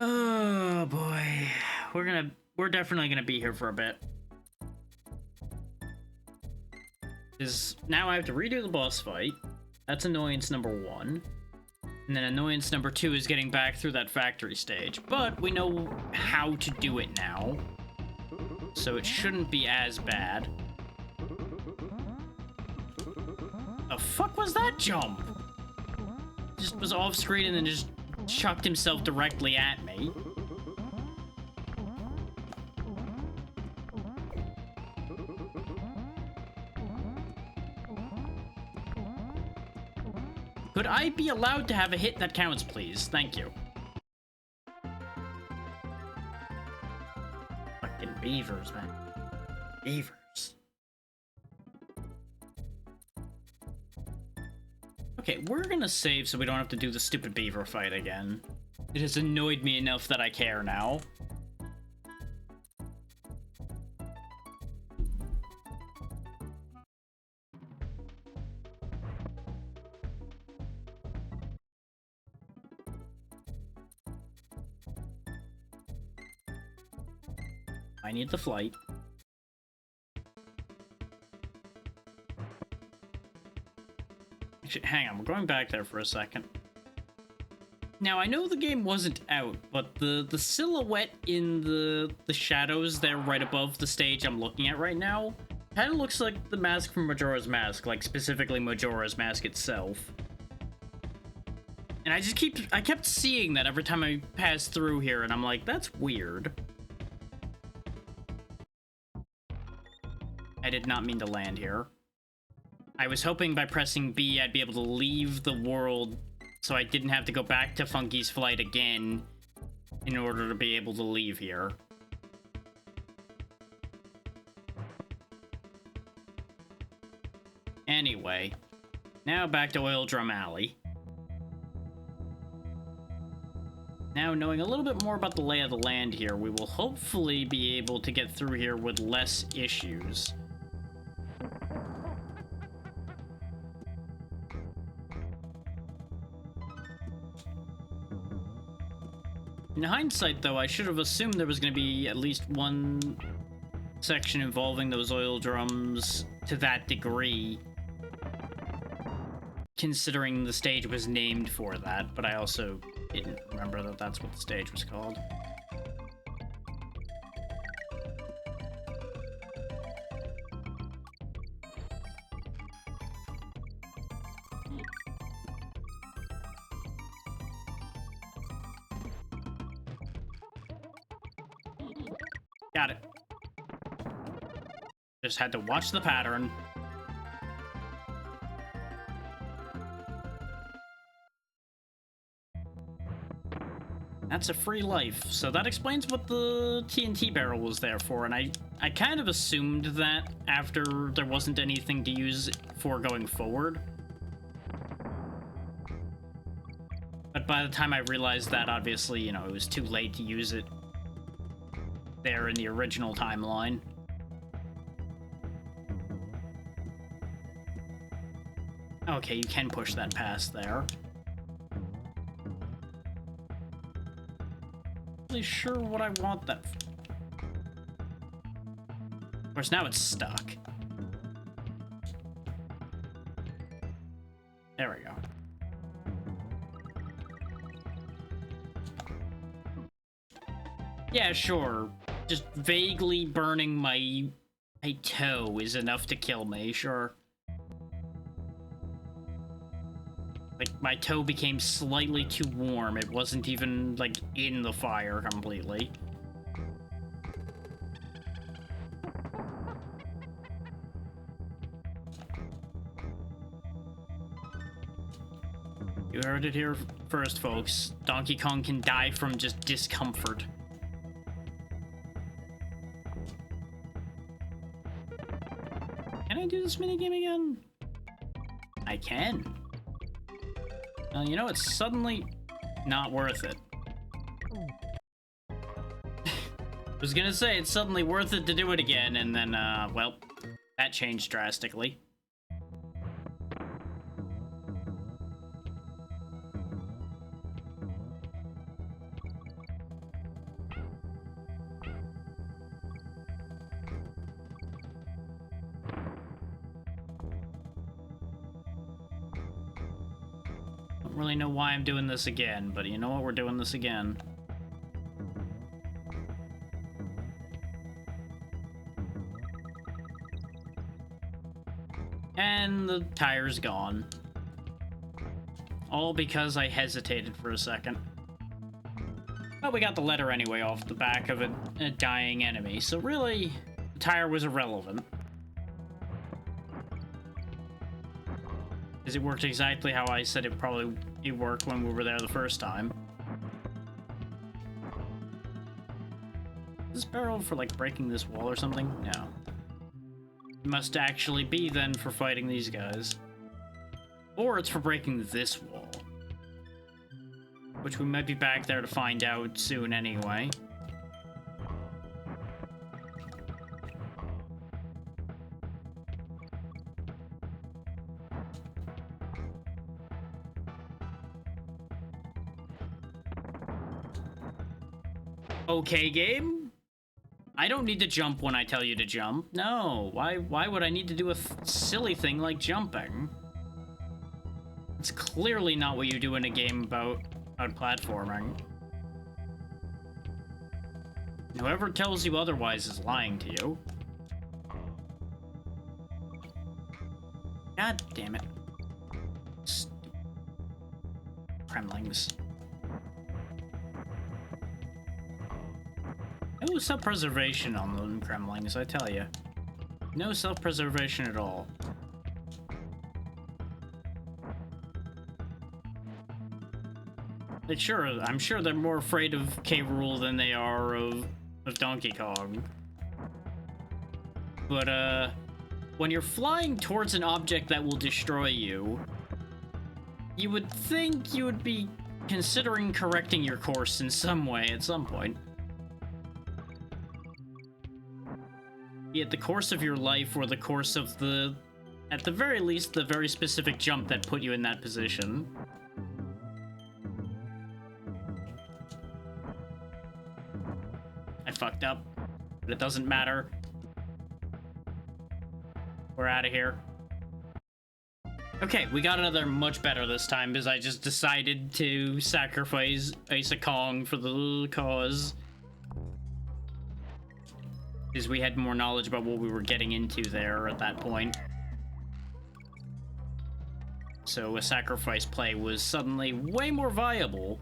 Oh, boy. We're definitely gonna be here for a bit. Because now I have to redo the boss fight. That's annoyance number 1. And then annoyance number 2 is getting back through that factory stage. But we know how to do it now. so it shouldn't be as bad. The fuck was that jump? Just was off screen and then just chucked himself directly at me. Could I be allowed to have a hit that counts, please? Thank you. Fucking beavers, man. Beavers. Okay, we're gonna save so we don't have to do the stupid beaver fight again. It has annoyed me enough that I care now. I need the flight. Actually, hang on, we're going back there for a second. Now, I know the game wasn't out, but the silhouette in the shadows there right above the stage I'm looking at right now kind of looks like the mask from Majora's Mask, like specifically Majora's Mask itself. And I kept seeing that every time I passed through here, and I'm like, that's weird. I did not mean to land here. I was hoping by pressing B I'd be able to leave the world so I didn't have to go back to Funky's flight again in order to be able to leave here. Anyway, now back to Oil Drum Alley. Now, knowing a little bit more about the lay of the land here, we will hopefully be able to get through here with less issues. In hindsight, though, I should have assumed there was going to be at least one section involving those oil drums to that degree, considering the stage was named for that, but I also didn't remember that that's what the stage was called. Got it. Just had to watch the pattern. That's a free life, so that explains what the TNT barrel was there for, and I kind of assumed that after there wasn't anything to use for going forward. But by the time I realized that, obviously, you know, it was too late to use it there in the original timeline. Okay, you can push that past there. Really sure what I want that for. Of course, now it's stuck. There we go. Yeah, sure. Just vaguely burning my toe is enough to kill me, sure. Like, my toe became slightly too warm. It wasn't even, like, in the fire completely. You heard it here first, folks. Donkey Kong can die from just discomfort. Can I do this minigame again? I can. You know, it's suddenly not worth it. I was gonna say, it's suddenly worth it to do it again, and then, well, that changed drastically. Really know why I'm doing this again, but you know what? We're doing this again. and the tire's gone. All because I hesitated for a second. But we got the letter anyway off the back of a dying enemy, so really, the tire was irrelevant. Because it worked exactly how I said it worked when we were there the first time. Is this barrel for, like, breaking this wall or something? No. It must actually be, then, for fighting these guys. Or it's for breaking this wall. Which we might be back there to find out soon anyway. Okay, game? I don't need to jump when I tell you to jump. No, why would I need to do a silly thing like jumping? It's clearly not what you do in a game about platforming. Whoever tells you otherwise is lying to you. God damn it. Stupid Kremlings. No self-preservation on them Kremlings, I tell you. No self-preservation at all. Like, sure, I'm sure they're more afraid of K.Rool than they are of Donkey Kong. But, when you're flying towards an object that will destroy you, you would think you would be considering correcting your course in some way at some point. Be it the course of your life or the course of at the very least, the very specific jump that put you in that position. I fucked up, but it doesn't matter. We're out of here. Okay, we got another much better this time because I just decided to sacrifice Asa Kong for the cause. Because we had more knowledge about what we were getting into there at that point. So a sacrifice play was suddenly way more viable.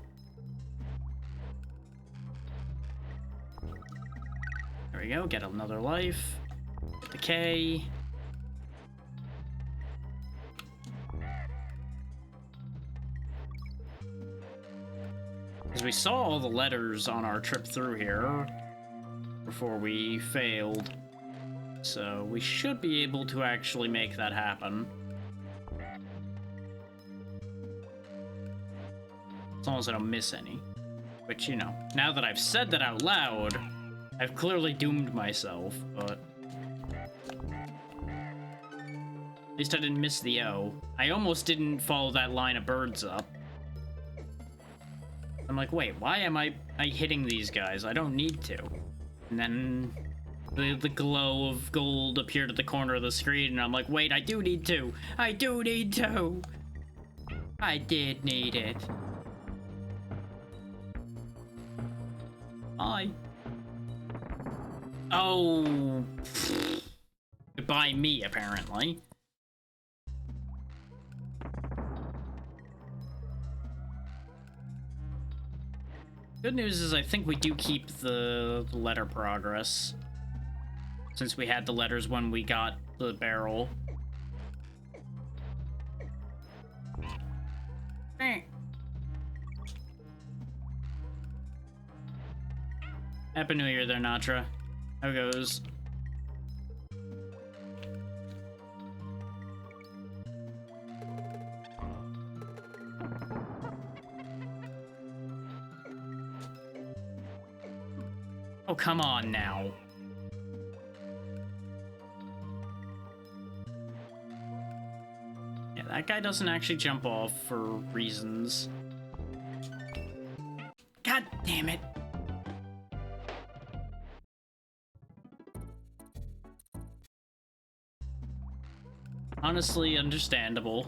There we go, get another life. Get the K. Because we saw all the letters on our trip through here before we failed. So we should be able to actually make that happen. As long as I don't miss any. Which, you know, now that I've said that out loud, I've clearly doomed myself, but... At least I didn't miss the O. I almost didn't follow that line of birds up. I'm like, wait, why am I hitting these guys? I don't need to. And then the glow of gold appeared at the corner of the screen, and I'm like, wait, I do need to. I do need to. I did need it. Hi. Oh. Goodbye me, apparently. Good news is I think we do keep the letter progress, since we had the letters when we got the barrel. Happy New Year there, Natra. How goes? Oh, come on now. Yeah, that guy doesn't actually jump off for reasons. God damn it. Honestly, understandable.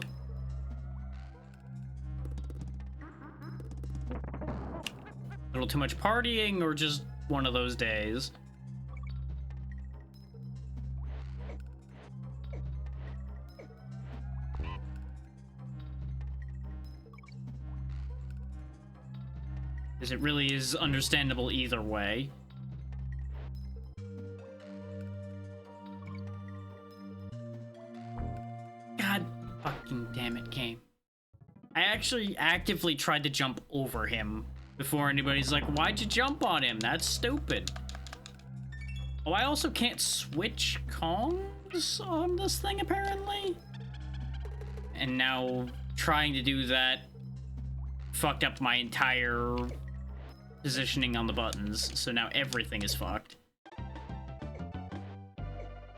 A little too much partying or just one of those days. Because it really is understandable either way. God fucking damn it, game. I actually actively tried to jump over him before anybody's like, why'd you jump on him? That's stupid. Oh, I also can't switch Kongs on this thing, apparently. And now trying to do that fucked up my entire positioning on the buttons, so now everything is fucked.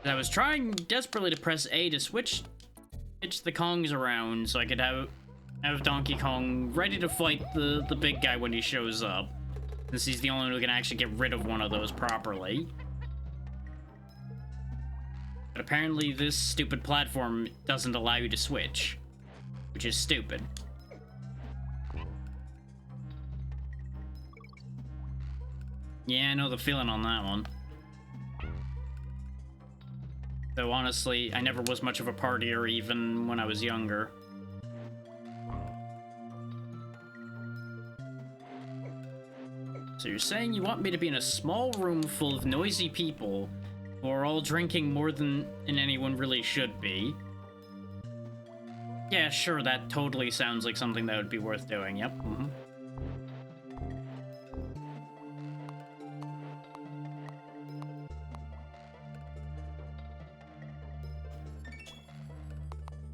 I was trying desperately to press A to switch the Kongs around so I could have Donkey Kong ready to fight the big guy when he shows up, since he's the only one who can actually get rid of one of those properly. But apparently this stupid platform doesn't allow you to switch, which is stupid. Yeah, I know the feeling on that one. Though honestly, I never was much of a partier even when I was younger. So you're saying you want me to be in a small room full of noisy people who are all drinking more than anyone really should be? Yeah, sure, that totally sounds like something that would be worth doing, yep.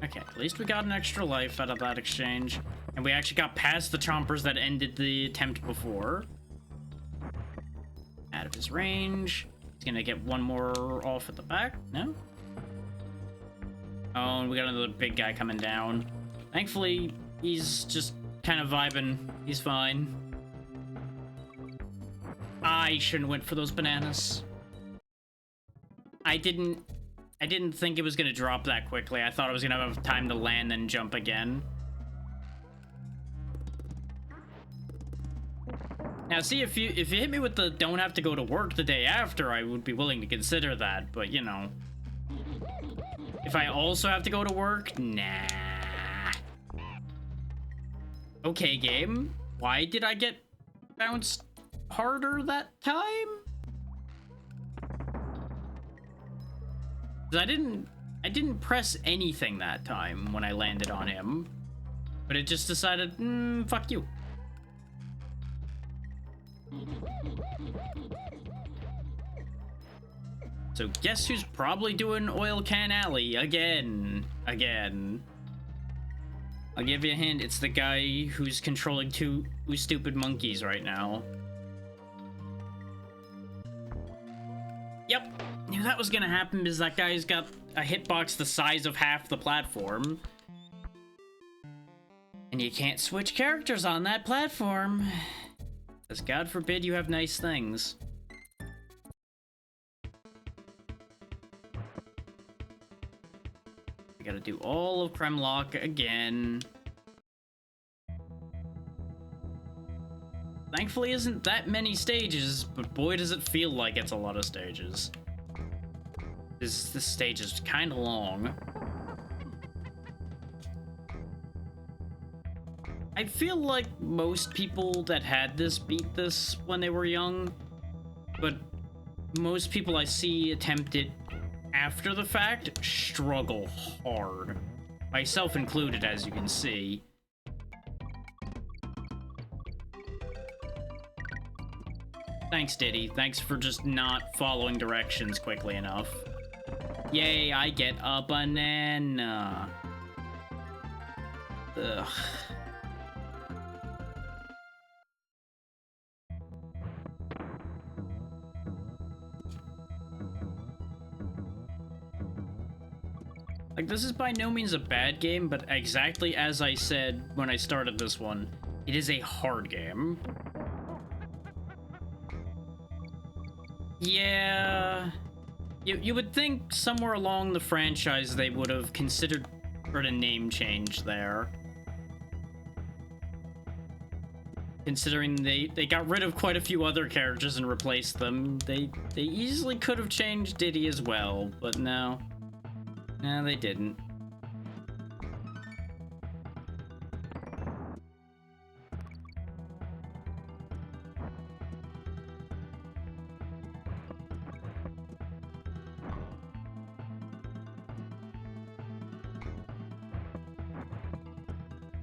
Okay, at least we got an extra life out of that exchange. And we actually got past the chompers that ended the attempt before. Out of his range. He's gonna get one more off at the back. No? Oh, and we got another big guy coming down. Thankfully, he's just kind of vibing. He's fine. I shouldn't have went for those bananas. I didn't think it was gonna drop that quickly. I thought I was gonna have time to land and jump again. Now, see, if you hit me with the don't have to go to work the day after, I would be willing to consider that, but you know. If I also have to go to work, nah. Okay, game. Why did I get bounced harder that time? 'Cause I didn't press anything that time when I landed on him, but it just decided, fuck you. So guess who's probably doing Oil Can Alley again? I'll give you a hint, it's the guy who's controlling two stupid monkeys right now. Yep, knew that was gonna happen because that guy's got a hitbox the size of half the platform. And you can't switch characters on that platform. Because God forbid you have nice things. I gotta do all of Kremlock again. Thankfully isn't that many stages, but boy does it feel like it's a lot of stages. This stage is kind of long. I feel like most people that had this beat this when they were young, but most people I see attempt it after the fact struggle hard. Myself included, as you can see. Thanks, Diddy. Thanks for just not following directions quickly enough. Yay, I get a banana. Ugh. Like, this is by no means a bad game, but exactly as I said when I started this one, it is a hard game. Yeah, you would think somewhere along the franchise they would have considered for a name change there. Considering they got rid of quite a few other characters and replaced them, they easily could have changed Diddy as well, but no. No, they didn't.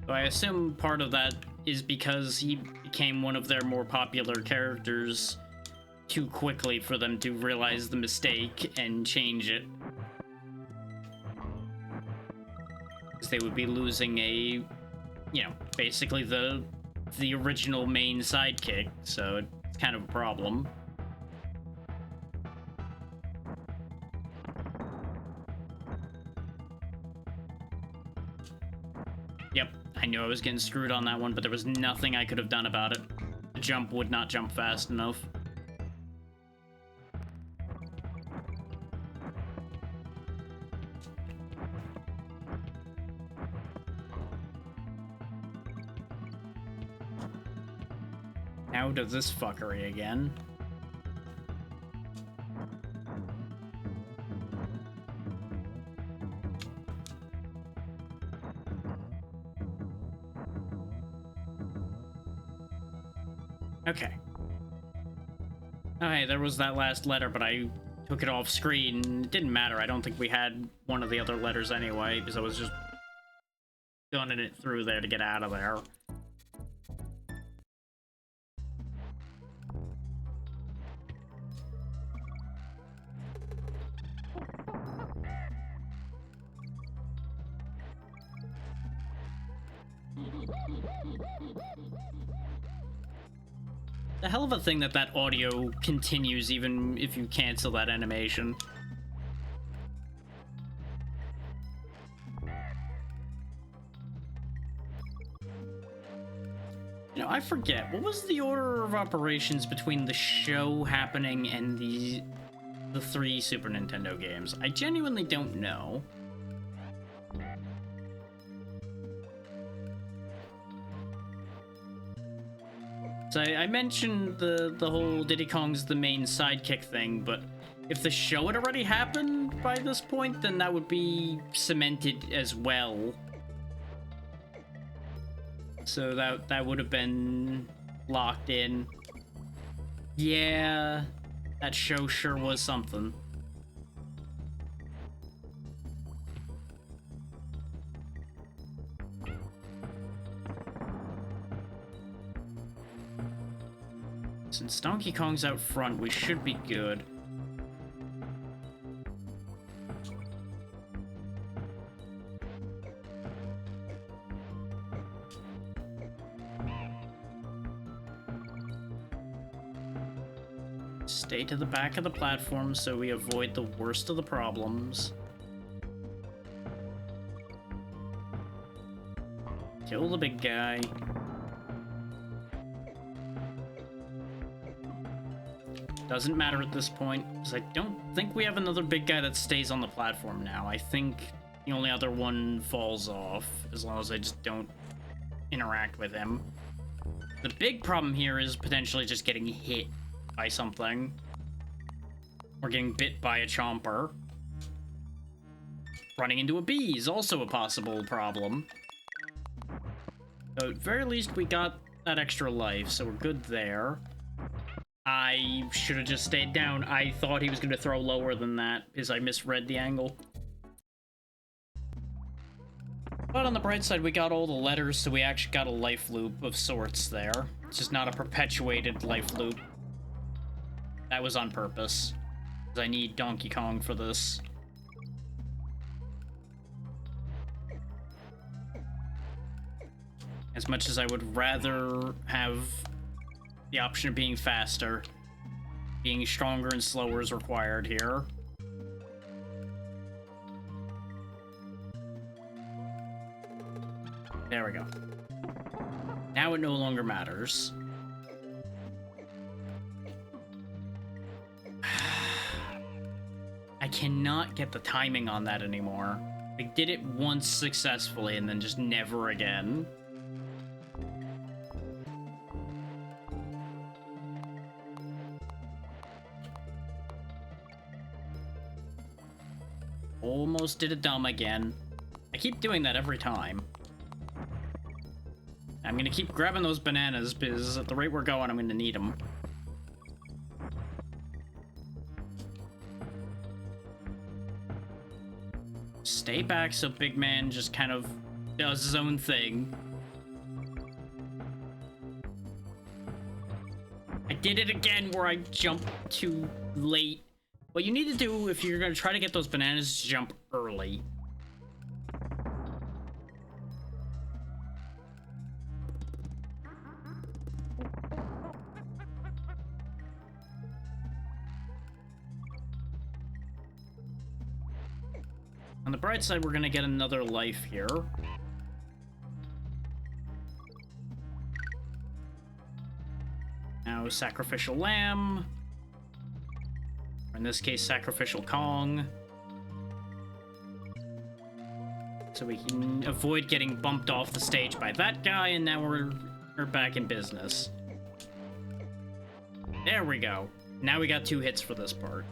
So I assume part of that is because he became one of their more popular characters too quickly for them to realize the mistake and change it. Because they would be losing a, you know, basically the original main sidekick, so it's kind of a problem. Yep, I knew I was getting screwed on that one, but there was nothing I could have done about it. The jump would not jump fast enough. Now does this fuckery again. Okay. Oh, hey, there was that last letter, but I took it off screen. It didn't matter. I don't think we had one of the other letters anyway, because I was just gunning it through there to get out of there. The hell of a thing that that audio continues even if you cancel that animation. You know, I forget. What was the order of operations between the show happening and the 3 Super Nintendo games? I genuinely don't know. So I mentioned the whole Diddy Kong's the main sidekick thing, but if the show had already happened by this point, then that would be cemented as well. So that would have been locked in. Yeah, that show sure was something. Since Donkey Kong's out front, we should be good. Stay to the back of the platform so we avoid the worst of the problems. Kill the big guy. Doesn't matter at this point, because I don't think we have another big guy that stays on the platform now. I think the only other one falls off, as long as I just don't interact with him. The big problem here is potentially just getting hit by something. Or getting bit by a chomper. Running into a bee is also a possible problem. So at very least we got that extra life, so we're good there. I should have just stayed down. I thought he was going to throw lower than that because I misread the angle. But on the bright side, we got all the letters, so we actually got a life loop of sorts there. It's just not a perpetuated life loop. That was on purpose, because I need Donkey Kong for this. As much as I would rather have the option of being faster, being stronger and slower is required here. There we go. Now it no longer matters. I cannot get the timing on that anymore. I did it once successfully and then just never again. Almost did a dumb again. I keep doing that every time. I'm gonna keep grabbing those bananas because at the rate we're going, I'm gonna need them. Stay back so Big Man just kind of does his own thing. did it again where I jumped too late. What you need to do if you're gonna try to get those bananas is jump early. On the bright side, we're gonna get another life here. Now, sacrificial lamb. Or in this case, sacrificial Kong. So we can avoid getting bumped off the stage by that guy, and now we're back in business. There we go. Now we got 2 hits for this part.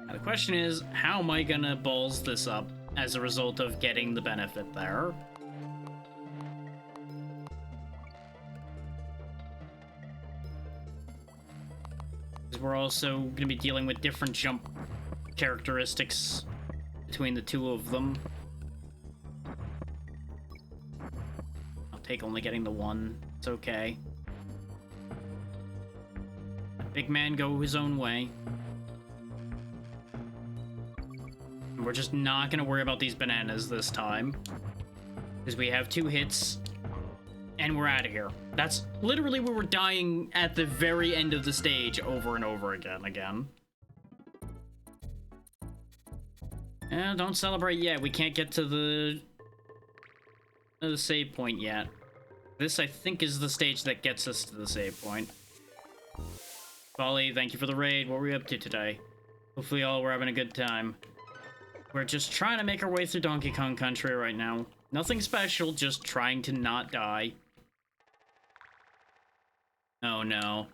Now the question is, how am I gonna balls this up as a result of getting the benefit there? We're also going to be dealing with different jump characteristics between the 2 of them. I'll take only getting the 1. It's okay. Let big man go his own way. And we're just not going to worry about these bananas this time, because we have 2 hits. And we're out of here. That's literally where we're dying at the very end of the stage over and over again. Don't celebrate yet. We can't get to the save point yet. This, I think, is the stage that gets us to the save point. Polly, thank you for the raid. What were we up to today? Hopefully all were having a good time. We're just trying to make our way through Donkey Kong Country right now. Nothing special, just trying to not die. Oh no.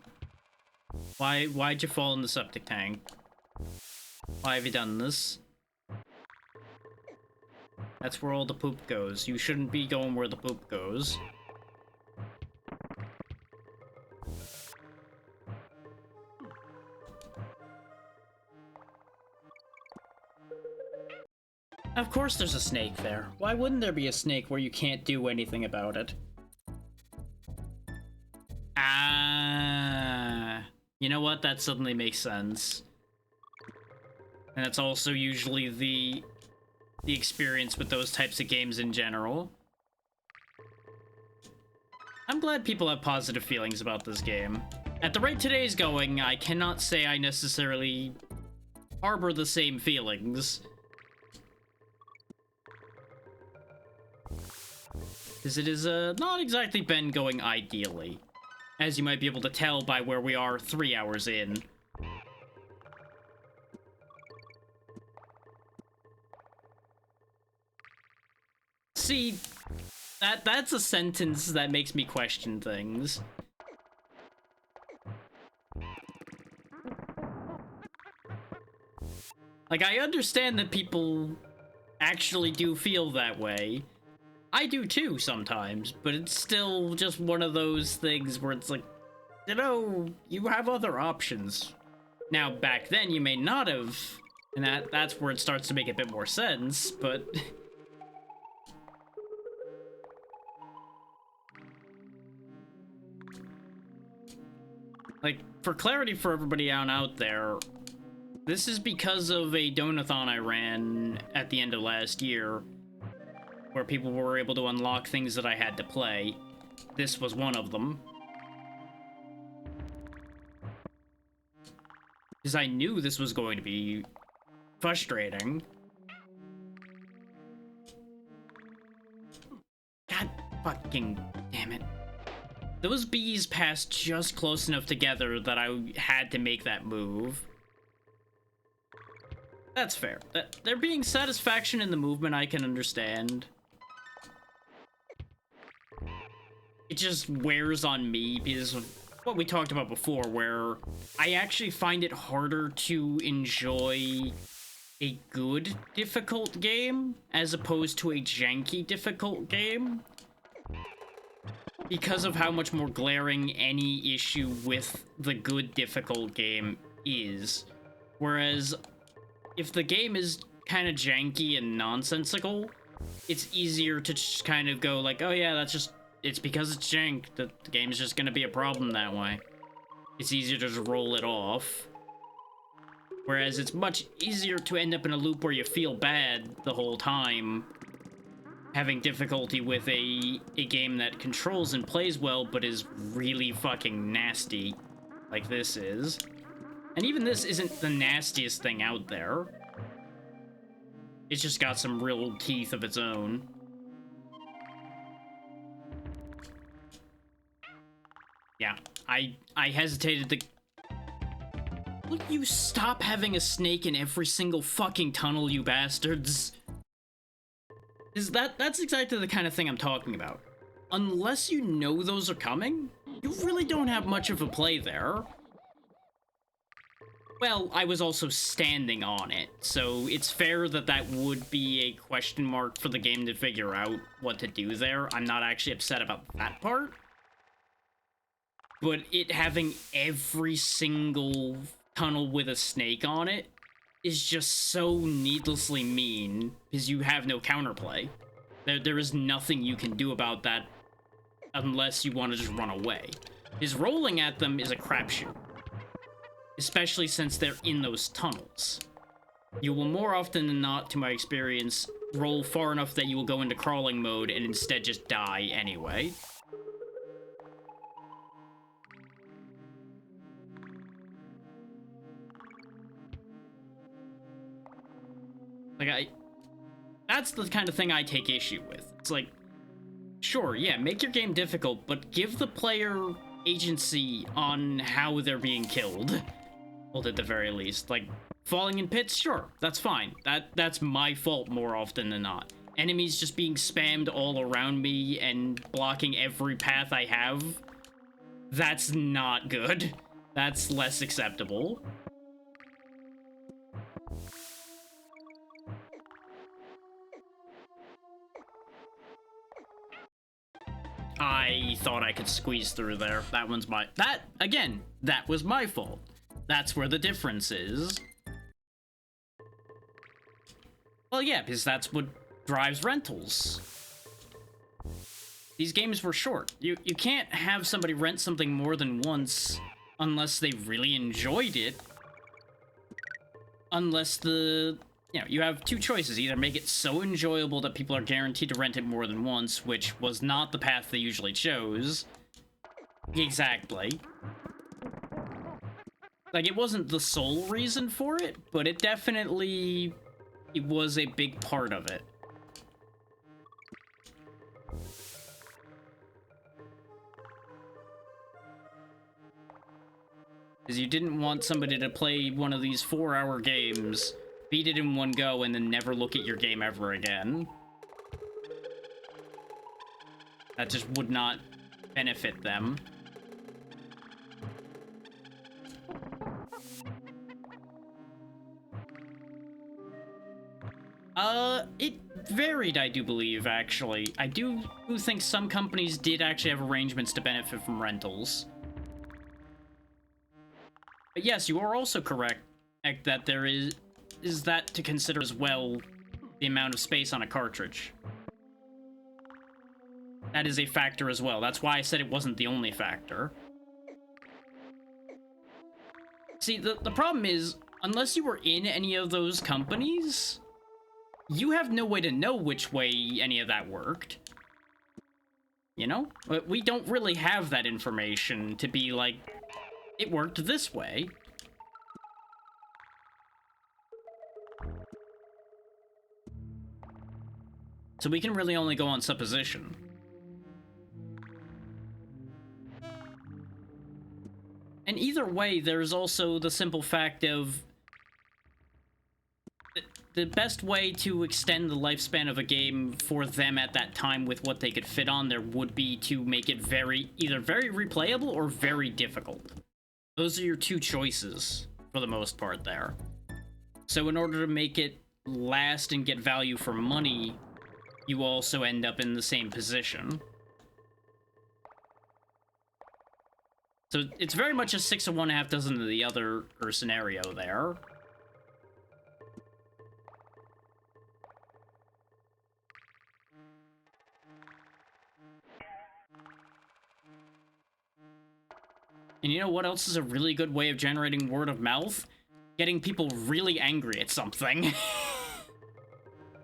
Why'd you fall in the septic tank? Why have you done this? That's where all the poop goes. You shouldn't be going where the poop goes. Of course there's a snake there. Why wouldn't there be a snake where you can't do anything about it? Ah, you know what? That suddenly makes sense. And that's also usually the experience with those types of games in general. I'm glad people have positive feelings about this game. At the rate today's going, I cannot say I necessarily harbor the same feelings. Because it is not exactly been going ideally, as you might be able to tell by where we are 3 hours in. See, that's a sentence that makes me question things. Like, I understand that people actually do feel that way. I do too sometimes, but it's still just one of those things where it's like, you know, you have other options. Now, back then you may not have, and that's where it starts to make a bit more sense, but... like, for clarity for everybody out there, this is because of a donathon I ran at the end of last year, where people were able to unlock things that I had to play. This was one of them. Because I knew this was going to be frustrating. God fucking damn it. Those bees passed just close enough together that I had to make that move. That's fair. There being satisfaction in the movement, I can understand. It just wears on me because of what we talked about before, where I actually find it harder to enjoy a good difficult game as opposed to a janky difficult game, because of how much more glaring any issue with the good difficult game is. Whereas if the game is kind of janky and nonsensical, it's easier to just kind of go like, oh yeah, that's just it's because it's jank that the game's just gonna be a problem that way. It's easier to just roll it off. Whereas it's much easier to end up in a loop where you feel bad the whole time, having difficulty with a game that controls and plays well, but is really fucking nasty, like this is. And even this isn't the nastiest thing out there. It's just got some real teeth of its own. Yeah, I hesitated to... Will you stop having a snake in every single fucking tunnel, you bastards? That's exactly the kind of thing I'm talking about. Unless you know those are coming, you really don't have much of a play there. Well, I was also standing on it, so it's fair that that would be a question mark for the game to figure out what to do there. I'm not actually upset about that part. But it having every single tunnel with a snake on it is just so needlessly mean, because you have no counterplay. There is nothing you can do about that unless you want to just run away. Because rolling at them is a crapshoot. Especially since they're in those tunnels. You will more often than not, to my experience, roll far enough that you will go into crawling mode and instead just die anyway. Like, that's the kind of thing I take issue with. It's like, sure, yeah, make your game difficult, but give the player agency on how they're being killed. Well, at the very least. Like, falling in pits, sure, that's fine. That's my fault more often than not. Enemies just being spammed all around me and blocking every path I have, that's not good. That's less acceptable. I thought I could squeeze through there. That one's my... Again, that was my fault. That's where the difference is. Well, yeah, because that's what drives rentals. These games were short. You can't have somebody rent something more than once unless they really enjoyed it. Unless you have two choices. Either make it so enjoyable that people are guaranteed to rent it more than once, which was not the path they usually chose. Exactly. Like, it wasn't the sole reason for it, but it definitely... It was a big part of it. Because you didn't want somebody to play one of these 4-hour games, beat it in one go, and then never look at your game ever again. That just would not benefit them. It varied, I do believe, actually. I do think some companies did actually have arrangements to benefit from rentals. But yes, you are also correct that there is that to consider as well, the amount of space on a cartridge. That is a factor as well. That's why I said it wasn't the only factor. See, the problem is, unless you were in any of those companies, you have no way to know which way any of that worked. You know? We don't really have that information to be like, it worked this way. So we can really only go on supposition. And either way, there's also the simple fact of the best way to extend the lifespan of a game for them at that time with what they could fit on there would be to make it either very replayable or very difficult. Those are your two choices for the most part there. So in order to make it last and get value for money, you also end up in the same position. So it's very much a 6 of one, half dozen of the other scenario there. And you know what else is a really good way of generating word of mouth? Getting people really angry at something.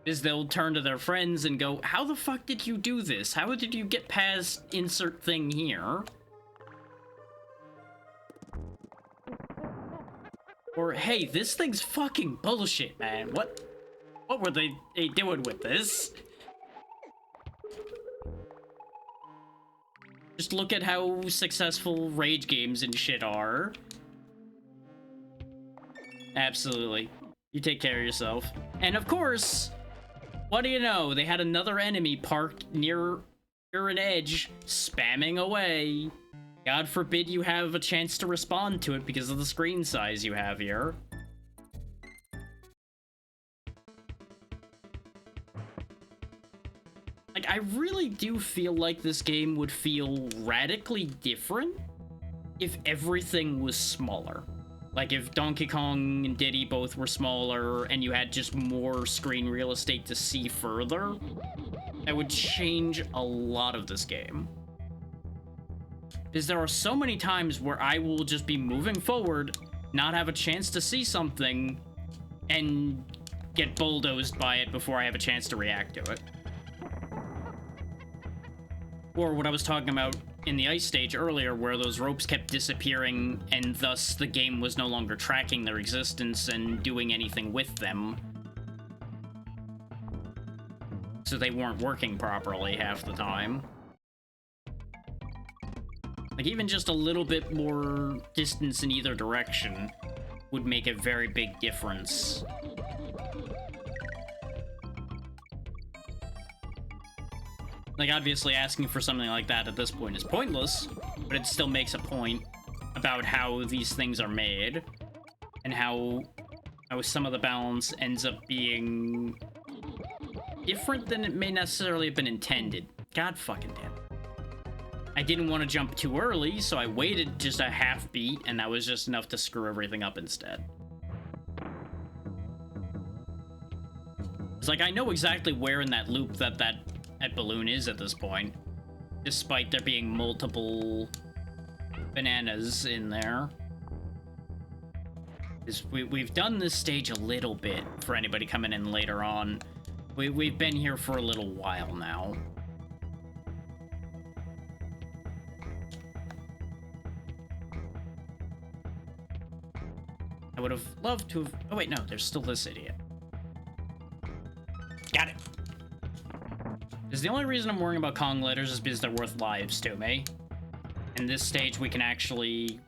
Is they'll turn to their friends and go, how the fuck did you do this? How did you get past insert thing here? Or, hey, this thing's fucking bullshit, man. What were they doing with this? Just look at how successful rage games and shit are. Absolutely. You take care of yourself. And of course, what do you know? They had another enemy parked near an edge, spamming away. God forbid you have a chance to respond to it because of the screen size you have here. Like, I really do feel like this game would feel radically different if everything was smaller. Like, if Donkey Kong and Diddy both were smaller and you had just more screen real estate to see further, that would change a lot of this game. Because there are so many times where I will just be moving forward, not have a chance to see something, and get bulldozed by it before I have a chance to react to it. Or what I was talking about in the ice stage earlier, where those ropes kept disappearing, and thus the game was no longer tracking their existence and doing anything with them. So they weren't working properly half the time. Like, even just a little bit more distance in either direction would make a very big difference. Like, obviously asking for something like that at this point is pointless, but it still makes a point about how these things are made and how some of the balance ends up being different than it may necessarily have been intended. God fucking damn it. I didn't want to jump too early, so I waited just a half beat, and that was just enough to screw everything up instead. It's like, I know exactly where in that loop that balloon is at this point, despite there being multiple bananas in there. We've done this stage a little bit for anybody coming in later on. We've been here for a little while now. I would have loved to have... Oh wait, no, there's still this idiot. Got it. Because the only reason I'm worrying about Kong letters is because they're worth lives to me. In this stage, we can actually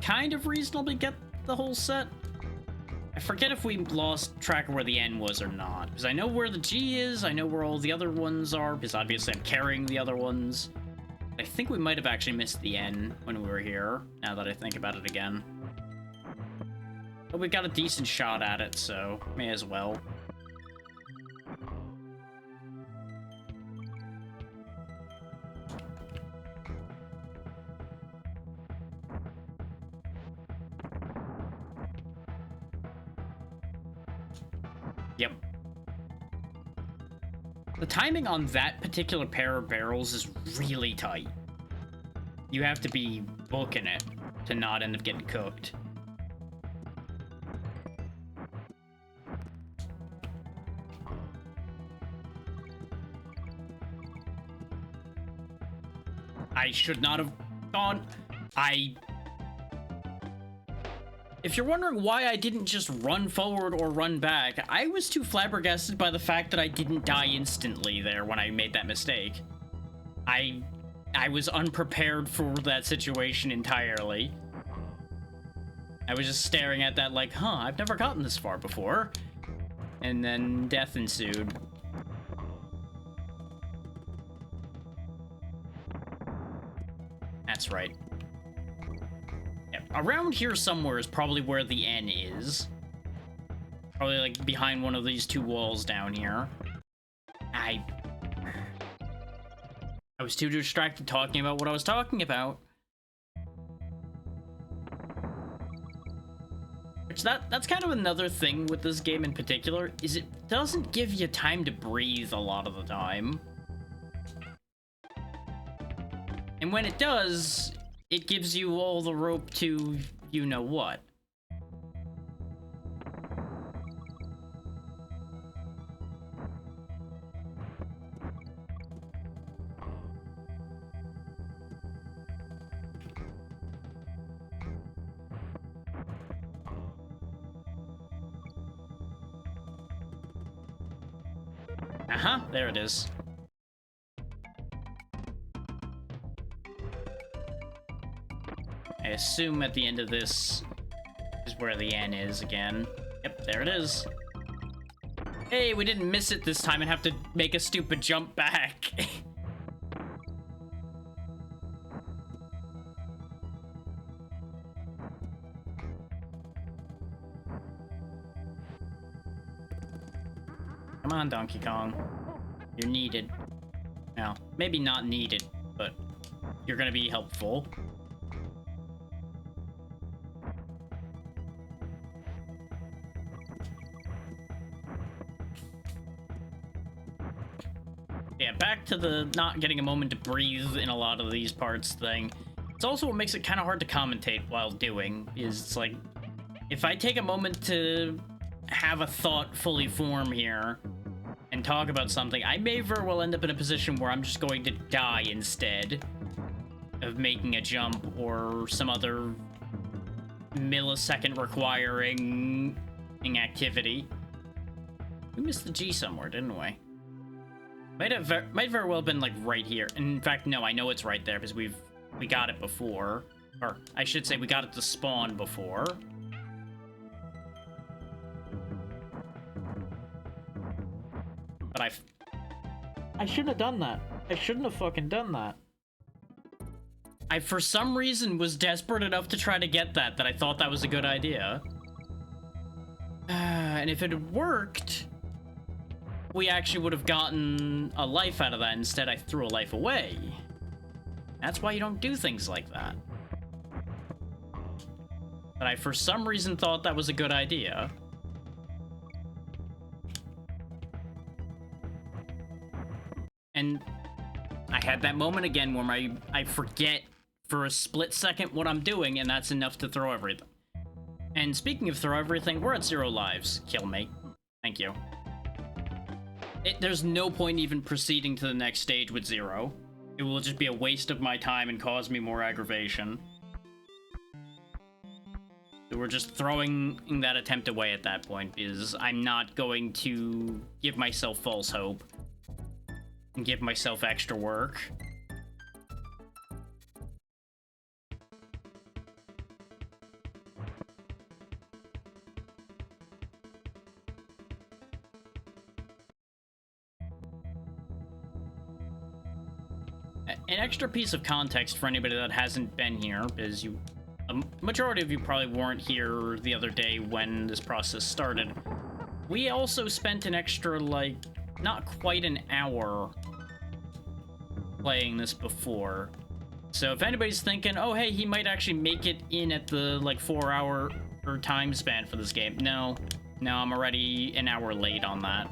kind of reasonably get the whole set. I forget if we lost track of where the N was or not. Because I know where the G is, I know where all the other ones are, because obviously I'm carrying the other ones. I think we might have actually missed the N when we were here, now that I think about it again. But we got a decent shot at it, so may as well. Yep. The timing on that particular pair of barrels is really tight. You have to be booking it to not end up getting cooked. I should not have gone. If you're wondering why I didn't just run forward or run back, I was too flabbergasted by the fact that I didn't die instantly there when I made that mistake. I was unprepared for that situation entirely. I was just staring at that like, huh, I've never gotten this far before. And then death ensued. That's right. Yeah, around here somewhere is probably where the N is. Probably like behind one of these two walls down here. I was too distracted talking about what I was talking about. Which that's kind of another thing with this game in particular, is it doesn't give you time to breathe a lot of the time. And when it does, it gives you all the rope to you know what. Uh-huh, there it is. I assume at the end of this is where the N is again. Yep, there it is. Hey, we didn't miss it this time and have to make a stupid jump back. Come on, Donkey Kong. You're needed. Now, maybe not needed, but you're gonna be helpful. Yeah, back to the not getting a moment to breathe in a lot of these parts thing. It's also what makes it kind of hard to commentate while doing, is it's like, if I take a moment to have a thought fully form here and talk about something, I may very well end up in a position where I'm just going to die instead of making a jump or some other millisecond requiring activity. We missed the G somewhere, didn't we? Might very well have been like right here. In fact, no, I know it's right there because we got it before, or I should say we got it to spawn before. But I shouldn't have done that. I shouldn't have fucking done that. I, for some reason, was desperate enough to try to get that I thought that was a good idea. And if it had worked, we actually would have gotten a life out of that. Instead, I threw a life away. That's why you don't do things like that. But I, for some reason, thought that was a good idea. And I had that moment again where I forget for a split second what I'm doing, and that's enough to throw everything. And speaking of throw everything, we're at 0 lives. Kill me. Thank you. There's no point even proceeding to the next stage with 0. It will just be a waste of my time and cause me more aggravation. So we're just throwing that attempt away at that point, because I'm not going to give myself false hope and give myself extra work. An extra piece of context for anybody that hasn't been here is a majority of you probably weren't here the other day when this process started. We also spent an extra, like, not quite an hour playing this before. So if anybody's thinking, oh, hey, he might actually make it in at the, like, 4-hour time span for this game. No, I'm already an hour late on that.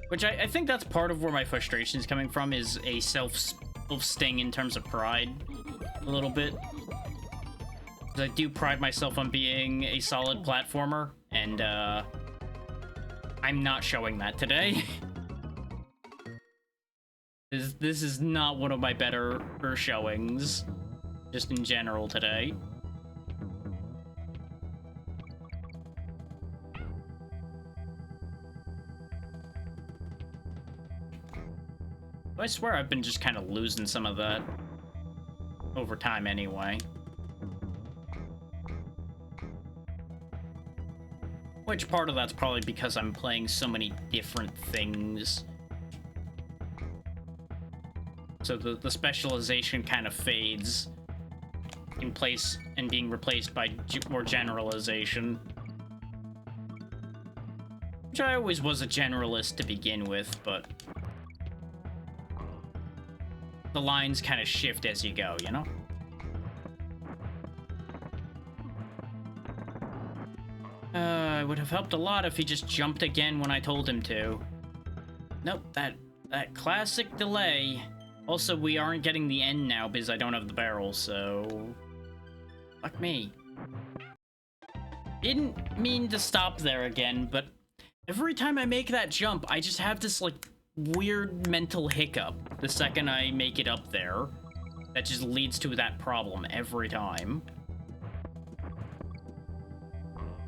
Which I think that's part of where my frustration is coming from, is a self-sting in terms of pride, a little bit. Because I do pride myself on being a solid platformer, and I'm not showing that today. This is not one of my better showings, just in general today. I swear I've been just kind of losing some of that over time anyway. Which part of that's probably because I'm playing so many different things. So the specialization kind of fades in place and being replaced by more generalization. Which I always was a generalist to begin with, but the lines kind of shift as you go, you know? would have helped a lot if he just jumped again when I told him to. Nope, that classic delay. Also, we aren't getting the end now because I don't have the barrel, so... Fuck me. Didn't mean to stop there again, but every time I make that jump, I just have this, like, weird mental hiccup the second I make it up there. That just leads to that problem every time.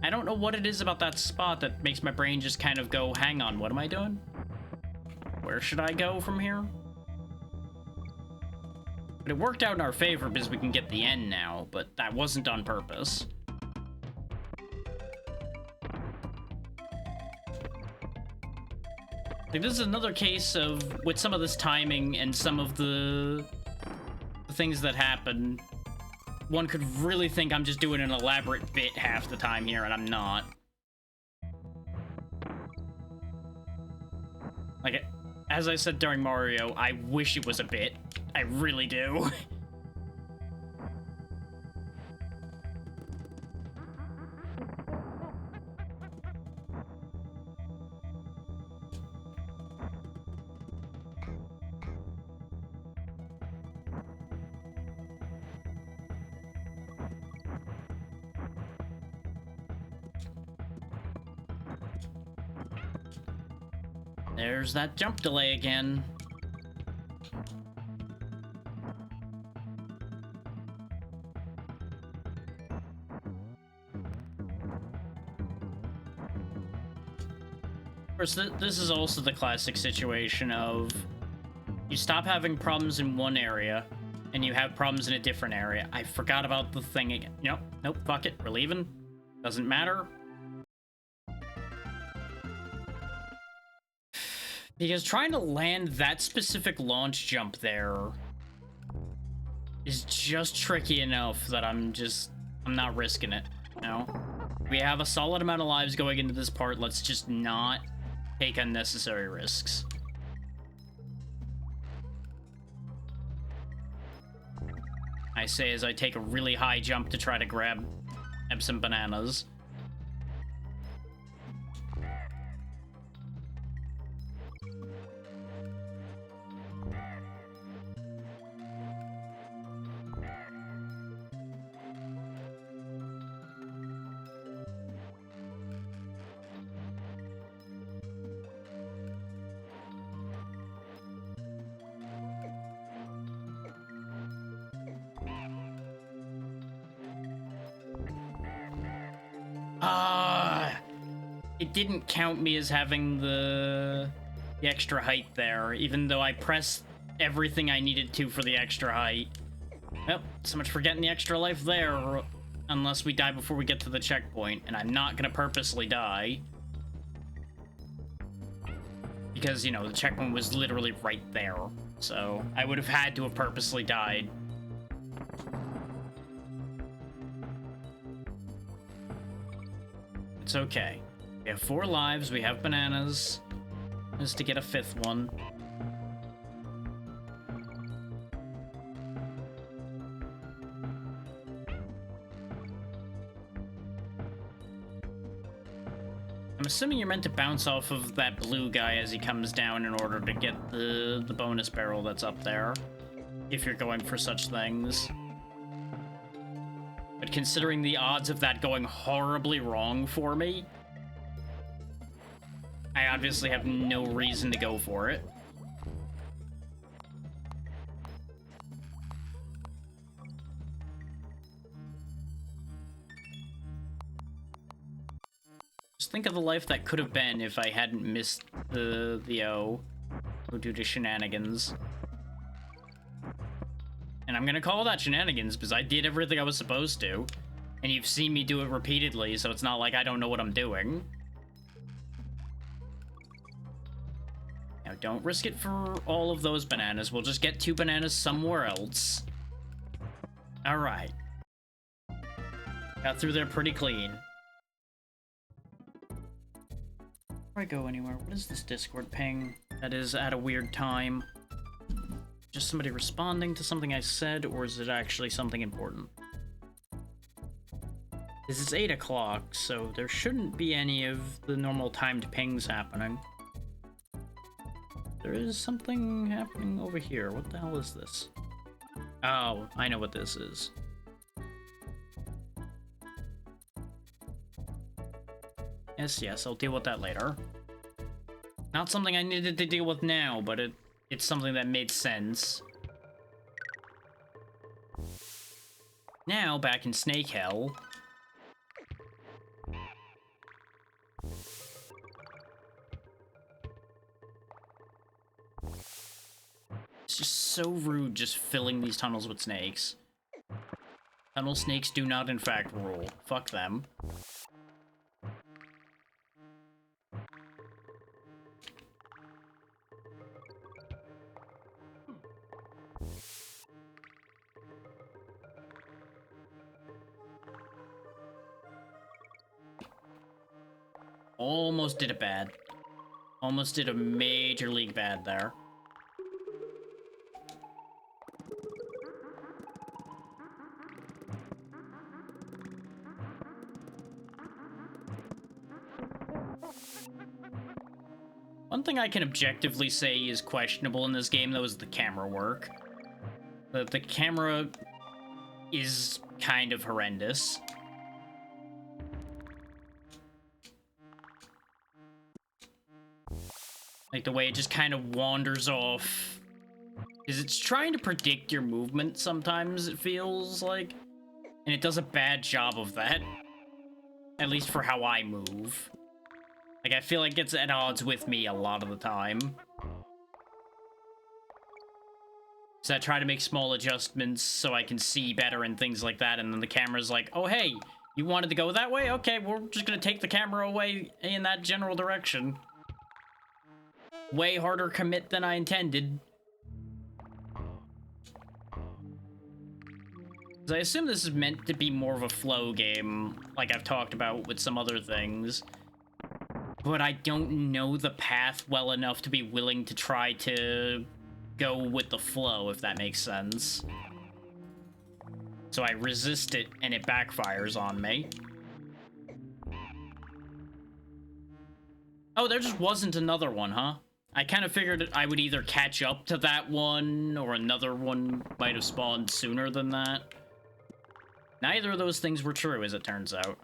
I don't know what it is about that spot that makes my brain just kind of go, hang on, what am I doing? Where should I go from here? But it worked out in our favor because we can get the end now, but that wasn't on purpose. Like, this is another case of, with some of this timing and some of the things that happen, one could really think I'm just doing an elaborate bit half the time here, and I'm not. Like, as I said during Mario, I wish it was a bit. I really do. There's that jump delay again. Of course, this is also the classic situation of you stop having problems in one area and you have problems in a different area. I forgot about the thing again. Nope, fuck it, we're leaving. Doesn't matter. Because trying to land that specific launch jump there is just tricky enough that I'm not risking it, you know? We have a solid amount of lives going into this part, let's just not take unnecessary risks. I say as I take a really high jump to try to grab some bananas. It didn't count me as having the extra height there, even though I pressed everything I needed to for the extra height. Well, so much for getting the extra life there, unless we die before we get to the checkpoint, and I'm not gonna purposely die. Because, you know, the checkpoint was literally right there, so I would have had to have purposely died. It's okay. We have 4 lives, we have bananas. Just to get a 5th one. I'm assuming you're meant to bounce off of that blue guy as he comes down in order to get the bonus barrel that's up there. If you're going for such things. But considering the odds of that going horribly wrong for me, I obviously have no reason to go for it. Just think of the life that could have been if I hadn't missed the O due to shenanigans. And I'm gonna call that shenanigans because I did everything I was supposed to. And you've seen me do it repeatedly, so it's not like I don't know what I'm doing. Now, don't risk it for all of those bananas. We'll just get 2 bananas somewhere else. Alright. Got through there pretty clean. Before I go anywhere, what is this Discord ping that is at a weird time? Just somebody responding to something I said, or is it actually something important? This is 8 o'clock, so there shouldn't be any of the normal timed pings happening. There is something happening over here. What the hell is this? Oh, I know what this is. Yes, I'll deal with that later. Not something I needed to deal with now, but it's something that made sense. Now, back in Snake Hell. It's just so rude just filling these tunnels with snakes. Tunnel snakes do not in fact rule. Fuck them. Almost did it bad. Almost did a major league bad there. One thing I can objectively say is questionable in this game, though, is the camera work. The camera is kind of horrendous. Like, the way it just kind of wanders off. Because it's trying to predict your movement sometimes, it feels like. And it does a bad job of that. At least for how I move. Like, I feel like it's at odds with me a lot of the time. So I try to make small adjustments so I can see better and things like that, and then the camera's like, oh hey, you wanted to go that way? Okay, we're just gonna take the camera away in that general direction. Way harder commit than I intended. I assume this is meant to be more of a flow game, like I've talked about with some other things. But I don't know the path well enough to be willing to try to go with the flow, if that makes sense. So I resist it, and it backfires on me. Oh, there just wasn't another one, huh? I kind of figured I would either catch up to that one, or another one might have spawned sooner than that. Neither of those things were true, as it turns out.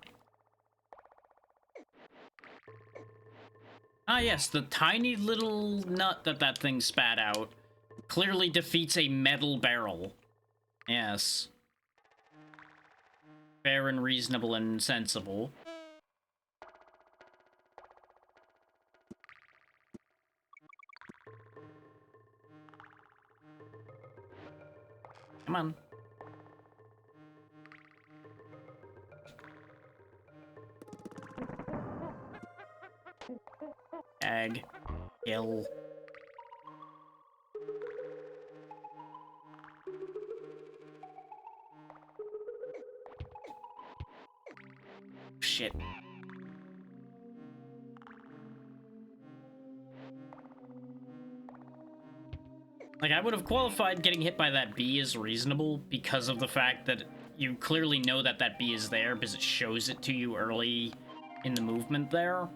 Ah yes, the tiny little nut that thing spat out clearly defeats a metal barrel. Yes. Fair and reasonable and sensible. Come on. Ag. Kill. Shit. Like, I would have qualified getting hit by that bee as reasonable because of the fact that you clearly know that that bee is there because it shows it to you early in the movement there.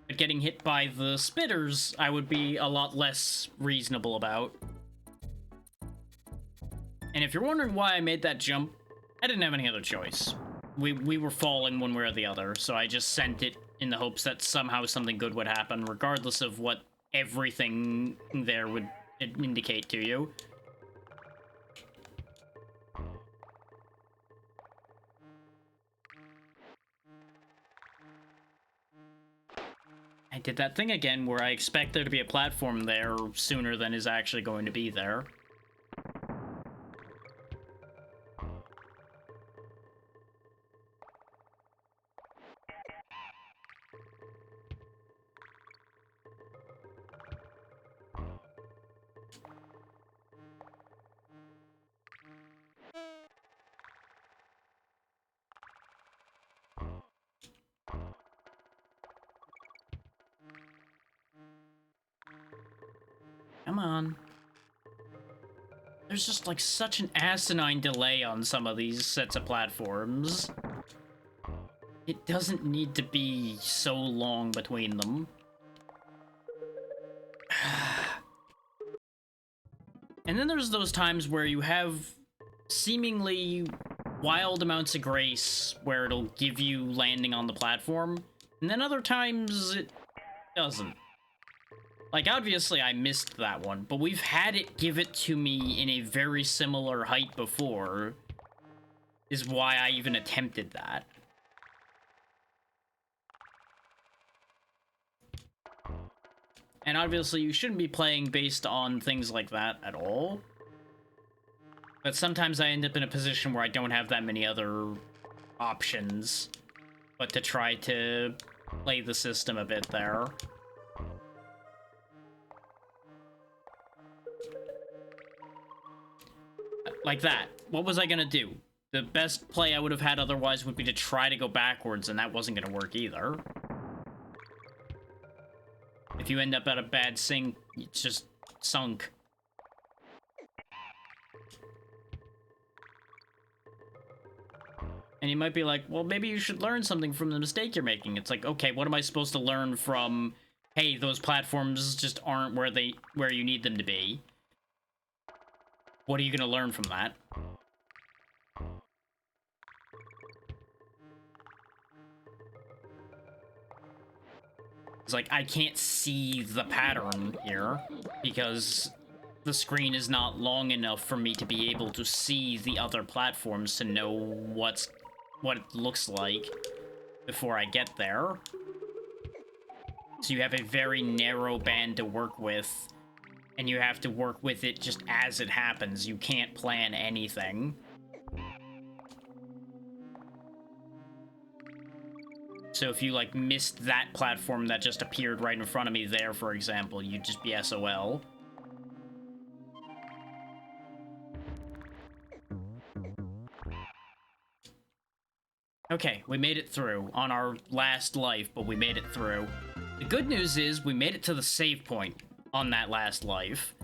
But getting hit by the spitters, I would be a lot less reasonable about. And if you're wondering why I made that jump, I didn't have any other choice. We were falling one way or the other, so I just sent it in the hopes that somehow something good would happen, regardless of what everything there would indicate to you. I did that thing again where I expect there to be a platform there sooner than is actually going to be there. Come on. There's just like such an asinine delay on some of these sets of platforms. It doesn't need to be so long between them. And then there's those times where you have seemingly wild amounts of grace where it'll give you landing on the platform, and then other times it doesn't. Like, obviously I missed that one, but we've had it give it to me in a very similar height before, is why I even attempted that. And obviously you shouldn't be playing based on things like that at all. But sometimes I end up in a position where I don't have that many other options but to try to play the system a bit there. Like that. What was I gonna do? The best play I would have had otherwise would be to try to go backwards, and that wasn't gonna work either. If you end up at a bad sink, it's just sunk. And you might be like, well, maybe you should learn something from the mistake you're making. It's like, okay, what am I supposed to learn from, hey, those platforms just aren't where you need them to be? What are you gonna learn from that? It's like, I can't see the pattern here because the screen is not long enough for me to be able to see the other platforms to know what it looks like before I get there. So you have a very narrow band to work with, and you have to work with it just as it happens. You can't plan anything. So if you, like, missed that platform that just appeared right in front of me there, for example, you'd just be SOL. Okay, we made it through on our last life, but we made it through. The good news is we made it to the save point on that last life.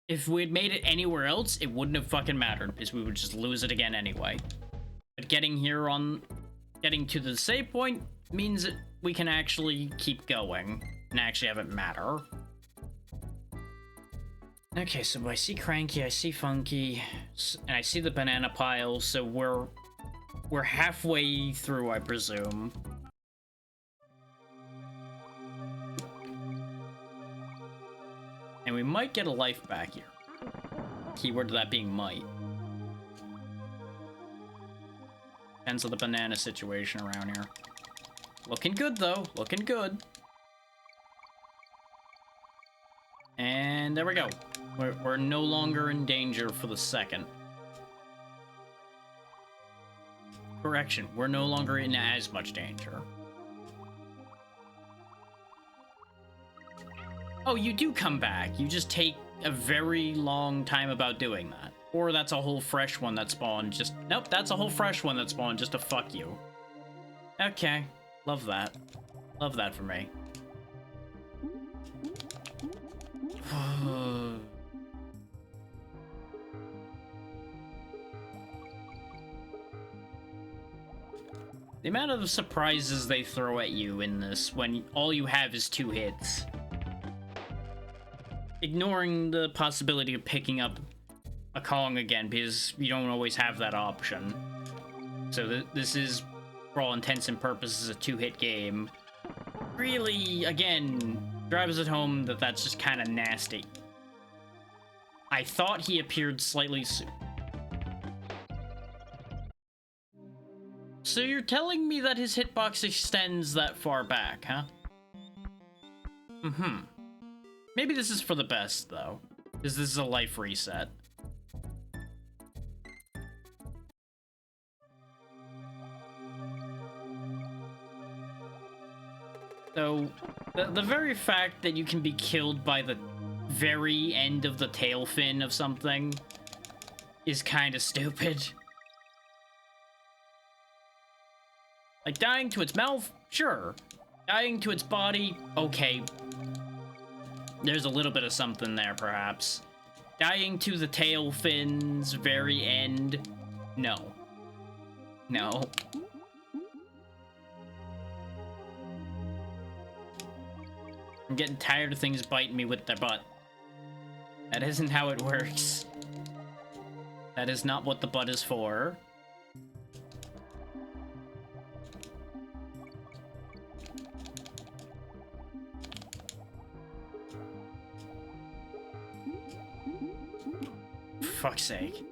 If we'd made it anywhere else, it wouldn't have fucking mattered, because we would just lose it again anyway. But getting to the save point means that we can actually keep going and actually have it matter. Okay, so I see Cranky, I see Funky, and I see the banana pile, so we're halfway through, I presume. And we might get a life back here. Keyword to that being might. Depends on the banana situation around here. Looking good, though. Looking good. And there we go. We're no longer in danger for the second. Correction, we're no longer in as much danger. Oh, you do come back. You just take a very long time about doing that. Or that's a whole fresh one that spawned just... Nope, that's a whole fresh one that spawned just to fuck you. Okay. Love that. Love that for me. The amount of surprises they throw at you in this when all you have is 2 hits. Ignoring the possibility of picking up a Kong again, because you don't always have that option. So this is, for all intents and purposes, a 2-hit game. Really, again, drives it home that that's just kind of nasty. I thought he appeared slightly So you're telling me that his hitbox extends that far back, huh? Mm-hmm. Maybe this is for the best, though, because this is a life reset. So, the very fact that you can be killed by the very end of the tail fin of something is kind of stupid. Like, dying to its mouth? Sure. Dying to its body? Okay. There's a little bit of something there, perhaps. Dying to the tail fin's very end? No. No. I'm getting tired of things biting me with their butt. That isn't how it works. That is not what the butt is for. For fuck's sake.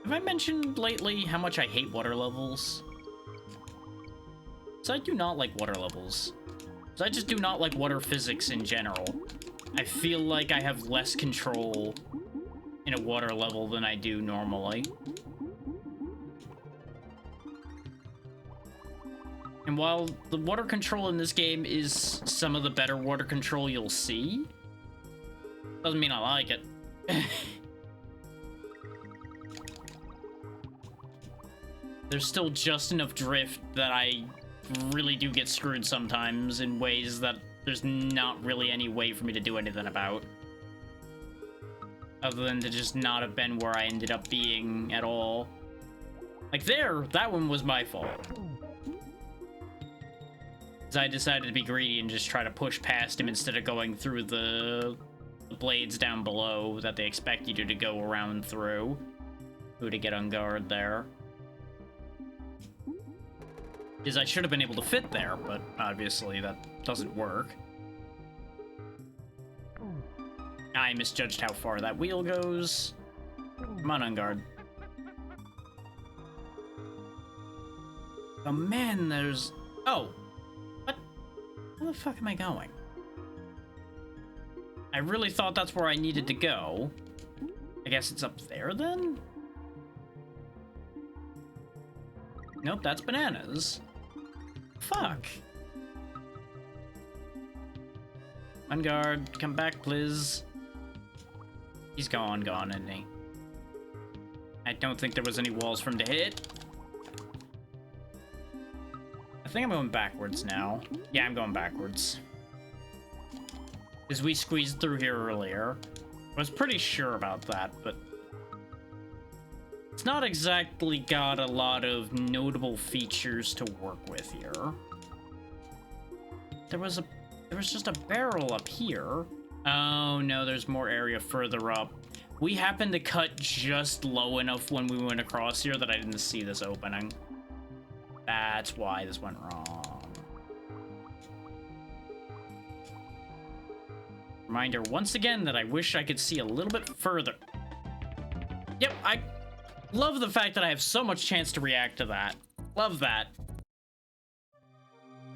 Have I mentioned lately how much I hate water levels? So I do not like water levels. So I just do not like water physics in general. I feel like I have less control in a water level than I do normally. And while the water control in this game is some of the better water control you'll see, doesn't mean I like it. There's still just enough drift that I really do get screwed sometimes in ways that there's not really any way for me to do anything about. Other than to just not have been where I ended up being at all. Like there, that one was my fault. Because I decided to be greedy and just try to push past him instead of going through the blades down below that they expect you to go around through. Who to get on guard there. Is I should have been able to fit there, but obviously that doesn't work. I misjudged how far that wheel goes. Come on guard. Oh man, there's... Oh! What? Where the fuck am I going? I really thought that's where I needed to go. I guess it's up there then? Nope, that's bananas. Fuck. On guard, come back, please. He's gone, isn't he? I don't think there was any walls for him to hit. I think I'm going backwards now. Yeah, I'm going backwards. Because we squeezed through here earlier. I was pretty sure about that, but... It's not exactly got a lot of notable features to work with here. There was just a barrel up here. Oh no, there's more area further up. We happened to cut just low enough when we went across here that I didn't see this opening. That's why this went wrong. Reminder once again that I wish I could see a little bit further. Yep, I love the fact that I have so much chance to react to that. Love that.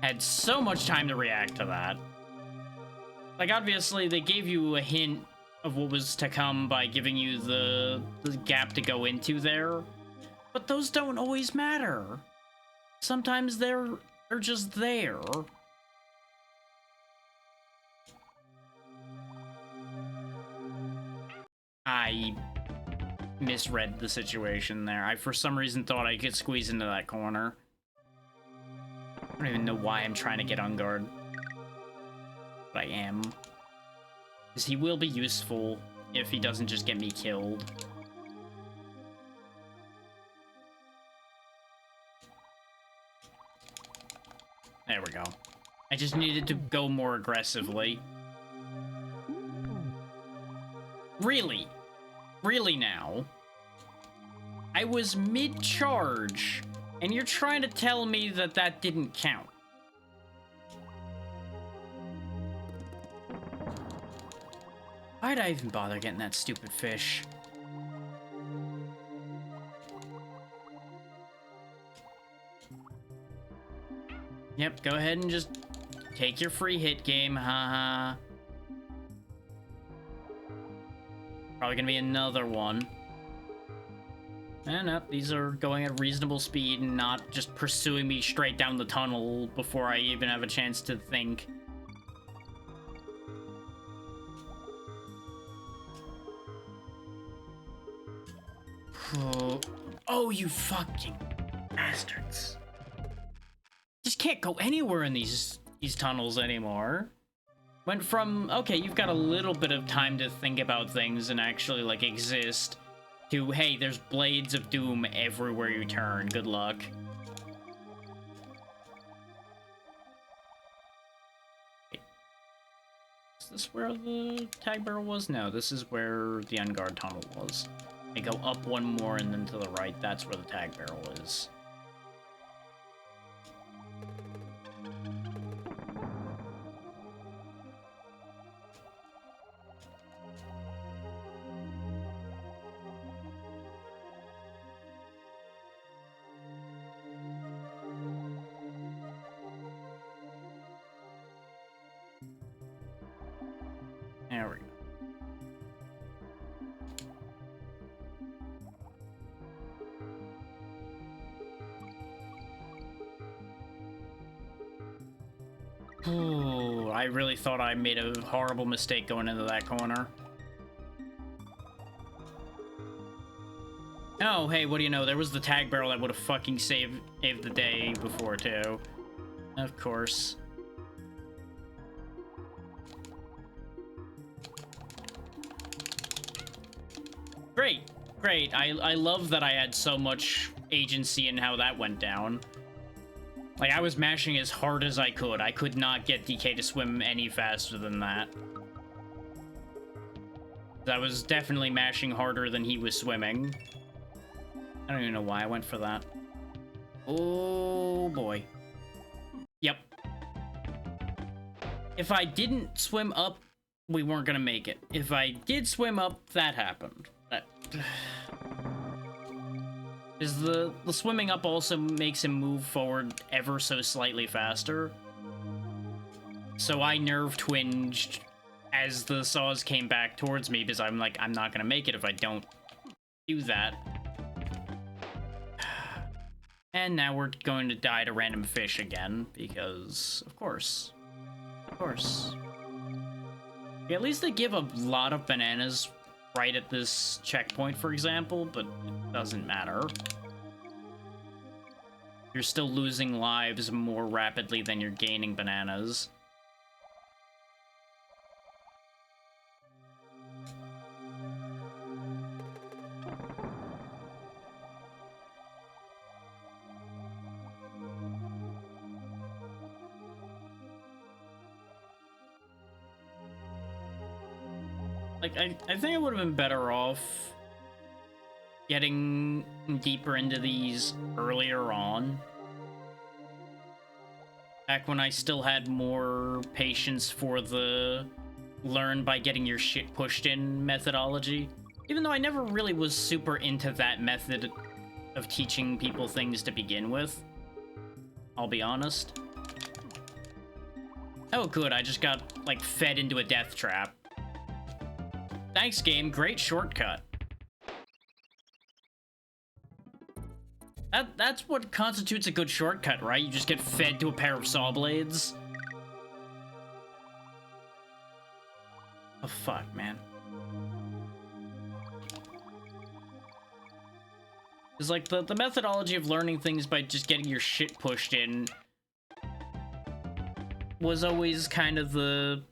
Had so much time to react to that. Like, obviously, they gave you a hint of what was to come by giving you the gap to go into there. But those don't always matter. Sometimes they're just there. I misread the situation there. I, for some reason, thought I could squeeze into that corner. I don't even know why I'm trying to get on guard. But I am. Because he will be useful if he doesn't just get me killed. There we go. I just needed to go more aggressively. Really? Really now? I was mid-charge, and you're trying to tell me that that didn't count. Why'd I even bother getting that stupid fish? Yep, go ahead and just take your free hit game, haha. Probably gonna be another one. No, these are going at reasonable speed and not just pursuing me straight down the tunnel before I even have a chance to think. Oh, you fucking bastards. Just can't go anywhere in these tunnels anymore. Went from, okay, you've got a little bit of time to think about things and actually, like, exist, to, hey, there's blades of doom everywhere you turn. Good luck. Wait. Is this where the tag barrel was? No, this is where the unguard tunnel was. I go up one more and then to the right, that's where the tag barrel is. There we go. Oh, I really thought I made a horrible mistake going into that corner. Oh, hey, what do you know? There was the tag barrel that would have fucking saved the day before, too. Of course. Great, great. I love that I had so much agency in how that went down. Like, I was mashing as hard as I could. I could not get DK to swim any faster than that. I was definitely mashing harder than he was swimming. I don't even know why I went for that. Oh, boy. Yep. If I didn't swim up, we weren't gonna make it. If I did swim up, that happened. Is the swimming up also makes him move forward ever so slightly faster. So I nerve twinged as the saws came back towards me because I'm like, I'm not gonna make it if I don't do that. And now we're going to die to random fish again because, of course. Of course. Yeah, at least they give a lot of bananas right at this checkpoint, for example, but it doesn't matter. You're still losing lives more rapidly than you're gaining bananas. Like, I think I would have been better off getting deeper into these earlier on. Back when I still had more patience for the learn by getting your shit pushed in methodology. Even though I never really was super into that method of teaching people things to begin with. I'll be honest. Oh good, I just got, like, fed into a death trap. Thanks, game. Great shortcut. That's what constitutes a good shortcut, right? You just get fed to a pair of saw blades. Oh, fuck, man. It's like the methodology of learning things by just getting your shit pushed in was always kind of the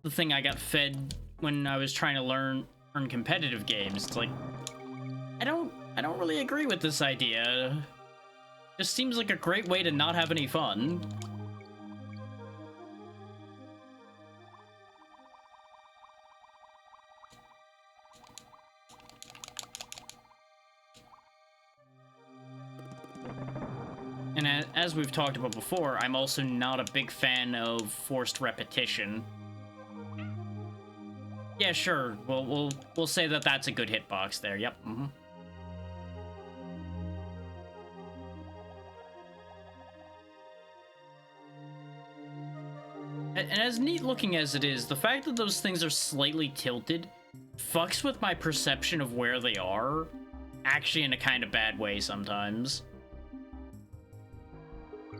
thing I got fed when I was trying to learn competitive games. It's like, I don't really agree with this idea. Just seems like a great way to not have any fun. And as we've talked about before, I'm also not a big fan of forced repetition. Yeah, sure. We'll say that that's a good hitbox there. Yep. Mm-hmm. And as neat looking as it is, the fact that those things are slightly tilted fucks with my perception of where they are, actually in a kind of bad way sometimes.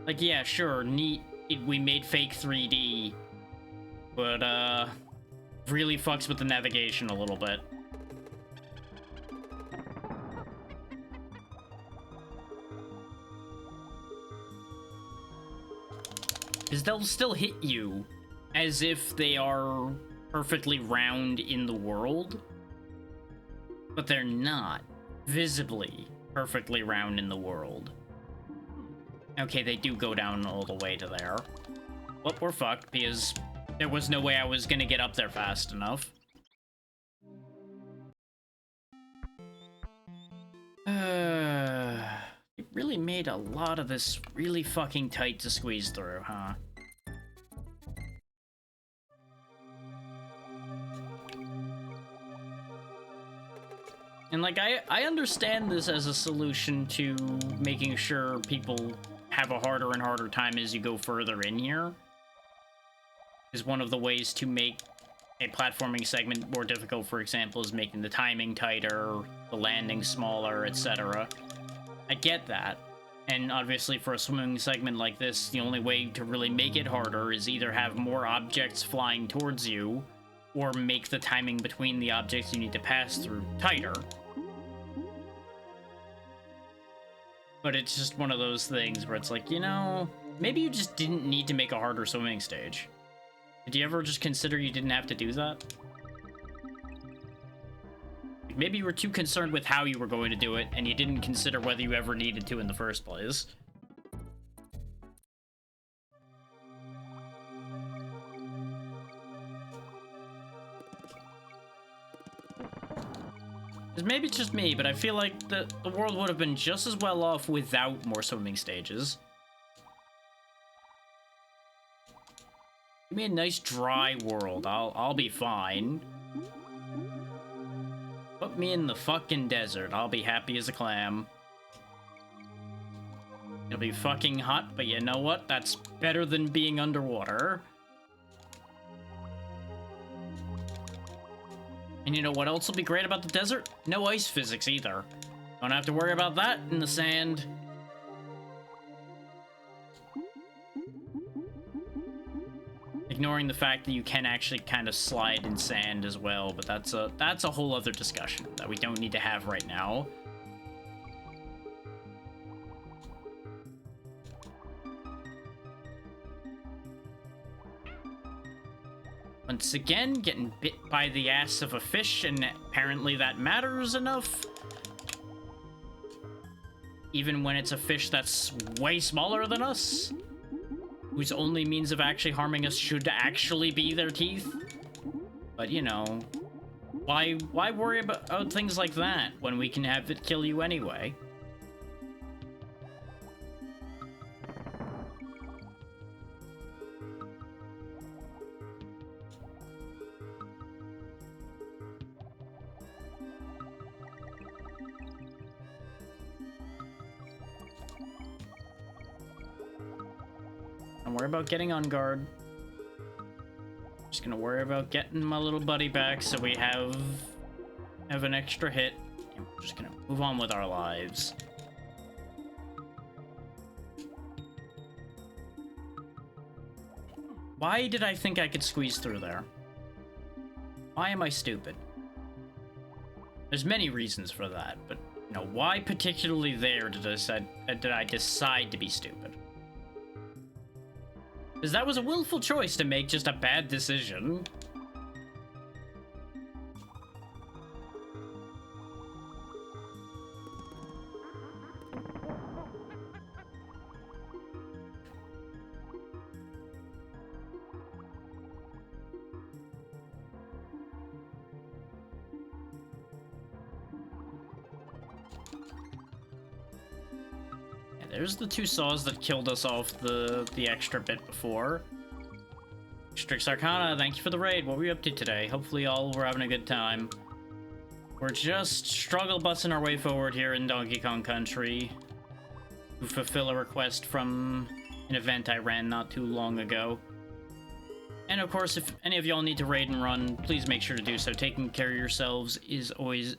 Like, yeah, sure, neat, we made fake 3D, but, really fucks with the navigation a little bit. Because they'll still hit you as if they are perfectly round in the world, but they're not. visibly perfectly round in the world. Okay, they do go down all the way to there. Well, we're fucked because there was no way I was gonna get up there fast enough. It really made a lot of this really fucking tight to squeeze through, huh? And like, I understand this as a solution to making sure people have a harder and harder time as you go further in here. Is one of the ways to make a platforming segment more difficult, for example, is making the timing tighter, the landing smaller, etc. I get that. And obviously for a swimming segment like this, the only way to really make it harder is either have more objects flying towards you, or make the timing between the objects you need to pass through tighter. But it's just one of those things where it's like, you know, maybe you just didn't need to make a harder swimming stage. Did you ever just consider you didn't have to do that? Maybe you were too concerned with how you were going to do it, and you didn't consider whether you ever needed to in the first place. Maybe it's just me, but I feel like the world would have been just as well off without more swimming stages. Give me a nice dry world. I'll be fine. Put me in the fucking desert. I'll be happy as a clam. It'll be fucking hot, but you know what? That's better than being underwater. And you know what else will be great about the desert? No ice physics either. Don't have to worry about that in the sand. Ignoring the fact that you can actually kind of slide in sand as well, but that's a whole other discussion that we don't need to have right now. Once again, getting bit by the ass of a fish, and apparently that matters enough. Even when it's a fish that's way smaller than us, whose only means of actually harming us should actually be their teeth. But, you know, why worry about things like that when we can have it kill you anyway? Don't worry about getting on guard. Just gonna worry about getting my little buddy back so we have an extra hit. And we're just gonna move on with our lives. Why did I think I could squeeze through there? Why am I stupid? There's many reasons for that, but you know, why particularly there did I decide to be stupid? Because that was a willful choice to make just a bad decision. There's the two saws that killed us off the extra bit before. Strix Arcana, thank you for the raid. What were you up to today? Hopefully all were having a good time. We're just struggle busting our way forward here in Donkey Kong Country to fulfill a request from an event I ran not too long ago. And of course, if any of y'all need to raid and run, please make sure to do so. Taking care of yourselves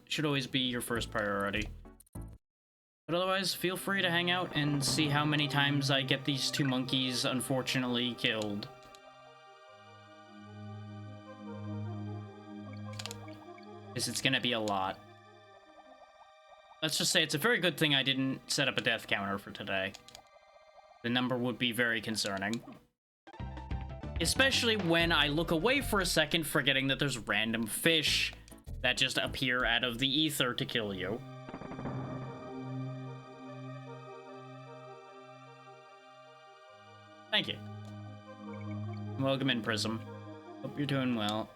should always be your first priority. But otherwise, feel free to hang out and see how many times I get these two monkeys unfortunately killed. Because it's gonna be a lot. Let's just say it's a very good thing I didn't set up a death counter for today. The number would be very concerning. Especially when I look away for a second, forgetting that there's random fish that just appear out of the ether to kill you. Welcome in, Prism. Hope you're doing well.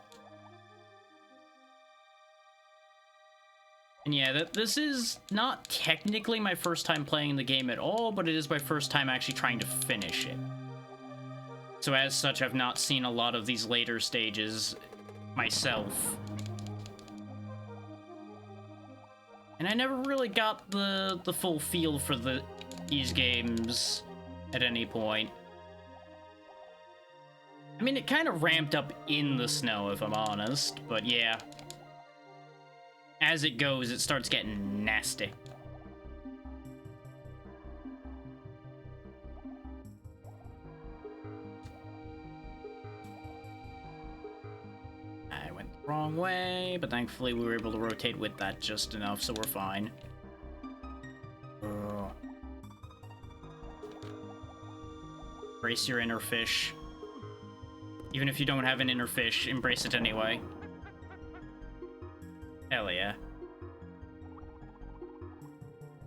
And yeah, this is not technically my first time playing the game at all, but it is my first time actually trying to finish it. So as such, I've not seen a lot of these later stages myself. And I never really got the full feel for these games at any point. I mean, it kind of ramped up in the snow, if I'm honest, but yeah. As it goes, it starts getting nasty. I went the wrong way, but thankfully we were able to rotate with that just enough, so we're fine. Embrace your inner fish. Even if you don't have an inner fish, embrace it anyway. Hell yeah.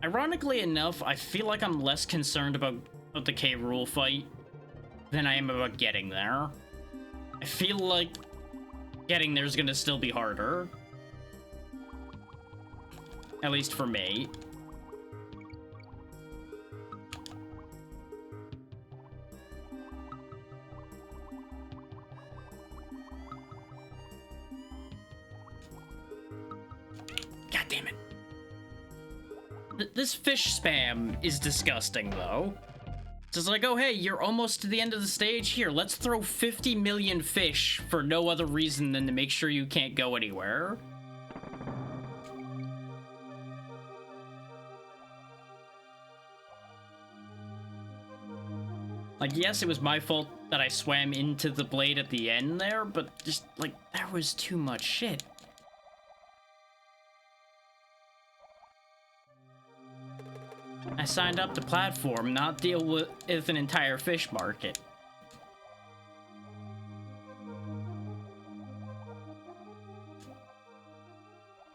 Ironically enough, I feel like I'm less concerned about the K.Rool fight than I am about getting there. I feel like getting there is gonna still be harder. At least for me. God damn it. This fish spam is disgusting, though. It's just like, oh, hey, you're almost to the end of the stage. Here, let's throw 50 million fish for no other reason than to make sure you can't go anywhere. Like, yes, it was my fault that I swam into the blade at the end there, but just, like, there was too much shit. I signed up to platform, not deal with an entire fish market.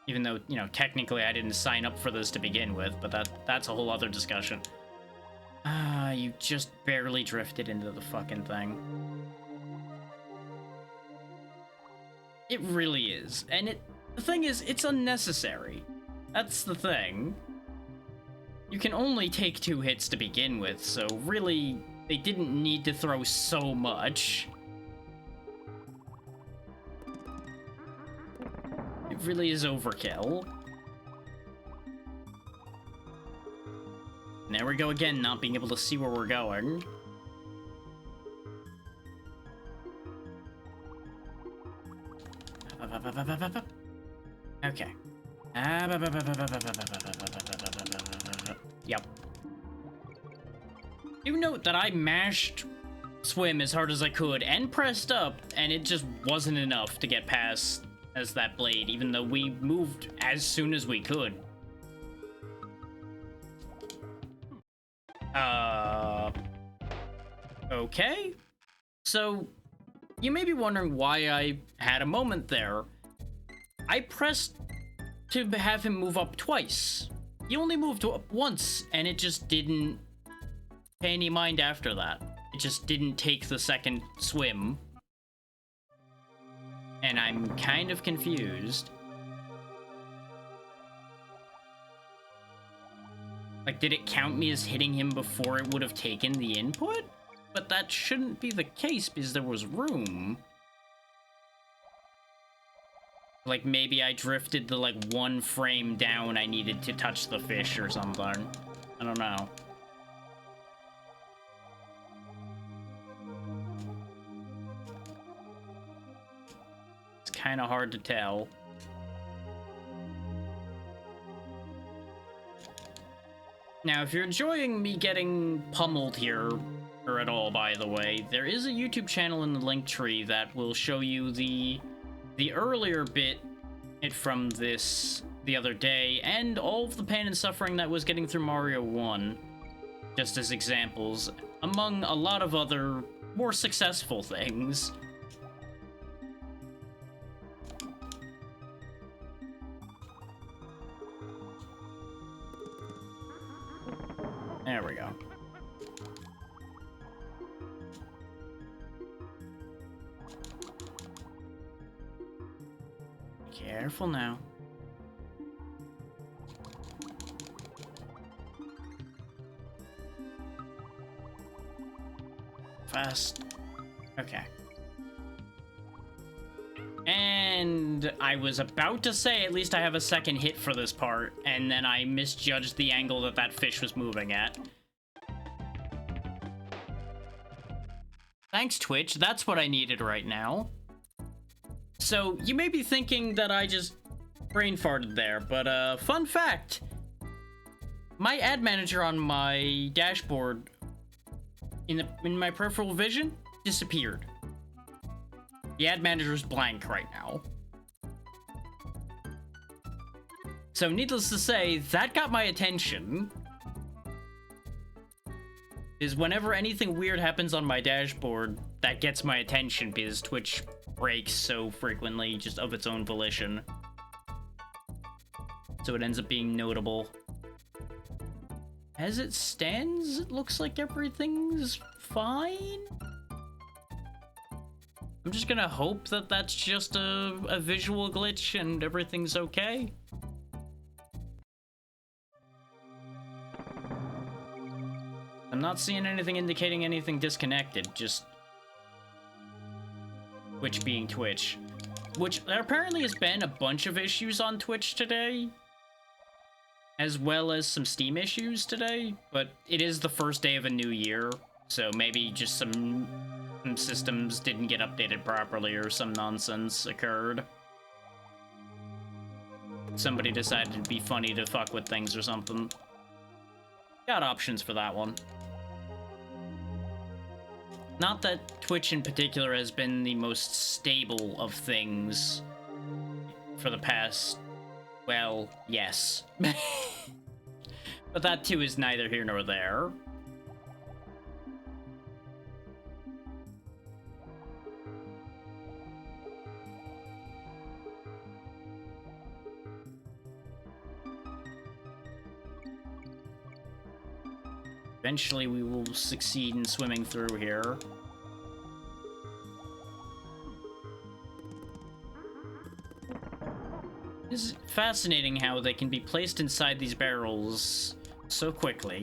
Even though, you know, technically I didn't sign up for this to begin with, but that's a whole other discussion. Ah, you just barely drifted into the fucking thing. It really is. And the thing is, it's unnecessary. That's the thing. You can only take 2 hits to begin with, so really, they didn't need to throw so much. It really is overkill. And there we go again, not being able to see where we're going. Okay. Yep. Do note that I mashed swim as hard as I could and pressed up, and it just wasn't enough to get past as that blade, even though we moved as soon as we could. Okay. So, you may be wondering why I had a moment there. I pressed to have him move up twice. He only moved up once, and it just didn't pay any mind after that. It just didn't take the second swim. And I'm kind of confused. Like, did it count me as hitting him before it would have taken the input? But that shouldn't be the case because there was room. Like, maybe I drifted the, like, 1 frame down I needed to touch the fish or something. I don't know. It's kind of hard to tell. Now, if you're enjoying me getting pummeled here, or at all, by the way, there is a YouTube channel in the link tree that will show you the earlier bit from this the other day, and all of the pain and suffering that was getting through Mario 1, just as examples, among a lot of other more successful things. There we go. Careful now. Fast. Okay. And I was about to say at least I have a second hit for this part, and then I misjudged the angle that that fish was moving at. Thanks, Twitch. That's what I needed right now. So, you may be thinking that I just brain farted there, but fun fact. My ad manager on my dashboard in my peripheral vision disappeared. The ad manager is blank right now. So needless to say, that got my attention. Is whenever anything weird happens on my dashboard, that gets my attention because Twitch breaks so frequently just of its own volition. So it ends up being notable. As it stands, it looks like everything's fine. I'm just gonna hope that that's just a visual glitch and everything's okay. I'm not seeing anything indicating anything disconnected, just Twitch being Twitch. Which there apparently has been a bunch of issues on Twitch today, as well as some Steam issues today, but it is the first day of a new year, so maybe just some systems didn't get updated properly or some nonsense occurred. Somebody decided it'd be funny to fuck with things or something. Got options for that one. Not that Twitch in particular has been the most stable of things for the past, well, yes. But that too is neither here nor there. Eventually we will succeed in swimming through here. It's fascinating how they can be placed inside these barrels so quickly.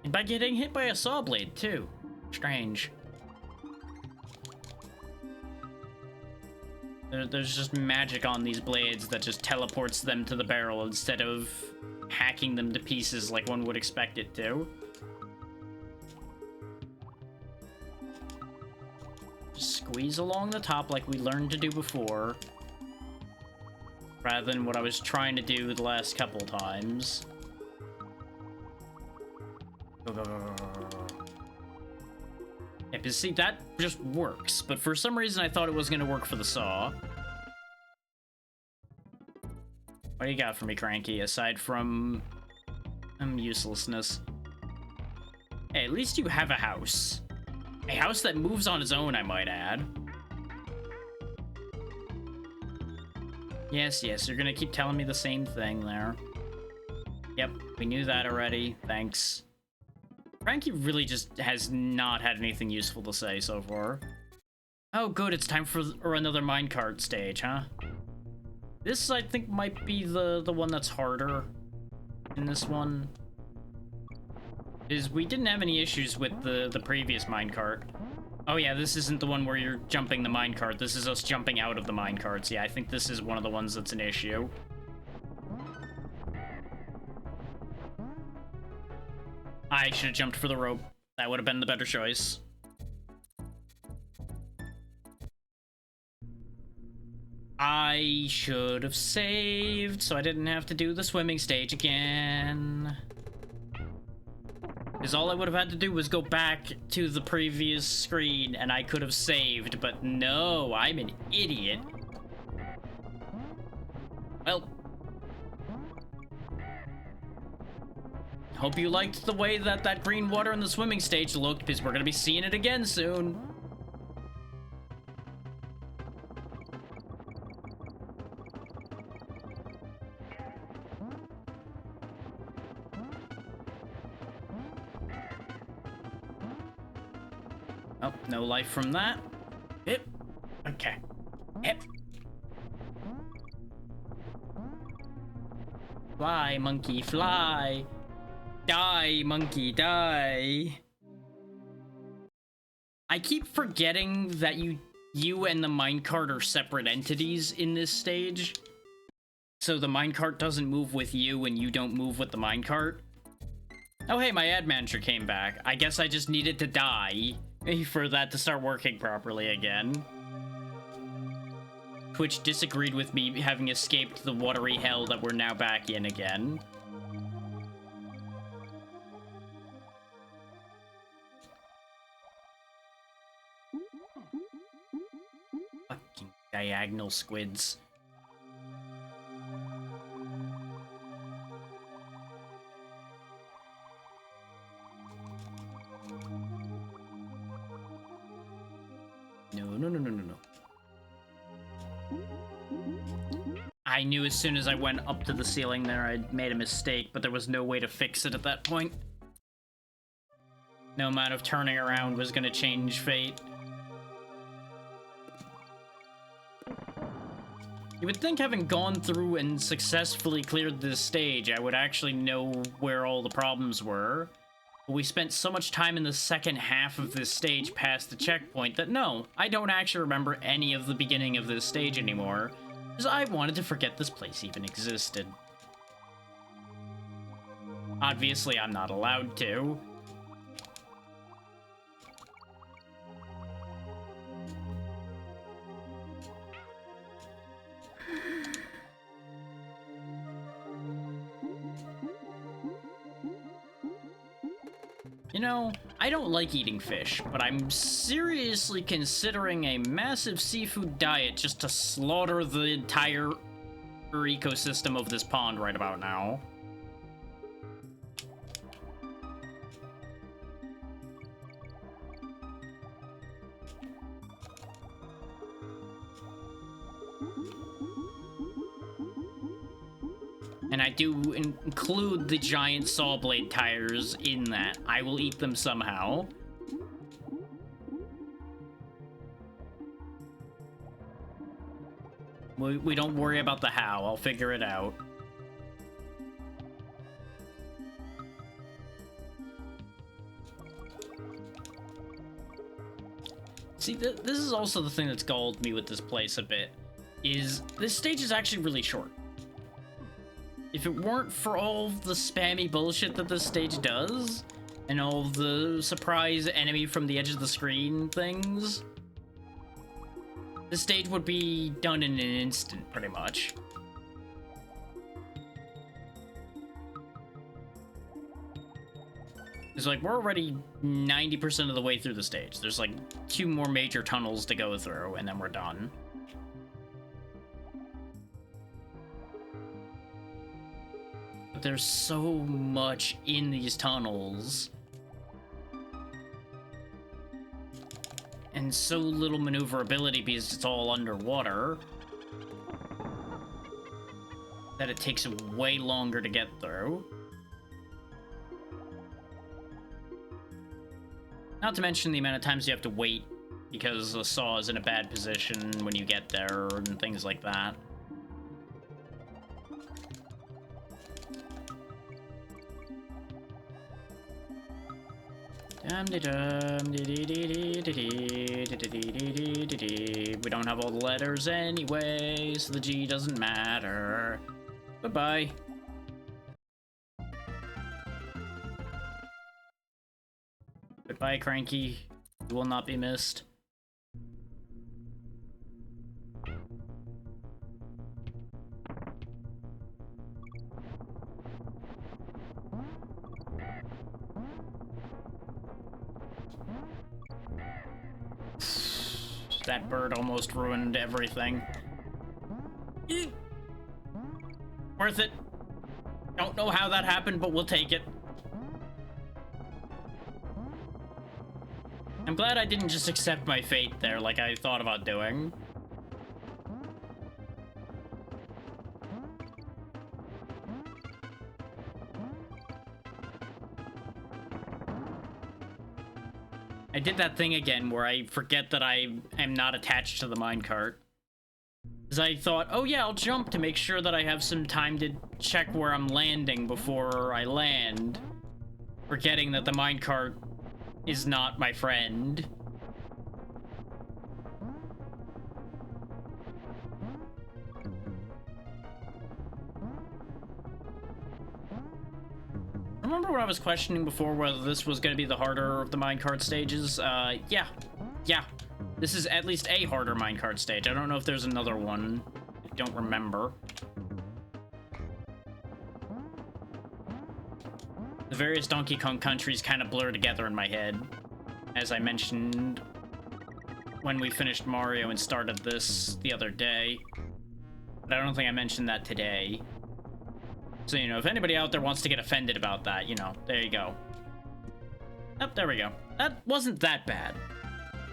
And by getting hit by a saw blade, too. Strange. There's just magic on these blades that just teleports them to the barrel instead of hacking them to pieces like one would expect it to. Just squeeze along the top like we learned to do before, rather than what I was trying to do the last couple times. Yeah, but see, that just works, but for some reason I thought it was gonna work for the saw. What do you got for me, Cranky, aside from uselessness? Hey, at least you have a house. A house that moves on its own, I might add. Yes, you're gonna keep telling me the same thing there. Yep, we knew that already, thanks. Cranky really just has not had anything useful to say so far. Oh good, it's time for another minecart stage, huh? This, I think, might be the one that's harder in this one. Is we didn't have any issues with the previous minecart. Oh yeah, this isn't the one where you're jumping the minecart. This is us jumping out of the minecarts. Yeah, I think this is one of the ones that's an issue. I should have jumped for the rope. That would have been the better choice. I should have saved so I didn't have to do the swimming stage again. Because all I would have had to do was go back to the previous screen and I could have saved, but no, I'm an idiot. Well. Hope you liked the way that green water in the swimming stage looked, because we're gonna be seeing it again soon. Oh, no life from that. Yep. Okay. Yep. Fly, monkey, fly. Die, monkey, die. I keep forgetting that you and the minecart are separate entities in this stage. So the minecart doesn't move with you and you don't move with the minecart. Oh hey, my ad manager came back. I guess I just needed to die for that to start working properly again. Twitch disagreed with me having escaped the watery hell that we're now back in again. Fucking diagonal squids. No. I knew as soon as I went up to the ceiling there I'd made a mistake, but there was no way to fix it at that point. No amount of turning around was gonna change fate. You would think having gone through and successfully cleared this stage, I would actually know where all the problems were. But we spent so much time in the second half of this stage past the checkpoint that no, I don't actually remember any of the beginning of this stage anymore, because I wanted to forget this place even existed. Obviously, I'm not allowed to. You know, I don't like eating fish, but I'm seriously considering a massive seafood diet just to slaughter the entire ecosystem of this pond right about now. And I do include the giant saw blade tires in that. I will eat them somehow. We don't worry about the how. I'll figure it out. See, this is also the thing that's galled me with this place a bit. Is this stage is actually really short. If it weren't for all the spammy bullshit that this stage does, and all the surprise enemy from the edge of the screen things, this stage would be done in an instant, pretty much. It's like, we're already 90% of the way through the stage. There's like 2 more major tunnels to go through, and then we're done. There's so much in these tunnels. And so little maneuverability because it's all underwater. That it takes way longer to get through. Not to mention the amount of times you have to wait because the saw is in a bad position when you get there and things like that. We don't have all the letters anyway, so the G doesn't matter. Goodbye. Goodbye, Cranky. You will not be missed. That bird almost ruined everything. Worth it. Don't know how that happened, but we'll take it. I'm glad I didn't just accept my fate there like I thought about doing. I did that thing again where I forget that I am not attached to the minecart. Because I thought, oh yeah, I'll jump to make sure that I have some time to check where I'm landing before I land. Forgetting that the minecart is not my friend. Remember when I was questioning before whether this was going to be the harder of the minecart stages? Yeah. This is at least a harder minecart stage. I don't know if there's another one. I don't remember. The various Donkey Kong countries kind of blur together in my head, as I mentioned when we finished Mario and started this the other day. But I don't think I mentioned that today. So, you know, if anybody out there wants to get offended about that, you know, there you go. Oh, there we go. That wasn't that bad.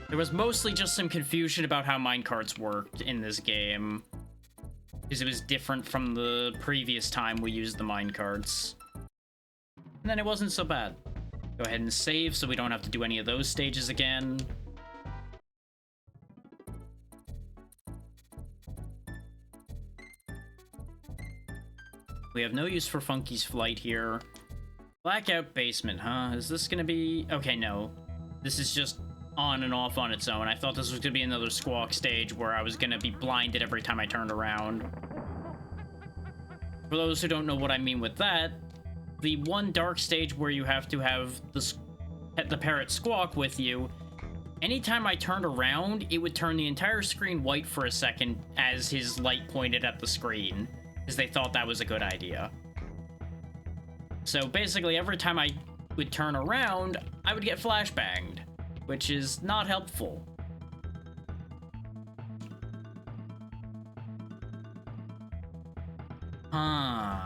There was mostly just some confusion about how minecarts worked in this game, because it was different from the previous time we used the minecarts. And then it wasn't so bad. Go ahead and save so we don't have to do any of those stages again. We have no use for Funky's flight here. Blackout basement, huh? Is this gonna be... Okay, no. This is just on and off on its own. I thought this was gonna be another squawk stage where I was gonna be blinded every time I turned around. For those who don't know what I mean with that, the one dark stage where you have to have the parrot squawk with you, anytime I turned around, it would turn the entire screen white for a second as his light pointed at the screen, because they thought that was a good idea. So basically, every time I would turn around, I would get flashbanged, which is not helpful. Huh.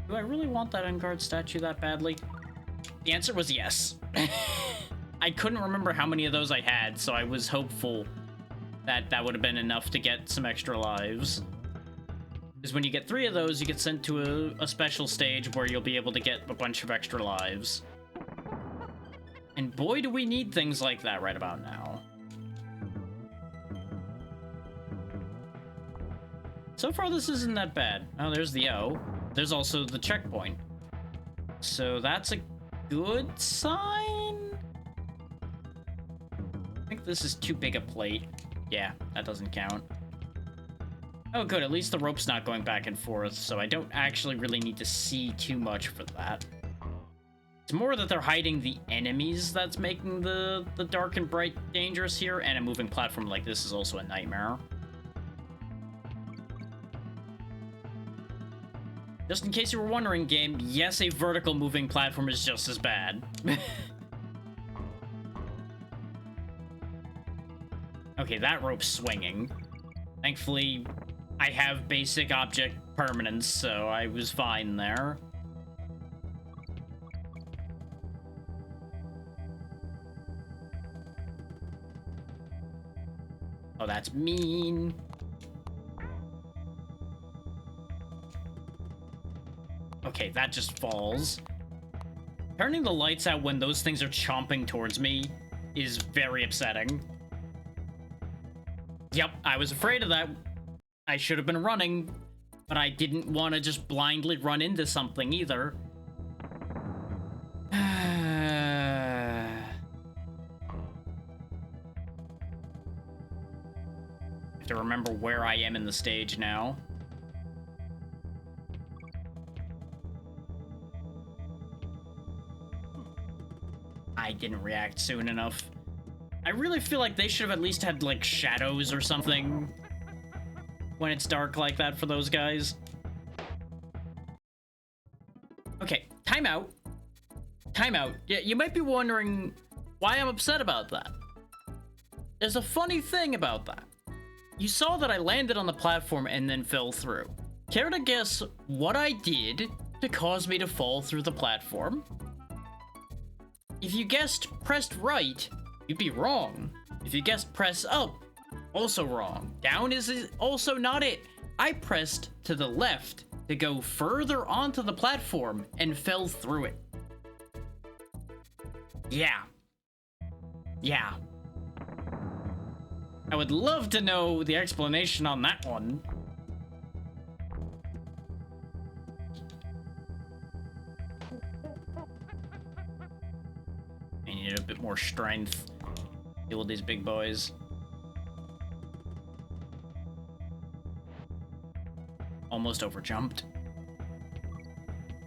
Do I really want that Enguarde statue that badly? The answer was yes. I couldn't remember how many of those I had, so I was hopeful that that would have been enough to get some extra lives. Because when you get 3 of those, you get sent to a special stage where you'll be able to get a bunch of extra lives. And boy, do we need things like that right about now. So far, this isn't that bad. Oh, there's the O. There's also the checkpoint. So that's a good sign? I think this is too big a plate. Yeah, that doesn't count. Oh, good. At least the rope's not going back and forth, so I don't actually really need to see too much for that. It's more that they're hiding the enemies that's making the dark and bright dangerous here, and a moving platform like this is also a nightmare. Just in case you were wondering, game, yes, a vertical moving platform is just as bad. Okay, that rope's swinging. Thankfully, I have basic object permanence, so I was fine there. Oh, that's mean. Okay, that just falls. Turning the lights out when those things are chomping towards me is very upsetting. Yep, I was afraid of that. I should have been running, but I didn't want to just blindly run into something either. I have to remember where I am in the stage now. I didn't react soon enough. I really feel like they should have at least had, like, shadows or something when it's dark like that for those guys. Okay, timeout. Timeout. Yeah, you might be wondering why I'm upset about that. There's a funny thing about that. You saw that I landed on the platform and then fell through. Care to guess what I did to cause me to fall through the platform? If you guessed pressed right, you'd be wrong. If you guessed press up, also wrong. Down is also not it. I pressed to the left to go further onto the platform and fell through it. Yeah. Yeah. I would love to know the explanation on that one. I need a bit more strength to deal with these big boys. Almost overjumped.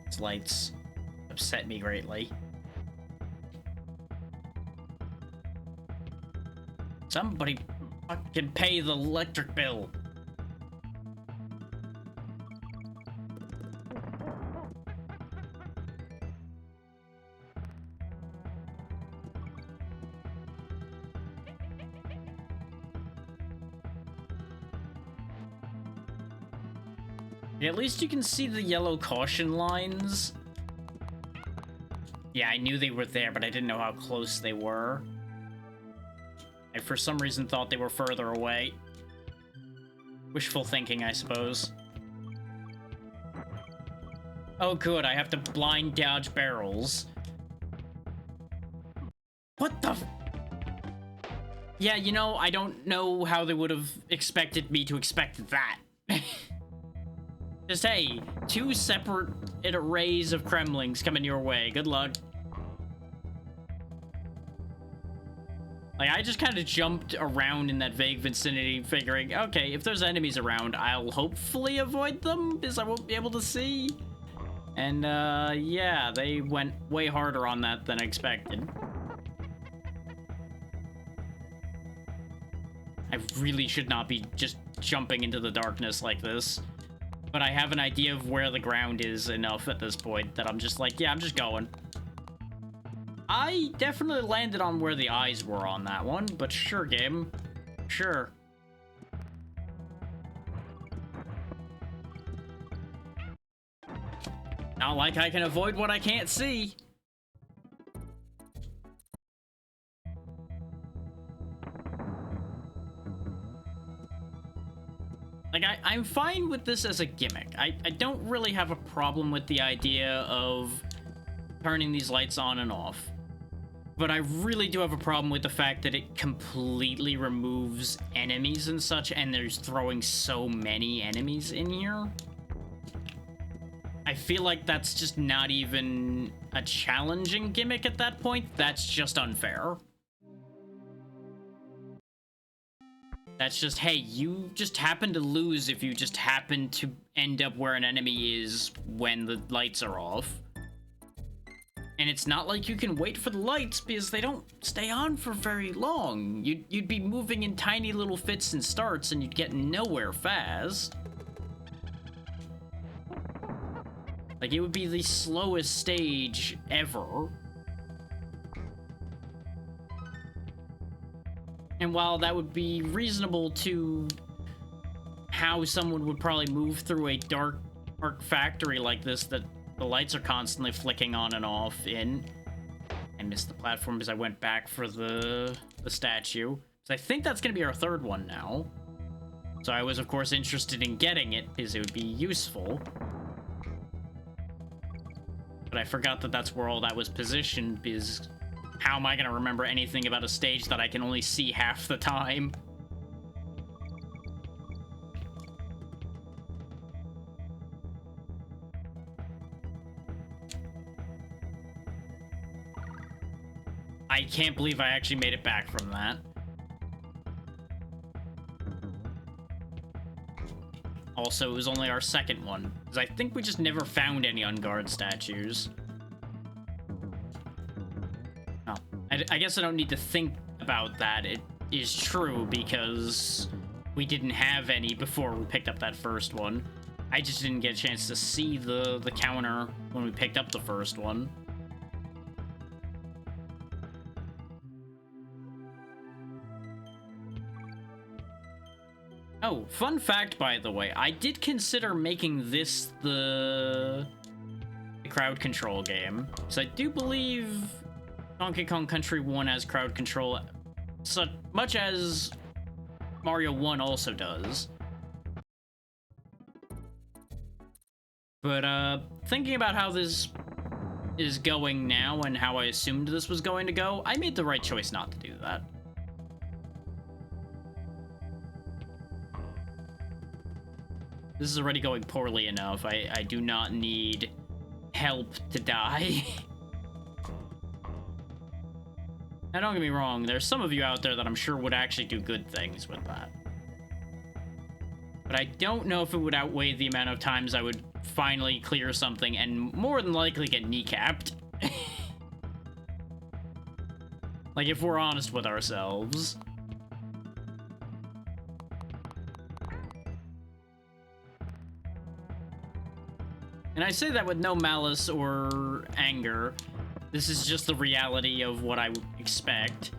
These lights upset me greatly. Somebody fucking pay the electric bill. Yeah, at least you can see the yellow caution lines. Yeah, I knew they were there, but I didn't know how close they were. I, for some reason, thought they were further away. Wishful thinking, I suppose. Oh, good, I have to blind dodge barrels. What the f— Yeah, you know, I don't know how they would have expected me to expect that. Just, hey, 2 separate arrays of Kremlings coming your way. Good luck. Like, I just kind of jumped around in that vague vicinity, figuring, okay, if there's enemies around, I'll hopefully avoid them, because I won't be able to see. And, yeah, they went way harder on that than expected. I really should not be just jumping into the darkness like this. But I have an idea of where the ground is enough at this point that I'm just like, yeah, I'm just going. I definitely landed on where the eyes were on that one, but sure, game. Sure. Not like I can avoid what I can't see. Like, I'm fine with this as a gimmick. I don't really have a problem with the idea of turning these lights on and off. But I really do have a problem with the fact that it completely removes enemies and such, and there's throwing so many enemies in here. I feel like that's just not even a challenging gimmick at that point. That's just unfair. That's just, hey, you just happen to lose if you just happen to end up where an enemy is when the lights are off. And it's not like you can wait for the lights because they don't stay on for very long. You'd be moving in tiny little fits and starts and you'd get nowhere fast. Like, it would be the slowest stage ever. And while that would be reasonable to how someone would probably move through a dark factory like this that the lights are constantly flicking on and off in. I missed the platform because I went back for the statue. So I think that's going to be our third one now. So I was, of course, interested in getting it because it would be useful. But I forgot that that's where all that was positioned because how am I going to remember anything about a stage that I can only see half the time? I can't believe I actually made it back from that. Also, it was only our second one, because I think we just never found any on-guard statues. Oh, I guess I don't need to think about that. It is true, because we didn't have any before we picked up that first one. I just didn't get a chance to see the counter when we picked up the first one. Oh, fun fact, by the way, I did consider making this the crowd control game. So I do believe Donkey Kong Country 1 has crowd control, so much as Mario 1 also does. But, thinking about how this is going now and how I assumed this was going to go, I made the right choice not to do that. This is already going poorly enough. I do not need help to die. Now, don't get me wrong, there's some of you out there that I'm sure would actually do good things with that. But I don't know if it would outweigh the amount of times I would finally clear something and more than likely get kneecapped. Like, if we're honest with ourselves. And I say that with no malice or anger. This is just the reality of what I would expect.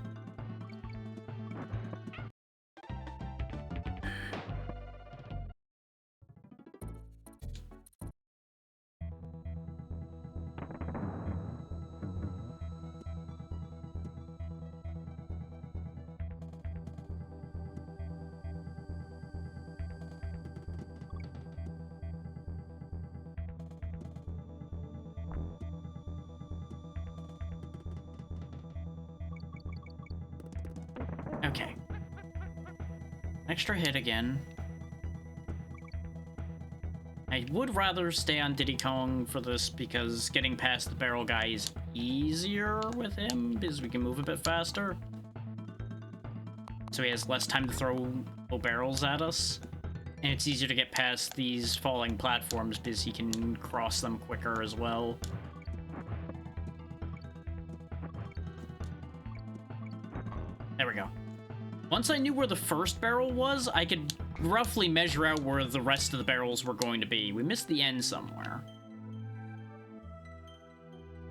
Okay. Extra hit again. I would rather stay on Diddy Kong for this because getting past the barrel guy is easier with him because we can move a bit faster. So he has less time to throw barrels at us. And it's easier to get past these falling platforms because he can cross them quicker as well. There we go. Once I knew where the first barrel was, I could roughly measure out where the rest of the barrels were going to be. We missed the end somewhere.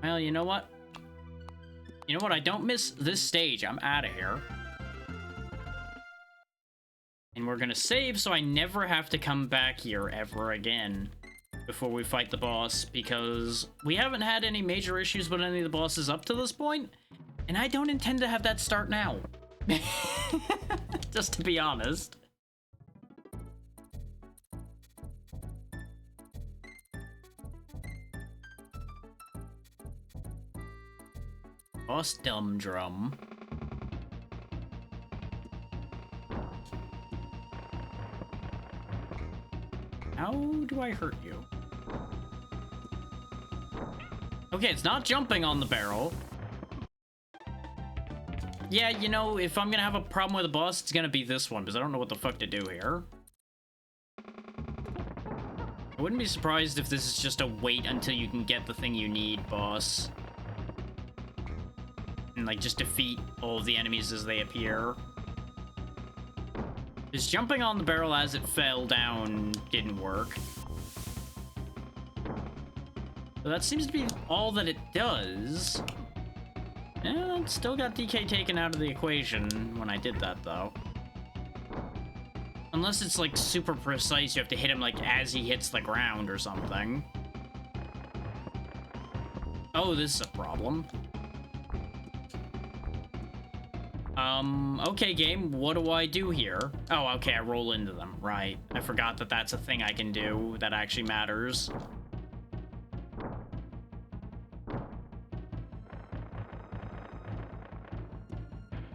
Well, you know what? You know what? I don't miss this stage. I'm out of here. And we're gonna save so I never have to come back here ever again before we fight the boss, because we haven't had any major issues with any of the bosses up to this point, and I don't intend to have that start now. Just to be honest. Boss Dumb Drum. How do I hurt you? Okay, it's not jumping on the barrel. Yeah, you know, if I'm gonna have a problem with a boss, it's gonna be this one, because I don't know what the fuck to do here. I wouldn't be surprised if this is just a wait until you can get the thing you need, boss. And, like, just defeat all of the enemies as they appear. Just jumping on the barrel as it fell down didn't work. So that seems to be all that it does. Yeah, still got DK taken out of the equation when I did that, though. Unless it's, like, super precise, you have to hit him, like, as he hits the ground or something. Oh, this is a problem. Okay, game, what do I do here? Oh, okay, I roll into them, right. I forgot that that's a thing I can do that actually matters.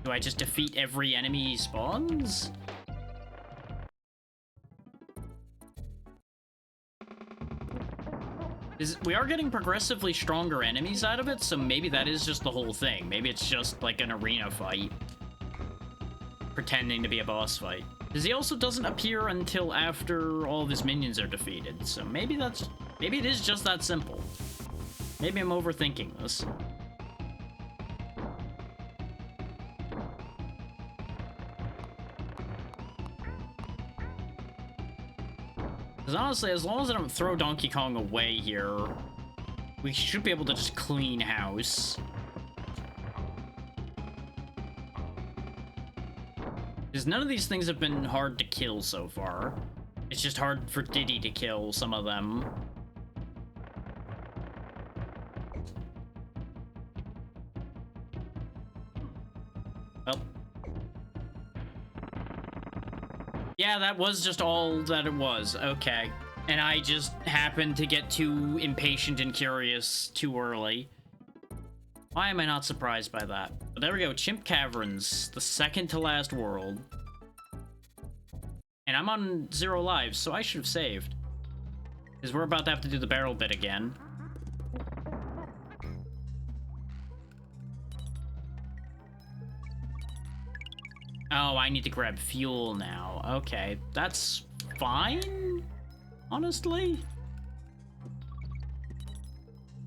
Do I just defeat every enemy he spawns? We are getting progressively stronger enemies out of it, so maybe that is just the whole thing. Maybe it's just like an arena fight, pretending to be a boss fight. Because he also doesn't appear until after all of his minions are defeated, so maybe it is just that simple. Maybe I'm overthinking this. Because honestly, as long as I don't throw Donkey Kong away here, we should be able to just clean house. Because none of these things have been hard to kill so far. It's just hard for Diddy to kill some of them. Well. Yeah, that was just all that it was. Okay. And I just happened to get too impatient and curious too early. Why am I not surprised by that? But there we go, Chimp Caverns, the second to last world. And I'm on 0 lives, so I should have saved. Because we're about to have to do the barrel bit again. Oh, I need to grab fuel now. Okay, that's fine, honestly.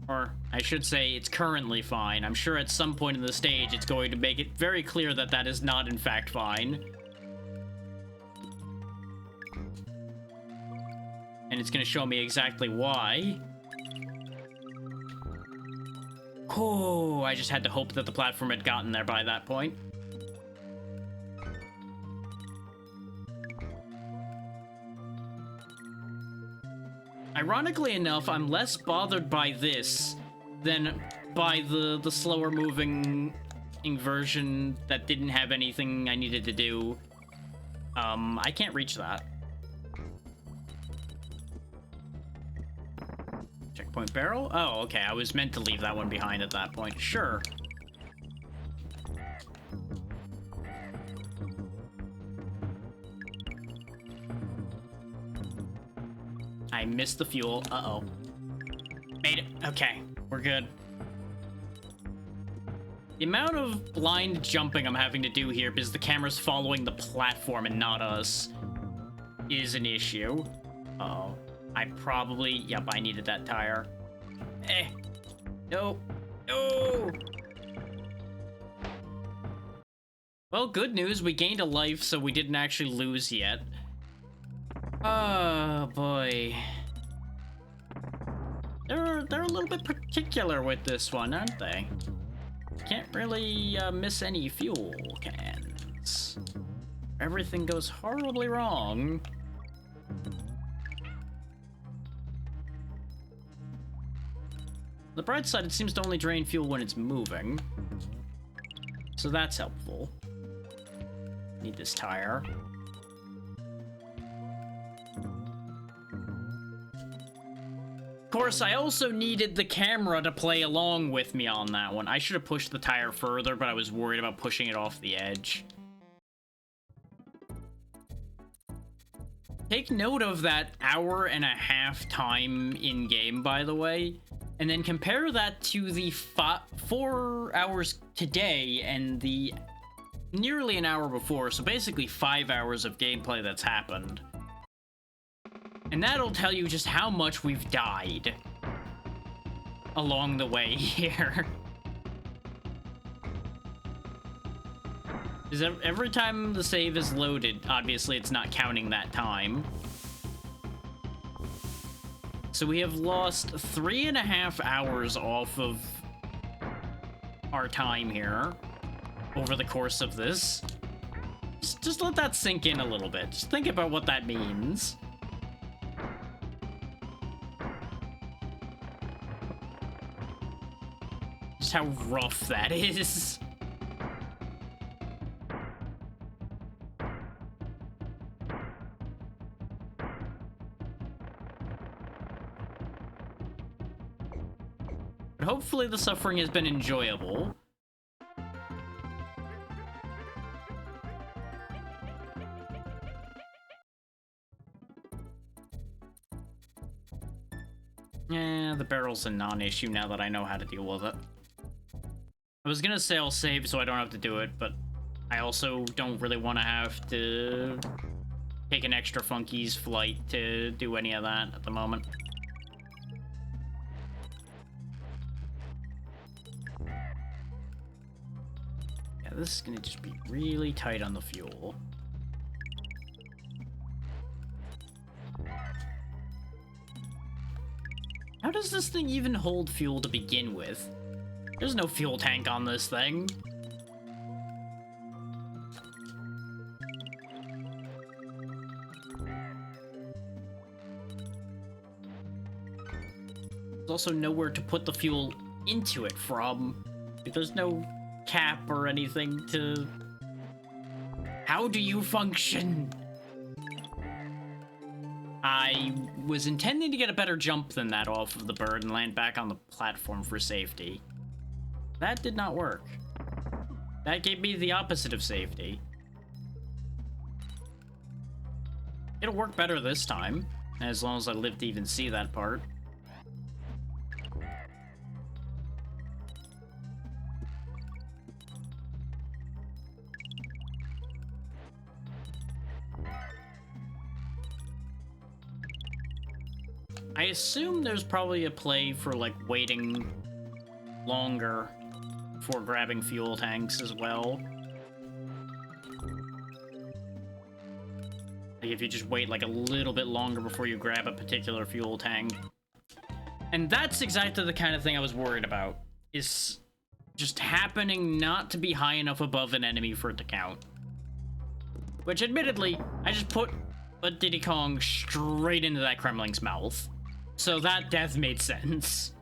Or I should say it's currently fine. I'm sure at some point in the stage it's going to make it very clear that that is not in fact fine. And it's going to show me exactly why. Oh, I just had to hope that the platform had gotten there by that point. Ironically enough, I'm less bothered by this than by the slower moving version that didn't have anything I needed to do. I can't reach that. Checkpoint barrel? Oh, okay, I was meant to leave that one behind at that point. Sure. I missed the fuel. Uh-oh. Made it. Okay, we're good. The amount of blind jumping I'm having to do here because the camera's following the platform and not us is an issue. Uh-oh. I probably... Yep, I needed that tire. No. No! Well, good news. We gained a life, so we didn't actually lose yet. Oh, boy. They're a little bit particular with this one, aren't they? Can't really miss any fuel cans. Everything goes horribly wrong. The bright side, it seems to only drain fuel when it's moving. So that's helpful. Need this tire. Of course, I also needed the camera to play along with me on that one. I should have pushed the tire further, but I was worried about pushing it off the edge. Take note of that hour-and-a-half time in-game, by the way, and then compare that to the 4 hours today and the nearly an hour before, so basically 5 hours of gameplay that's happened. And that'll tell you just how much we've died along the way here. Because every time the save is loaded, obviously it's not counting that time. So we have lost 3.5 hours off of our time here over the course of this. Just let that sink in a little bit. Just think about what that means. Just how rough that is. But hopefully the suffering has been enjoyable. Yeah, the barrel's a non-issue now that I know how to deal with it. I was gonna say I'll save so I don't have to do it, but I also don't really want to have to take an extra Funky's flight to do any of that at the moment. Yeah, this is gonna just be really tight on the fuel. How does this thing even hold fuel to begin with? There's no fuel tank on this thing. There's also nowhere to put the fuel into it from. There's no cap or anything to... How do you function? I was intending to get a better jump than that off of the bird and land back on the platform for safety. That did not work. That gave me the opposite of safety. It'll work better this time, as long as I live to even see that part. I assume there's probably a play for, like, waiting longer before grabbing fuel tanks as well. Like, if you just wait, like, a little bit longer before you grab a particular fuel tank. And that's exactly the kind of thing I was worried about, is just happening not to be high enough above an enemy for it to count. Which, admittedly, I just put a Diddy Kong straight into that Kremling's mouth. So that death made sense.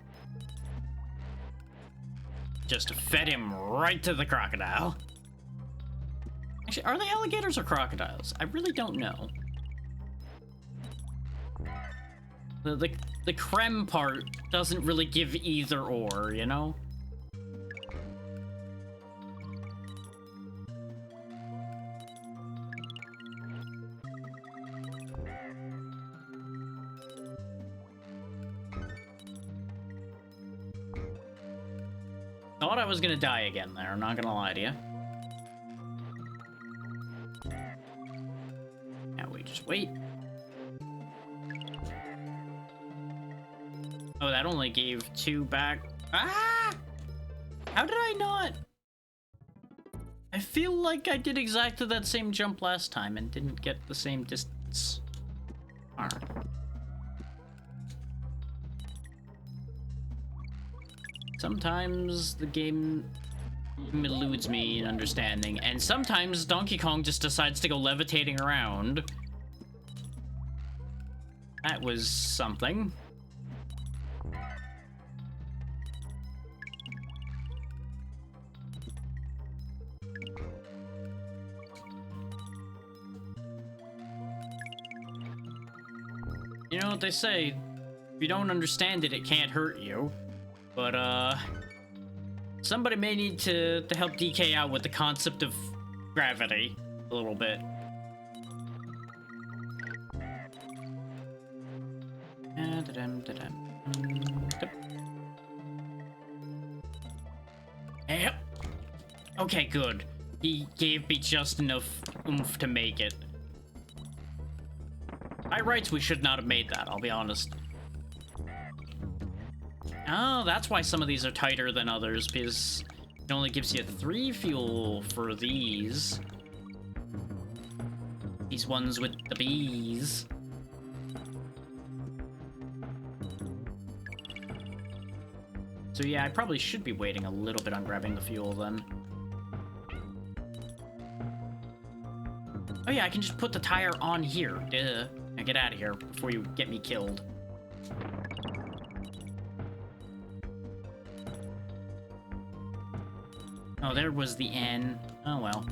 Just fed him right to the crocodile. Actually, are they alligators or crocodiles? I really don't know. The creme part doesn't really give either or, you know? Thought I was gonna die again there, I'm not gonna lie to you. Now we just wait. Oh, that only gave 2 back. Ah! How did I not? I feel like I did exactly that same jump last time and didn't get the same distance. Alright. Sometimes the game eludes me in understanding, and sometimes Donkey Kong just decides to go levitating around. That was something. You know what they say, if you don't understand it, it can't hurt you. But, somebody may need to help DK out with the concept of gravity a little bit. Yep. Okay, good. He gave me just enough oomph to make it. By rights, we should not have made that, I'll be honest. Oh, that's why some of these are tighter than others, because it only gives you 3 fuel for these. These ones with the bees. So yeah, I probably should be waiting a little bit on grabbing the fuel then. Oh yeah, I can just put the tire on here. Duh. Now get out of here before you get me killed. Oh, there was the N. Oh well.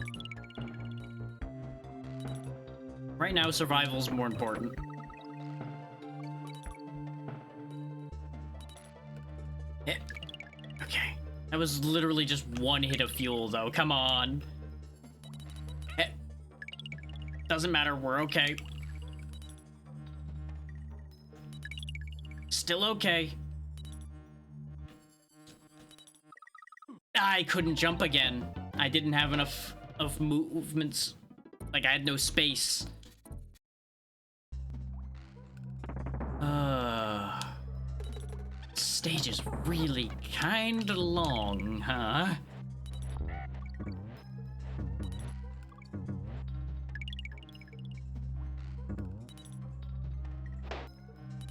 Right now, survival's more important. Yeah. Okay. That was literally just 1 hit of fuel, though. Come on. Doesn't matter. We're okay. Still okay. I couldn't jump again. I didn't have enough of movements. Like, I had no space. Stage is really kinda long, huh?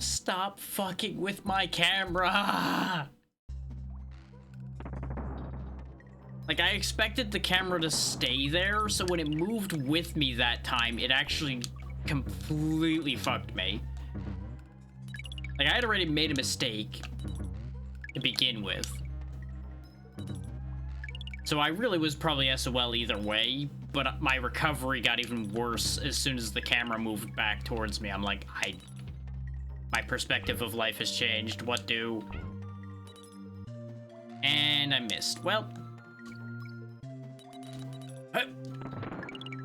Stop fucking with my camera! Like, I expected the camera to stay there, so when it moved with me that time, it actually completely fucked me. Like, I had already made a mistake to begin with. So I really was probably SOL either way, but my recovery got even worse as soon as the camera moved back towards me. I'm like, my perspective of life has changed. What do? And I missed. Well,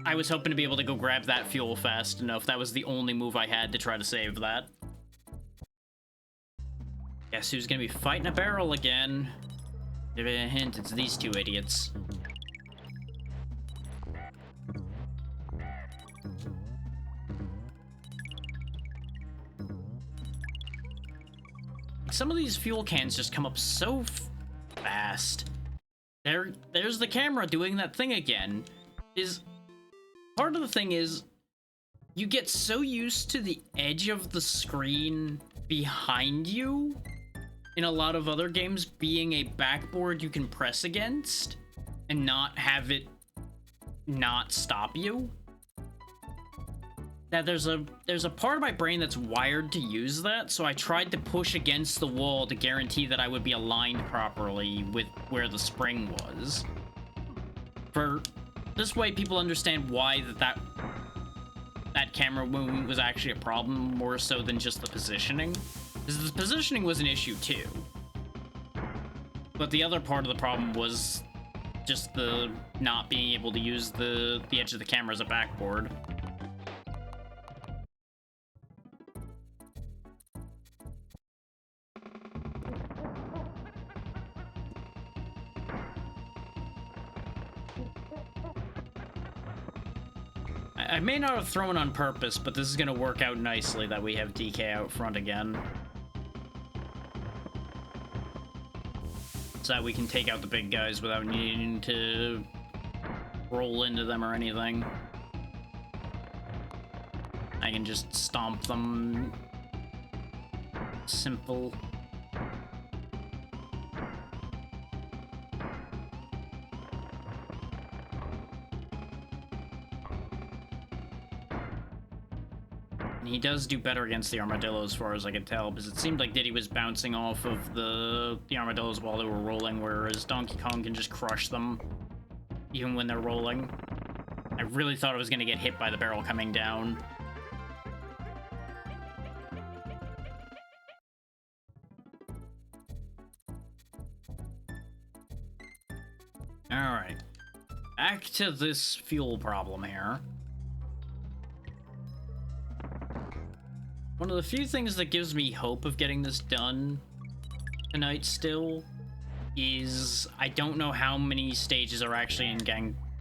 I was hoping to be able to go grab that fuel fast enough. That was the only move I had to try to save that. Guess who's gonna be fighting a barrel again? Give it a hint, it's these two idiots. Some of these fuel cans just come up so fast. There's the camera doing that thing again. Part of the thing is, you get so used to the edge of the screen behind you in a lot of other games being a backboard you can press against and not have it not stop you. That there's a part of my brain that's wired to use that, so I tried to push against the wall to guarantee that I would be aligned properly with where the spring was. For this way, people understand why that camera movement was actually a problem more so than just the positioning. Because the positioning was an issue too. But the other part of the problem was just the not being able to use the edge of the camera as a backboard. I may not have thrown on purpose, but this is gonna work out nicely that we have DK out front again. So that we can take out the big guys without needing to roll into them or anything. I can just stomp them. Simple. He does do better against the armadillos, as far as I could tell, because it seemed like Diddy was bouncing off of the armadillos while they were rolling, whereas Donkey Kong can just crush them, even when they're rolling. I really thought I was going to get hit by the barrel coming down. Alright. Back to this fuel problem here. One of the few things that gives me hope of getting this done tonight still is I don't know how many stages are actually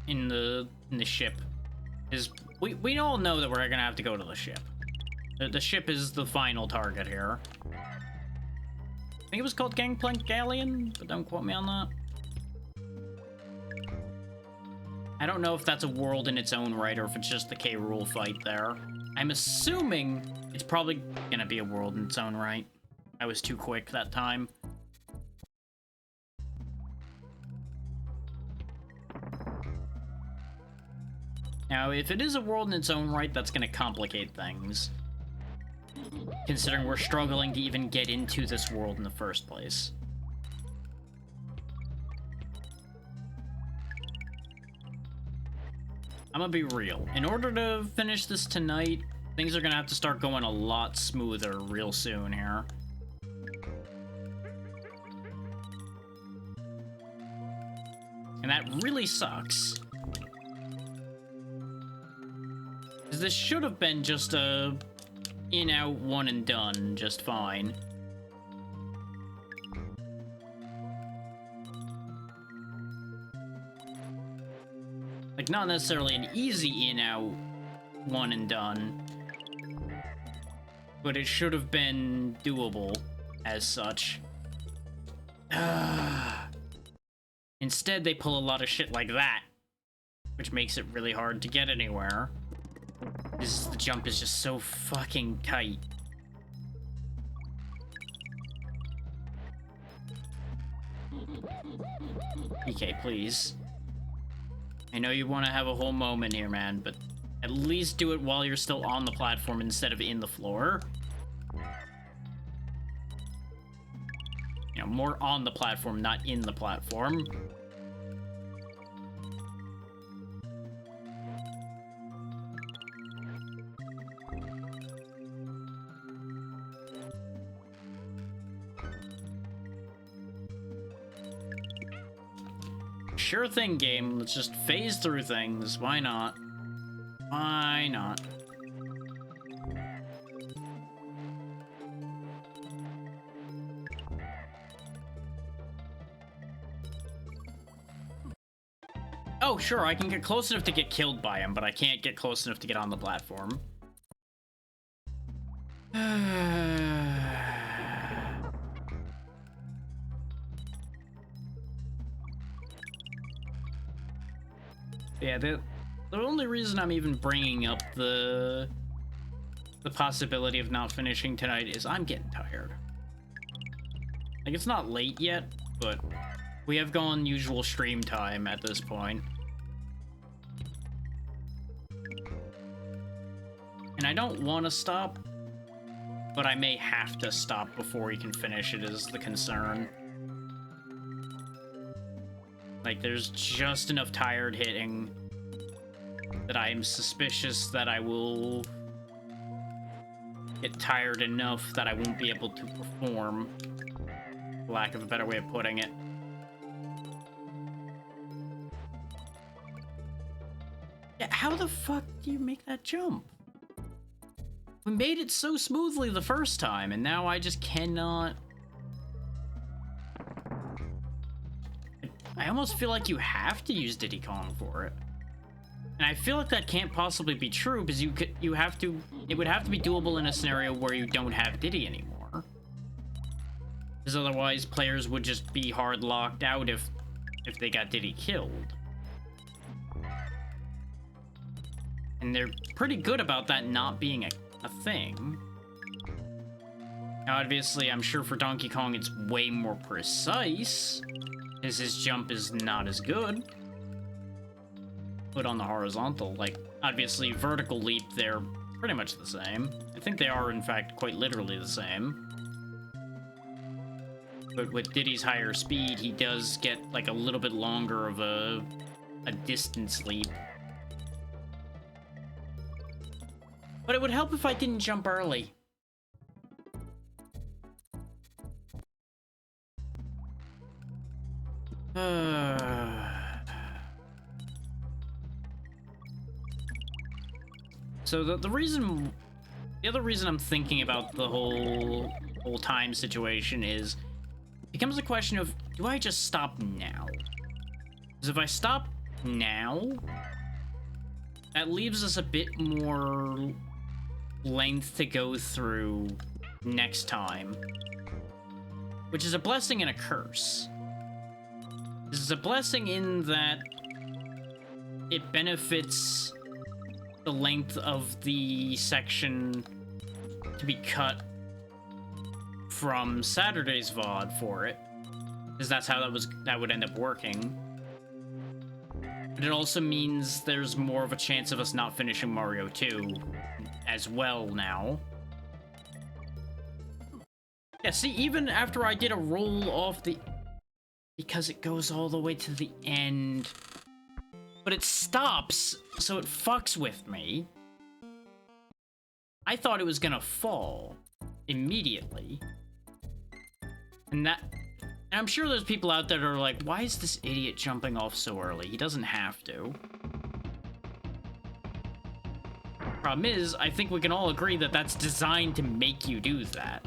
in the ship. We all know that we're gonna have to go to the ship. The ship is the final target here. I think it was called Gangplank Galleon, but don't quote me on that. I don't know if that's a world in its own right or if it's just the K.Rool fight there. I'm assuming it's probably gonna be a world in its own right. I was too quick that time. Now, if it is a world in its own right, that's gonna complicate things. Considering we're struggling to even get into this world in the first place. I'm gonna be real. In order to finish this tonight, things are gonna have to start going a lot smoother real soon here. And that really sucks. Because this should have been just a in-out one and done just fine. Like, not necessarily an easy in-out one and done, but it should have been doable as such. Instead, they pull a lot of shit like that, which makes it really hard to get anywhere. The jump is just so fucking tight. PK, please. I know you want to have a whole moment here, man, but at least do it while you're still on the platform instead of in the floor. You know, more on the platform, not in the platform. Sure thing, game. Let's just phase through things. Why not? Why not? Oh, sure, I can get close enough to get killed by him, but I can't get close enough to get on the platform. Yeah, the only reason I'm even bringing up the possibility of not finishing tonight is I'm getting tired. Like, it's not late yet, but we have gone usual stream time at this point. And I don't want to stop, but I may have to stop before we can finish it is the concern. Like, there's just enough tired hitting that I am suspicious that I will get tired enough that I won't be able to perform, for lack of a better way of putting it. Yeah, how the fuck do you make that jump? We made it so smoothly the first time, and now I just cannot... I almost feel like you have to use Diddy Kong for it. And I feel like that can't possibly be true, because it would have to be doable in a scenario where you don't have Diddy anymore. Because otherwise, players would just be hard locked out if they got Diddy killed. And they're pretty good about that not being a thing. Now, obviously, I'm sure for Donkey Kong it's way more precise, because his jump is not as good. But on the horizontal, like, obviously, vertical leap, they're pretty much the same. I think they are, in fact, quite literally the same. But with Diddy's higher speed, he does get, like, a little bit longer of a distance leap. But it would help if I didn't jump early. So the other reason I'm thinking about the whole time situation is, it becomes a question of, do I just stop now? Because if I stop now, that leaves us a bit more length to go through next time, which is a blessing and a curse. This is a blessing in that it benefits the length of the section to be cut from Saturday's VOD for it, because that's how that would end up working. But it also means there's more of a chance of us not finishing Mario 2 as well now. Yeah, see, even after I did a roll off the... Because it goes all the way to the end. But it stops, so it fucks with me. I thought it was gonna fall immediately. And I'm sure there's people out there that are like, why is this idiot jumping off so early? He doesn't have to. Problem is, I think we can all agree that that's designed to make you do that.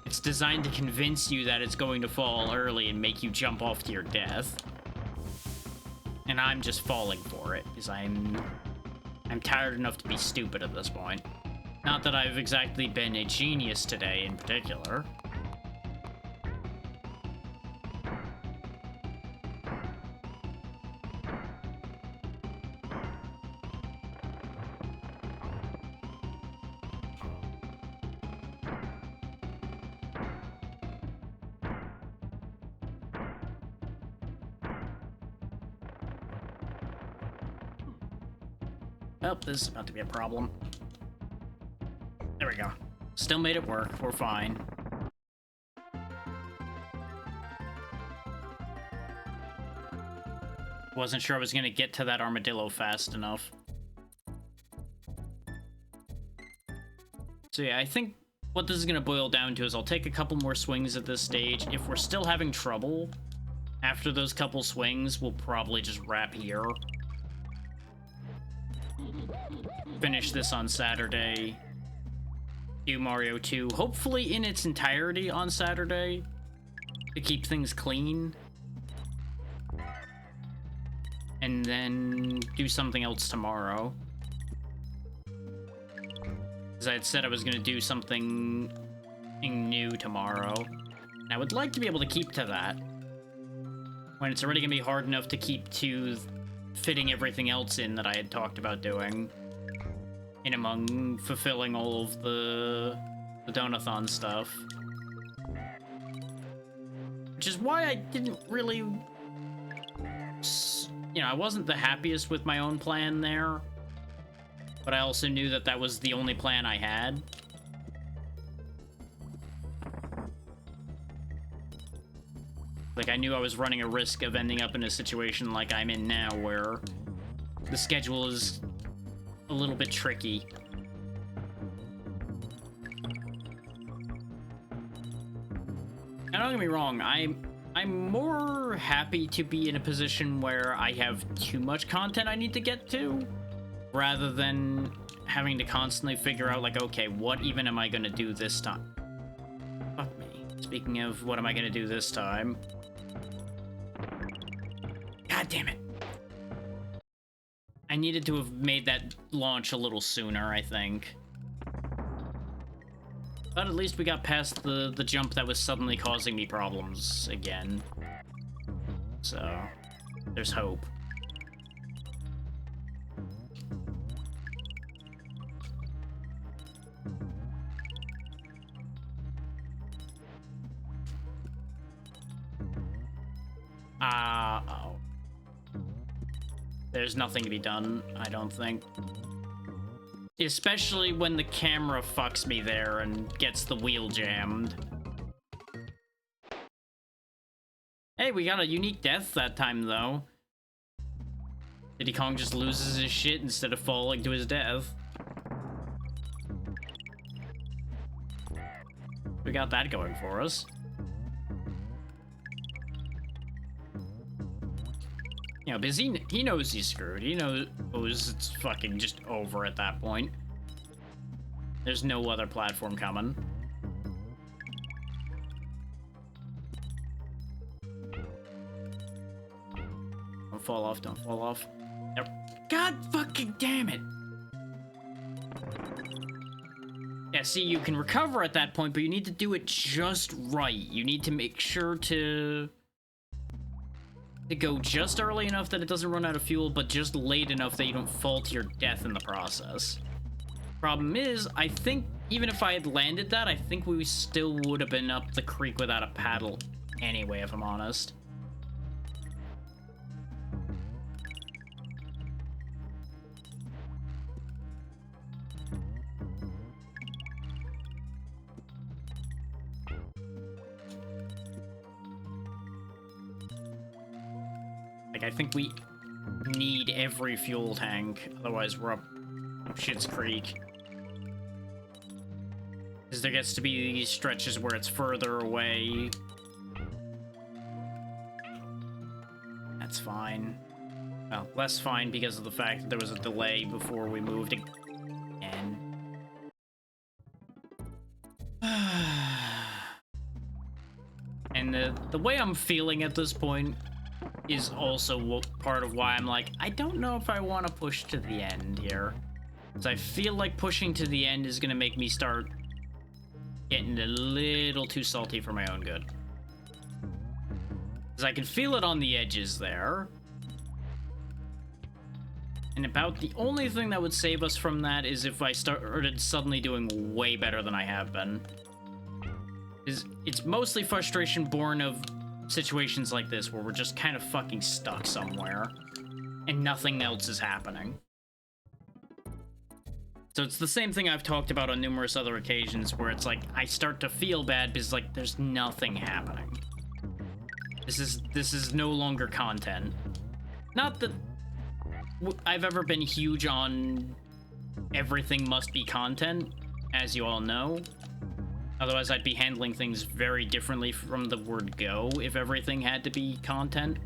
It's designed to convince you that it's going to fall early and make you jump off to your death. And I'm just falling for it, because I'm tired enough to be stupid at this point. Not that I've exactly been a genius today in particular. Oh, this is about to be a problem. There we go. Still made it work. We're fine. Wasn't sure I was gonna get to that armadillo fast enough. So yeah, I think what this is gonna boil down to is I'll take a couple more swings at this stage. If we're still having trouble after those couple swings, we'll probably just wrap here. finish this on Saturday. Do Mario 2, hopefully in its entirety on Saturday, to keep things clean. And then do something else tomorrow. Because I had said I was going to do something new tomorrow. And I would like to be able to keep to that. When it's already going to be hard enough to keep to fitting everything else in that I had talked about doing. In among fulfilling all of the Donathon stuff. Which is why I didn't really... You know, I wasn't the happiest with my own plan there. But I also knew that that was the only plan I had. Like, I knew I was running a risk of ending up in a situation like I'm in now, where the schedule is a little bit tricky. And don't get me wrong, I'm more happy to be in a position where I have too much content I need to get to, rather than having to constantly figure out, like, okay, what even am I gonna do this time? Fuck me. Speaking of what am I gonna do this time? God damn it. I needed to have made that launch a little sooner, I think. But at least we got past the jump that was suddenly causing me problems again. So, there's hope. Oh. There's nothing to be done, I don't think. Especially when the camera fucks me there and gets the wheel jammed. Hey, we got a unique death that time, though. Diddy Kong just loses his shit instead of falling to his death. We got that going for us. You know, because he knows he's screwed. He knows it's fucking just over at that point. There's no other platform coming. Don't fall off, don't fall off. God fucking damn it! Yeah, see, you can recover at that point, but you need to do it just right. You need to make sure to go just early enough that it doesn't run out of fuel, but just late enough that you don't fall to your death in the process. Problem is, I think even if I had landed that, I think we still would have been up the creek without a paddle anyway, if I'm honest. Like, I think we need every fuel tank, otherwise we're up shit's creek. Because there gets to be these stretches where it's further away. That's fine. Well, less fine because of the fact that there was a delay before we moved again. And the way I'm feeling at this point is also part of why I'm like, I don't know if I want to push to the end here. Because I feel like pushing to the end is going to make me start getting a little too salty for my own good. Because I can feel it on the edges there. And about the only thing that would save us from that is if I started suddenly doing way better than I have been. It's mostly frustration born of situations like this where we're just kind of fucking stuck somewhere and nothing else is happening. So it's the same thing I've talked about on numerous other occasions where it's like I start to feel bad because like there's nothing happening. This is no longer content. Not that I've ever been huge on everything must be content, as you all know. Otherwise, I'd be handling things very differently from the word go if everything had to be content.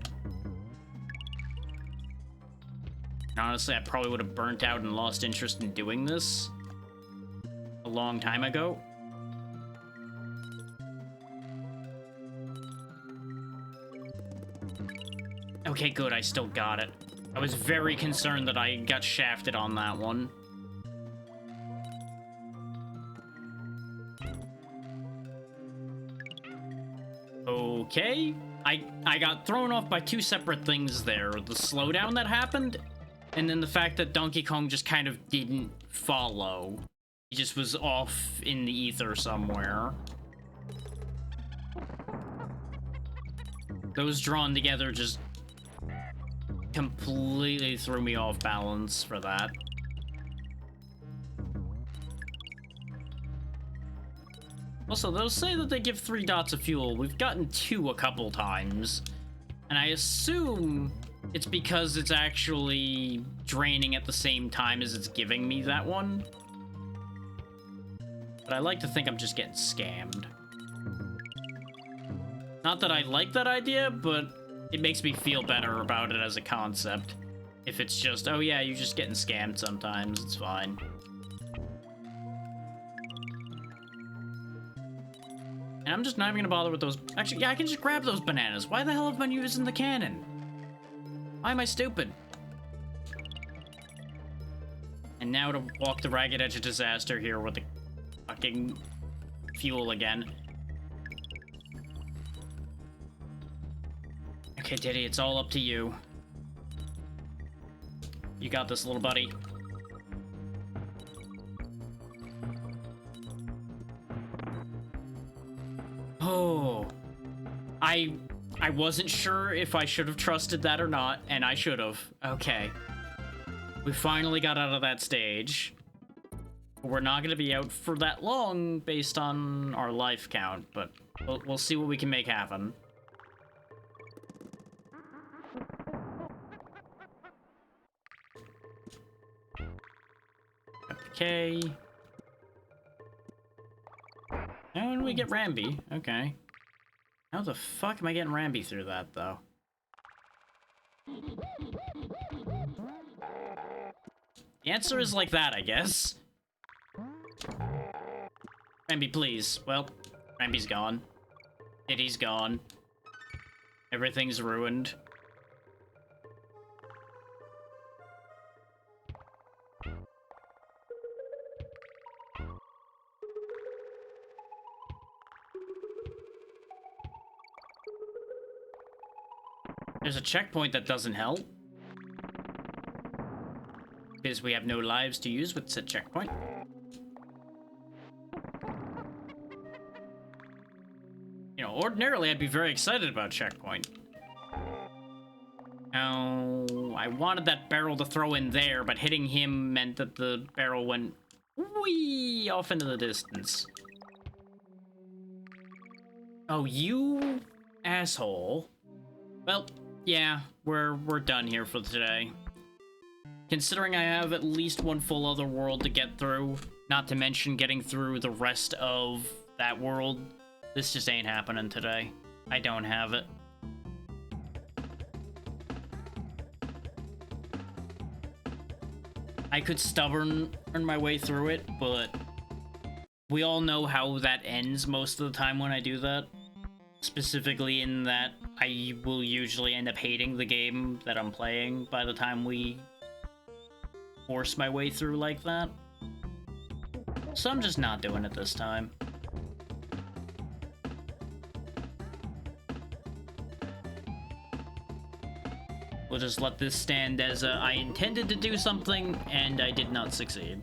Honestly, I probably would have burnt out and lost interest in doing this a long time ago. Okay, good, I still got it. I was very concerned that I got shafted on that one. Okay. I got thrown off by two separate things there. The slowdown that happened, and then the fact that Donkey Kong just kind of didn't follow. He just was off in the ether somewhere. Those drawn together just completely threw me off balance for that. Also, they'll say that they give 3 dots of fuel. We've gotten 2 a couple times. And I assume it's because it's actually draining at the same time as it's giving me that one. But I like to think I'm just getting scammed. Not that I like that idea, but it makes me feel better about it as a concept. If it's just, oh yeah, you're just getting scammed sometimes, it's fine. And I'm just not even gonna bother with those. Actually, yeah, I can just grab those bananas. Why the hell have I been using the cannon? Why am I stupid? And now to walk the ragged edge of disaster here with the fucking fuel again. Okay, Diddy, it's all up to you. You got this, little buddy. Oh, I wasn't sure if I should have trusted that or not, and I should have. Okay. We finally got out of that stage. We're not going to be out for that long based on our life count, but we'll see what we can make happen. Okay. And we get Rambi. Okay. How the fuck am I getting Rambi through that, though? The answer is like that, I guess. Rambi, please. Well, Rambi's gone. Diddy's gone. Everything's ruined. There's a checkpoint that doesn't help. Because we have no lives to use with said checkpoint. You know, ordinarily I'd be very excited about checkpoint. Oh, I wanted that barrel to throw in there, but hitting him meant that the barrel went wee off into the distance. Oh, you asshole. Well, yeah, we're done here for today. Considering I have at least one full other world to get through, not to mention getting through the rest of that world, this just ain't happening today. I don't have it. I could stubborn my way through it, but we all know how that ends most of the time when I do that. Specifically in that I will usually end up hating the game that I'm playing by the time we force my way through like that. So I'm just not doing it this time. We'll just let this stand as I intended to do something and I did not succeed.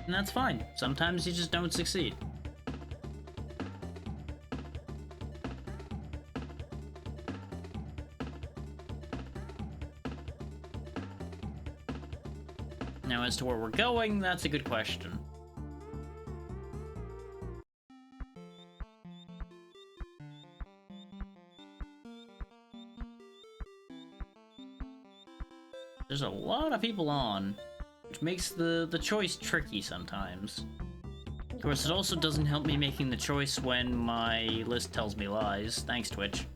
And that's fine. Sometimes you just don't succeed. Now, as to where we're going, that's a good question. There's a lot of people on, which makes the choice tricky sometimes. Of course, it also doesn't help me making the choice when my list tells me lies. Thanks, Twitch.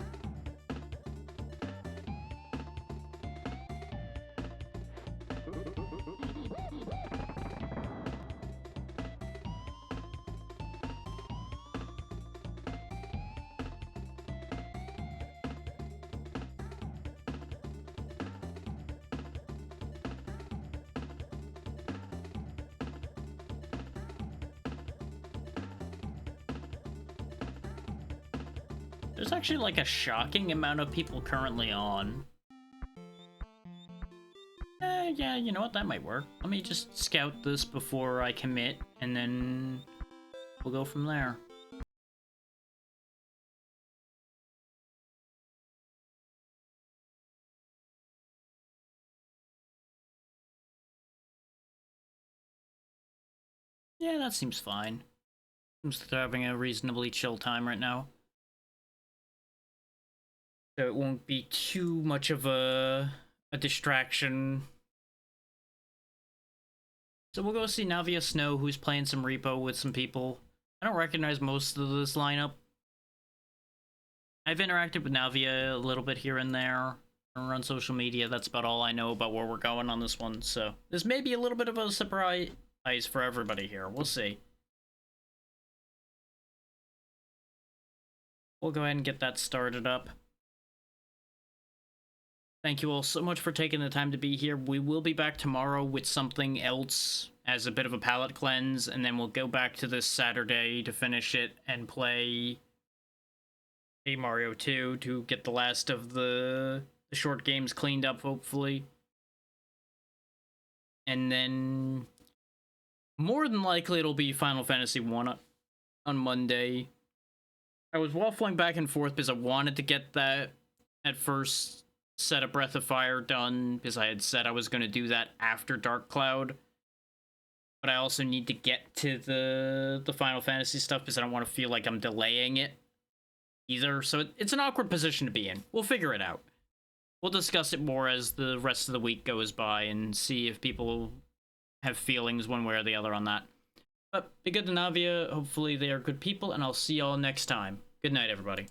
There's actually like a shocking amount of people currently on. Yeah, you know what? That might work. Let me just scout this before I commit, and then we'll go from there. Yeah, that seems fine. Seems like they're having a reasonably chill time right now. So it won't be too much of a distraction. So we'll go see Navia Snow, who's playing some repo with some people. I don't recognize most of this lineup. I've interacted with Navia a little bit here and there on social media. That's about all I know about where we're going on this one. So this may be a little bit of a surprise for everybody here. We'll see. We'll go ahead and get that started up. Thank you all so much for taking the time to be here. We will be back tomorrow with something else as a bit of a palate cleanse, and then we'll go back to this Saturday to finish it and play a Mario 2 to get the last of the short games cleaned up, hopefully. And then more than likely it'll be Final Fantasy 1 on Monday. I was waffling back and forth because I wanted to get that at first set of Breath of Fire done, because I had said I was going to do that after Dark Cloud. But I also need to get to the Final Fantasy stuff because I don't want to feel like I'm delaying it either. So it's an awkward position to be in. We'll figure it out. We'll discuss it more as the rest of the week goes by and see if people have feelings one way or the other on that. But be good to Navia. Hopefully they are good people, and I'll see y'all next time. Good night, everybody.